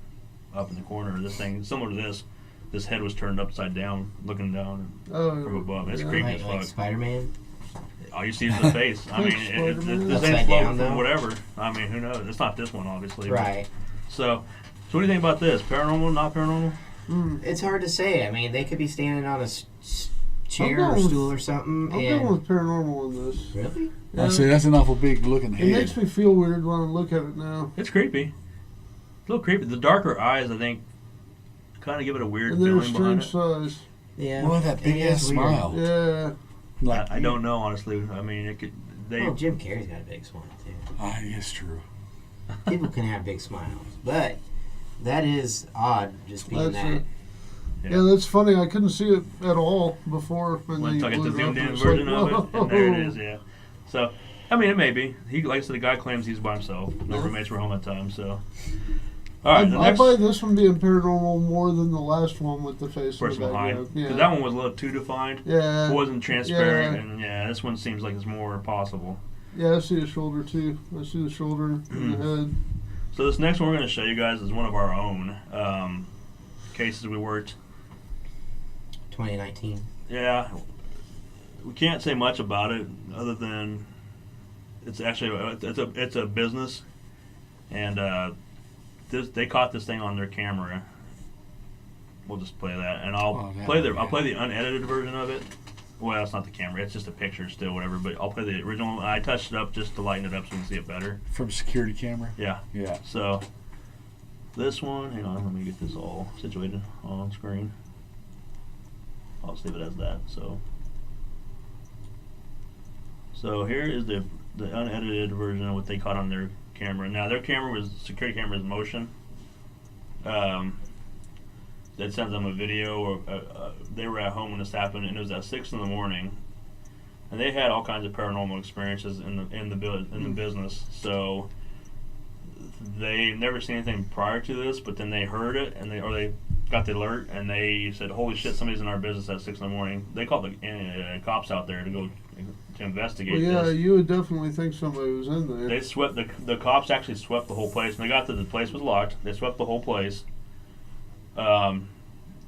up in the corner, this thing, similar to this head was turned upside down, looking down Oh. from above. It's yeah. creepy Like, as like fuck. Spider-Man? All you see is the face. I mean, Spider-Man. this Upside ain't floating down, from though. whatever. I mean, who knows? It's not this one, obviously. but- Right. So what do you think about this? Paranormal, not paranormal? Mm. It's hard to say. I mean, they could be standing on a chair I'm or going with- stool or something. I'm and going with paranormal in this. Really? I say that's an awful big looking It head. makes me feel weird when I look at it now. It's creepy. It's a little creepy. The darker eyes, I think, kind of give it a weird And they're a feeling behind strange it. size. Yeah. Well, that it big is ass weird. smile. Yeah. Like, I don't know, honestly. I mean, it could. They. Well, Jim Carrey's got a big smile, too. It's true. People can have big smiles. But that is odd, just being That's that. it. Yeah. Yeah, that's funny. I couldn't see it at all before. And Once then I you get the blew it zoomed up, in and it's version like, of it, and there it whoa. is. Yeah. So, I mean, it may be. He, like I said, the guy claims he's by himself. No Yeah. roommates were home at the time. So, all right. The I next buy this one being paranormal more than the last one with the face in person the behind, background. because Yeah. that one was a little too defined. Yeah. It wasn't transparent, Yeah. and yeah, this one seems like it's more possible. Yeah, I see a shoulder too. I see the shoulder and the head. So this next one we're going to show you guys is one of our own cases we worked. 2019. Yeah, we can't say much about it other than it's actually it's a business, and they caught this thing on their camera. We'll just play that, and I'll play the unedited version of it. Well, it's not the camera; it's just a picture still, whatever. But I'll play the original. I touched it up just to lighten it up so you can see it better. From security camera. Yeah. Yeah. So this one, hang on, let me get this all situated on screen. I'll save it as that. So here is the unedited version of what they caught on their camera. Now their security camera is motion. That sends them a video, or they were at home when this happened, and it was at 6 in the morning, and they had all kinds of paranormal experiences in the business. So they never seen anything prior to this, but then they heard it, and they got the alert, and they said, "Holy shit, somebody's in our business at 6 in the morning." They called the cops out there to go to investigate. Well, yeah, this. you would definitely think somebody was in there. They swept the cops actually swept the whole place. When they got to the place was locked. They swept the whole place.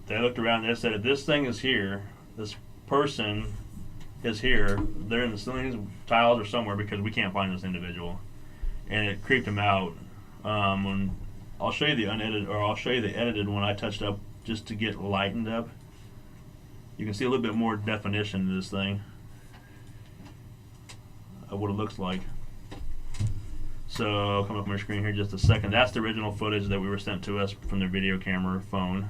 They looked around and they said, if this thing is here, this person is here, they're in the ceilings, tiles, or somewhere because we can't find this individual. And it creeped them out. When I'll show you the unedited, or I'll show you the edited one I touched up just to get lightened up. You can see a little bit more definition to this thing of what it looks like. So I'll come up on my screen here in just a second. That's the original footage that we were sent to us from their video camera phone.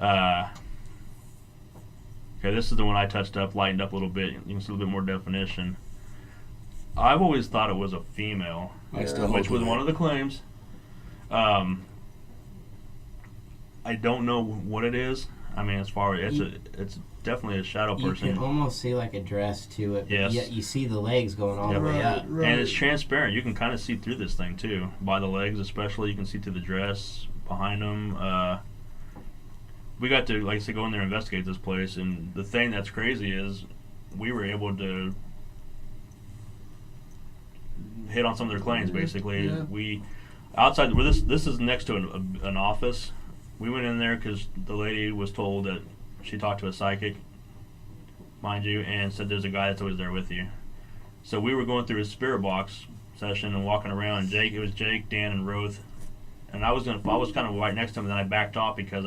Okay, this is the one I touched up, lightened up a little bit. You can see a little bit more definition. I've always thought it was a female, which was one of the claims. I don't know what it is. I mean, as far as it's definitely a shadow person. You can almost see like a dress to it, but yes. yet you see the legs going all the way up. Right. And it's transparent. You can kind of see through this thing too, by the legs especially. You can see through the dress behind them. We got to, like I said, go in there and investigate this place, and the thing that's crazy is we were able to hit on some of their claims. Basically, Yeah. we outside where this is next to an office. We went in there because the lady was told that she talked to a psychic, mind you, and said there's a guy that's always there with you. So we were going through his spirit box session and walking around. It was Jake, Dan, and Roth, and I was kind of right next to him, and then I backed off because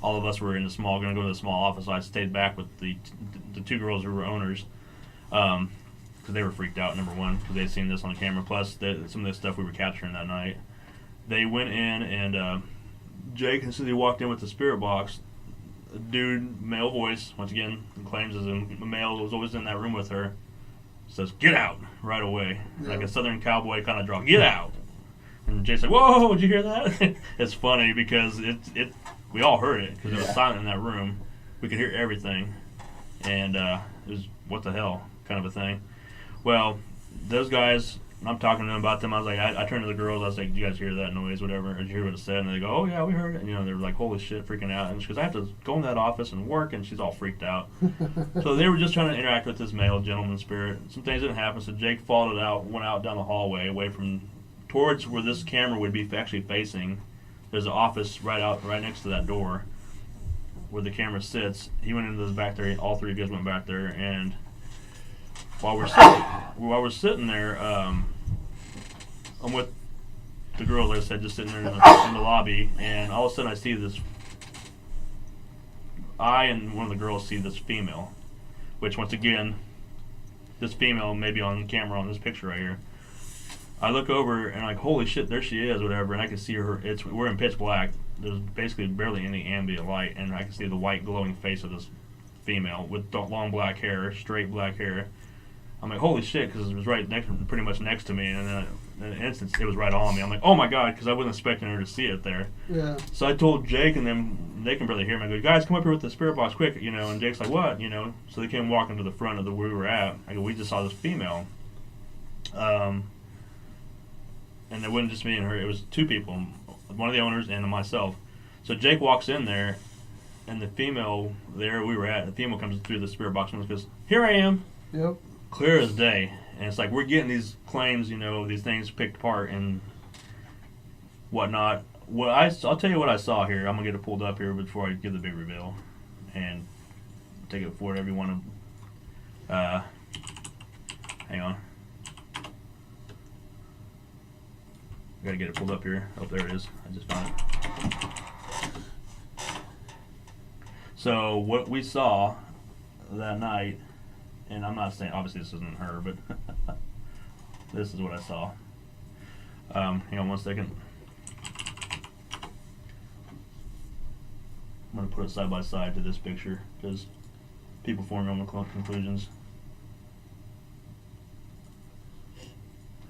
all of us were going to go to the small office. So I stayed back with the two girls who were owners, because they were freaked out. Number one, because they'd seen this on the camera. Plus, some of the stuff we were capturing that night. They went in, and Jake, as soon as he walked in with the spirit box, a dude, male voice, once again, claims as a male, was always in that room with her, says, "Get out!" right away, like a Southern cowboy kind of draw. "Get out!" And Jake's like, "Whoa! Did you hear that?" It's funny because we all heard it because it was silent in that room. We could hear everything, and it was what the hell kind of a thing. Well, those guys, I'm talking to them about them. I was like, I turned to the girls. I was like, "Did you guys hear that noise? Whatever. Did you hear what it said?" And they go, "Oh yeah, we heard it." And, they were like, "Holy shit," freaking out. And she goes, "I have to go in that office and work," and she's all freaked out. So they were just trying to interact with this male gentleman spirit. Some things didn't happen, so Jake followed it out, went out down the hallway, away from towards where this camera would be actually facing. There's an office right next to that door where the camera sits. He went into this back there. All three of us went back there, and while we're sitting there, I'm with the girls, like I said, just sitting there in the lobby, and all of a sudden I see this. I and one of the girls see this female, which once again, this female may be on camera on this picture right here. I look over and like, holy shit, there she is, whatever, and I can see her. We're in pitch black. There's basically barely any ambient light, and I can see the white glowing face of this female with long black hair, straight black hair. I'm like, holy shit, because it was pretty much next to me, and then in an instant it was right on me. I'm like, oh my god, because I wasn't expecting her to see it there. Yeah. So I told Jake and them, they can barely hear me. I go, "Guys, come up here with the spirit box quick," and Jake's like, "What?" So they came walking to the front of where we were at. I go, "We just saw this female." And it wasn't just me and her, it was two people, one of the owners and myself. So Jake walks in there, and the female there we were at, the female comes through the spirit box and goes, "Here I am." Yep. Clear as day. And it's like we're getting these claims, these things picked apart and whatnot. I'll tell you what I saw here. I'm going to get it pulled up here before I give the big reveal. and take it for whatever you want to. Hang on. I gotta get it pulled up here. Oh, there it is. I just found it. So what we saw that night, and I'm not saying obviously this isn't her, but this is what I saw. Hang on one second. I'm gonna put it side by side to this picture because people form their own conclusions.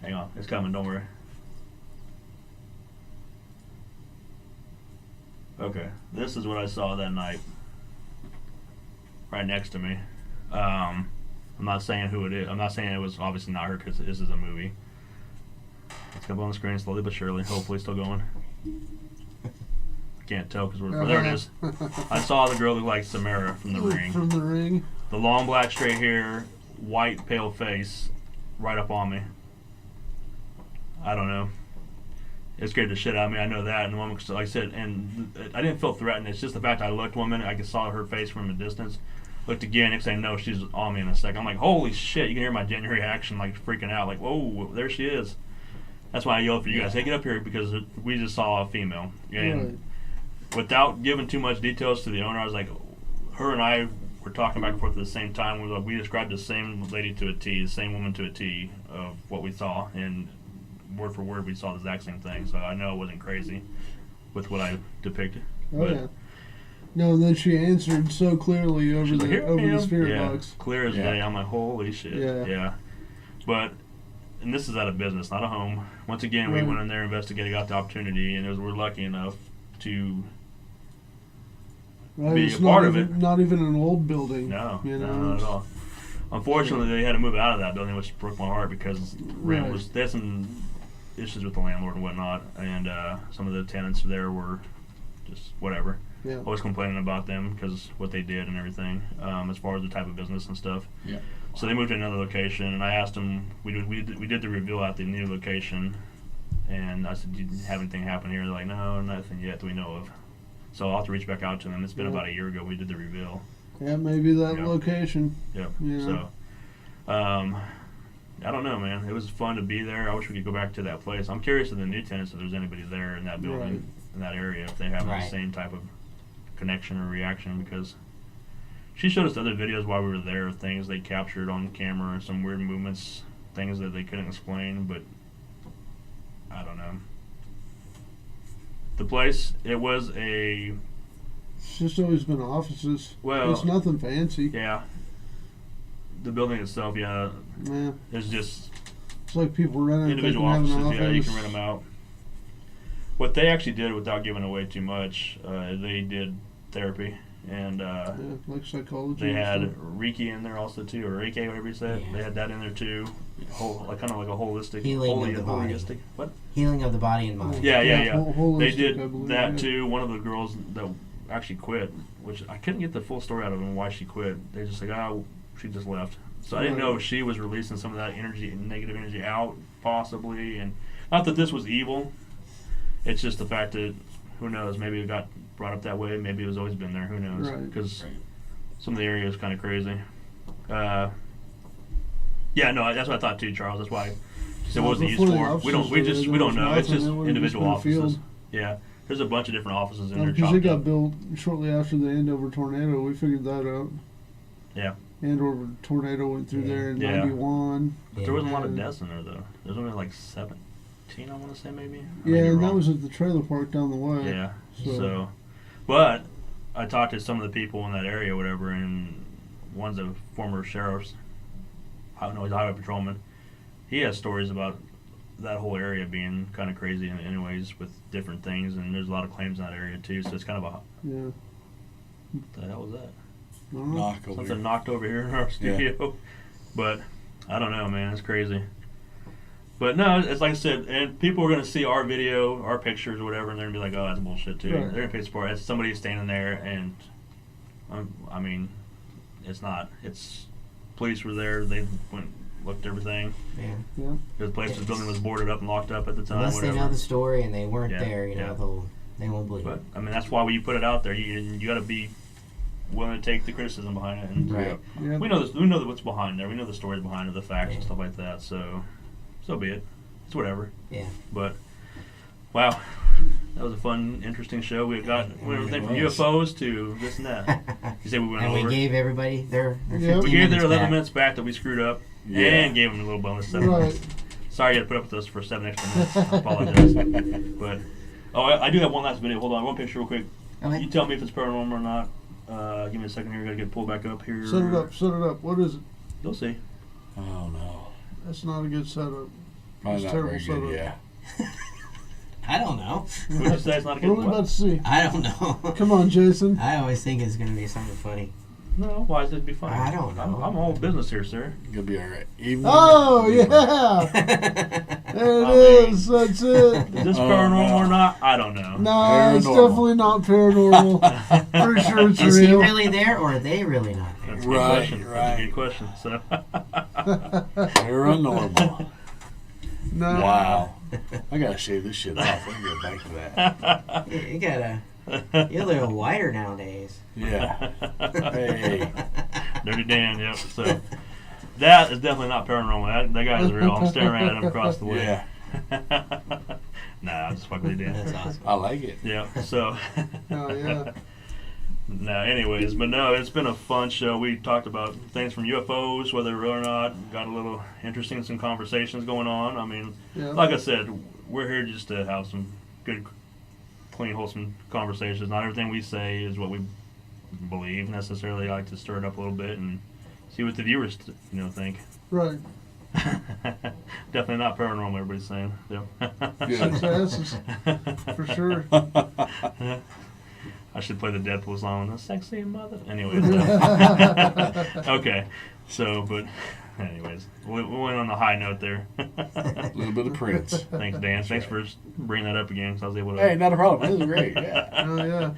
Hang on, it's coming. Don't worry. Okay, this is what I saw that night. Right next to me. I'm not saying who it is. I'm not saying it was obviously not her because this is a movie. It's coming on the screen slowly but surely. Hopefully, still going. I can't tell because there it is. I saw the girl look like Samara from The Ring. From The Ring. The long black straight hair, white pale face, right up on me. I don't know. It scared the shit out of me. I know that. And the woman, like I said, and I didn't feel threatened. It's just the fact I looked 1 minute, I saw her face from a distance. Looked again, next thing I know, she's on me in a second. I'm like, holy shit! You can hear my genuine reaction, like freaking out, like, whoa, there she is. That's why I yelled for you guys, hey, get up here, because we just saw a female. And without giving too much details to the owner, I was like, her and I were talking back and forth at the same time. We described the same lady to a T, the same woman to a T of what we saw, and word for word, we saw the exact same thing. So I know it wasn't crazy with what I depicted. Oh, yeah. No, and then she answered so clearly over the spirit box. Clear as day. I'm like, holy shit. Yeah. But, and this is at a business, not a home. Once again, we went in there, investigated, got the opportunity, and we're lucky enough to be a part of it. Not even an old building. No, not at all. Unfortunately, they had to move out of that building, which broke my heart because rent was. They had some issues with the landlord and whatnot, and some of the tenants there were just whatever. Yeah. Always complaining about them because what they did and everything, as far as the type of business and stuff. Yeah. So they moved to another location, and I asked them. We did the reveal at the new location, and I said, "Did you have anything happen here?" They're like, "No, nothing yet that we know of." So I'll have to reach back out to them. It's been about a year ago we did the reveal. Yeah, maybe that location. Yep. Yeah. So, I don't know, man. It was fun to be there. I wish we could go back to that place. I'm curious of the new tenants if there's anybody there in that building, in that area, if they have the same type of connection or reaction, because she showed us other videos while we were there, things they captured on camera, some weird movements, things that they couldn't explain, but I don't know. The place, it was It's just always been offices. Well, it's nothing fancy. Yeah. The building itself, there's just it's like people renting individual offices. Yeah, you can rent them out. What they actually did, without giving away too much, they did therapy and like psychology. They had Reiki in there also too, or Reiki, whatever you said. Yeah. They had that in there too. Kind of like a holistic healing of the body. Holistic, what? Healing of the body and mind. Yeah. They did believe, that too. One of the girls that actually quit, which I couldn't get the full story out of them why she quit. They just like, she just left. So I didn't know if she was releasing some of that energy, negative energy out, possibly. And not that this was evil. It's just the fact that, who knows, maybe it got brought up that way. Maybe it was always been there. Who knows? Because some of the area is kind of crazy. No, that's what I thought too, Charles. That's why she said, what was it used for? We don't know. It's just individual offices. Yeah. There's a bunch of different offices in there. Because it got built shortly after the Andover tornado. We figured that out. Yeah. Andover tornado went through there in 91. But there wasn't a lot of deaths in there, though. There was only like 17, I want to say, maybe. And that was at the trailer park down the way. Yeah. So, but I talked to some of the people in that area, or whatever, and one's a former sheriff's. I don't know, he's a highway patrolman. He has stories about that whole area being kind of crazy in anyways with different things, and there's a lot of claims in that area too, so it's kind of what the hell was that? Something knocked over here in our studio. But I don't know, man, it's crazy. But no, it's like I said, and people are going to see our video, our pictures or whatever, and they're going to be like, oh, that's bullshit too. They're going to pay support. It's somebody standing there, and I mean, it's not. It's police were there. They went looked at everything. Yeah. The building was boarded up and locked up at the time. Unless they know the story and they weren't there, yeah. They won't believe it. But I mean, that's why when you put it out there, you got to be willing to take the criticism behind it, and Right. Yeah. we know this. We know what's behind there. We know the stories behind it, the facts and stuff like that. So be it. It's whatever. Yeah. But wow, that was a fun, interesting show. We got everything from It was. UFOs to this and that. You say we went And over. we gave everybody their Yeah. 15 We gave their minutes 11 back. minutes back that we screwed up, Yeah. and gave them a little bonus 7 Right. minutes. Sorry you had to put up with us for 7 extra minutes. I apologize. But I do have one last video. Hold on, one picture real quick. Okay. You tell me if it's paranormal or not. Give me a second here. I gotta get pulled back up here. Set it up. Set it up. What is it? You'll see. Oh no. That's not a good setup. Probably It's not terrible very setup. good. Yeah. I don't know. Would you say it's not a What good are we about to see? I don't know. Come on, Jason. I always think it's going to be something funny. No, why is it be fun? I don't know. I'm all business here, sir. You'll be all right. Even Oh yeah, there it is. That's it. Is this Oh, paranormal no. or not? I don't know. No, it's Paranormal. definitely not paranormal. Pretty sure it's Is he real. really there, or are they really not there? That's a good Right, question. That's a right. good question. So, paranormal. No. Wow. I gotta shave this shit off. I can get back to that. You gotta. You're a little whiter nowadays. Yeah. Hey. Dirty Dan, yep. So that is definitely not paranormal. That guy is real. I'm staring at him across the way. Yeah. Nah, I'm just fucking with you, Dan. That's awesome. I like it. Yeah. So. Oh yeah. No, anyways, but no, it's been a fun show. We talked about things from UFOs, whether they're real or not. Got a little interesting, some conversations going on. I mean, Yeah. like I said, we're here just to have some good, clean, wholesome conversations. Not everything we say is what we believe necessarily. I like to stir it up a little bit and see what the viewers, think. Right. Definitely not paranormal. Everybody's saying. Yep. Six asses for sure. I should play the Deadpool song, "The Sexy Mother." Anyways, okay. So, but anyways, we went on the high note there. A little bit of Prince. Thanks, Dan. Thanks for bringing that up again, because I was able to. Hey, not a problem. This is great. Yeah. Oh yeah.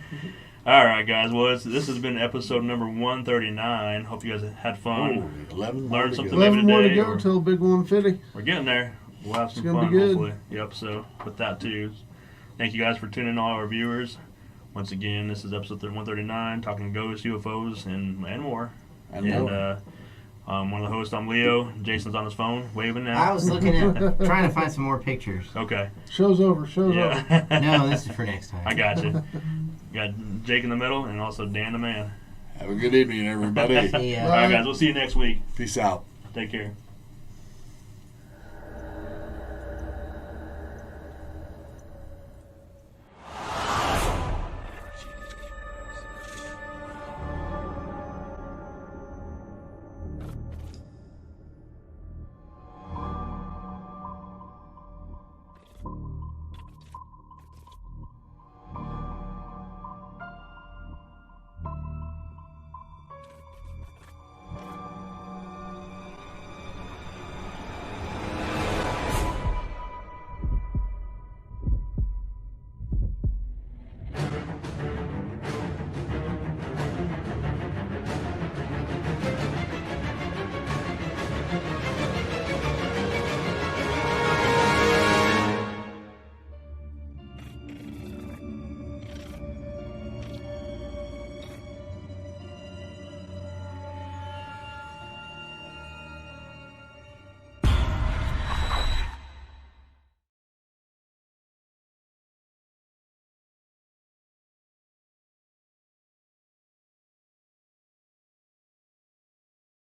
All right, guys. Well, this has been episode number 139. Hope you guys had fun. Ooh, 11 more Learn to something go. 11 more to today, go or- till big 150. We're getting there. We'll have some It's gonna fun, be good. hopefully. Yep. So, with that too, thank you guys for tuning in, all our viewers. Once again, this is episode 139, talking ghosts, UFOs, and more. And And more. I'm one of the hosts. I'm Leo. Jason's on his phone, waving I now. was looking at trying to find some more pictures. Okay. Show's over. Show's over. Yeah. No, this is for next time. I got you. Got Jake in the middle, and also Dan the man. Have a good evening, everybody. See ya. All right, guys. We'll see you next week. Peace out. Take care.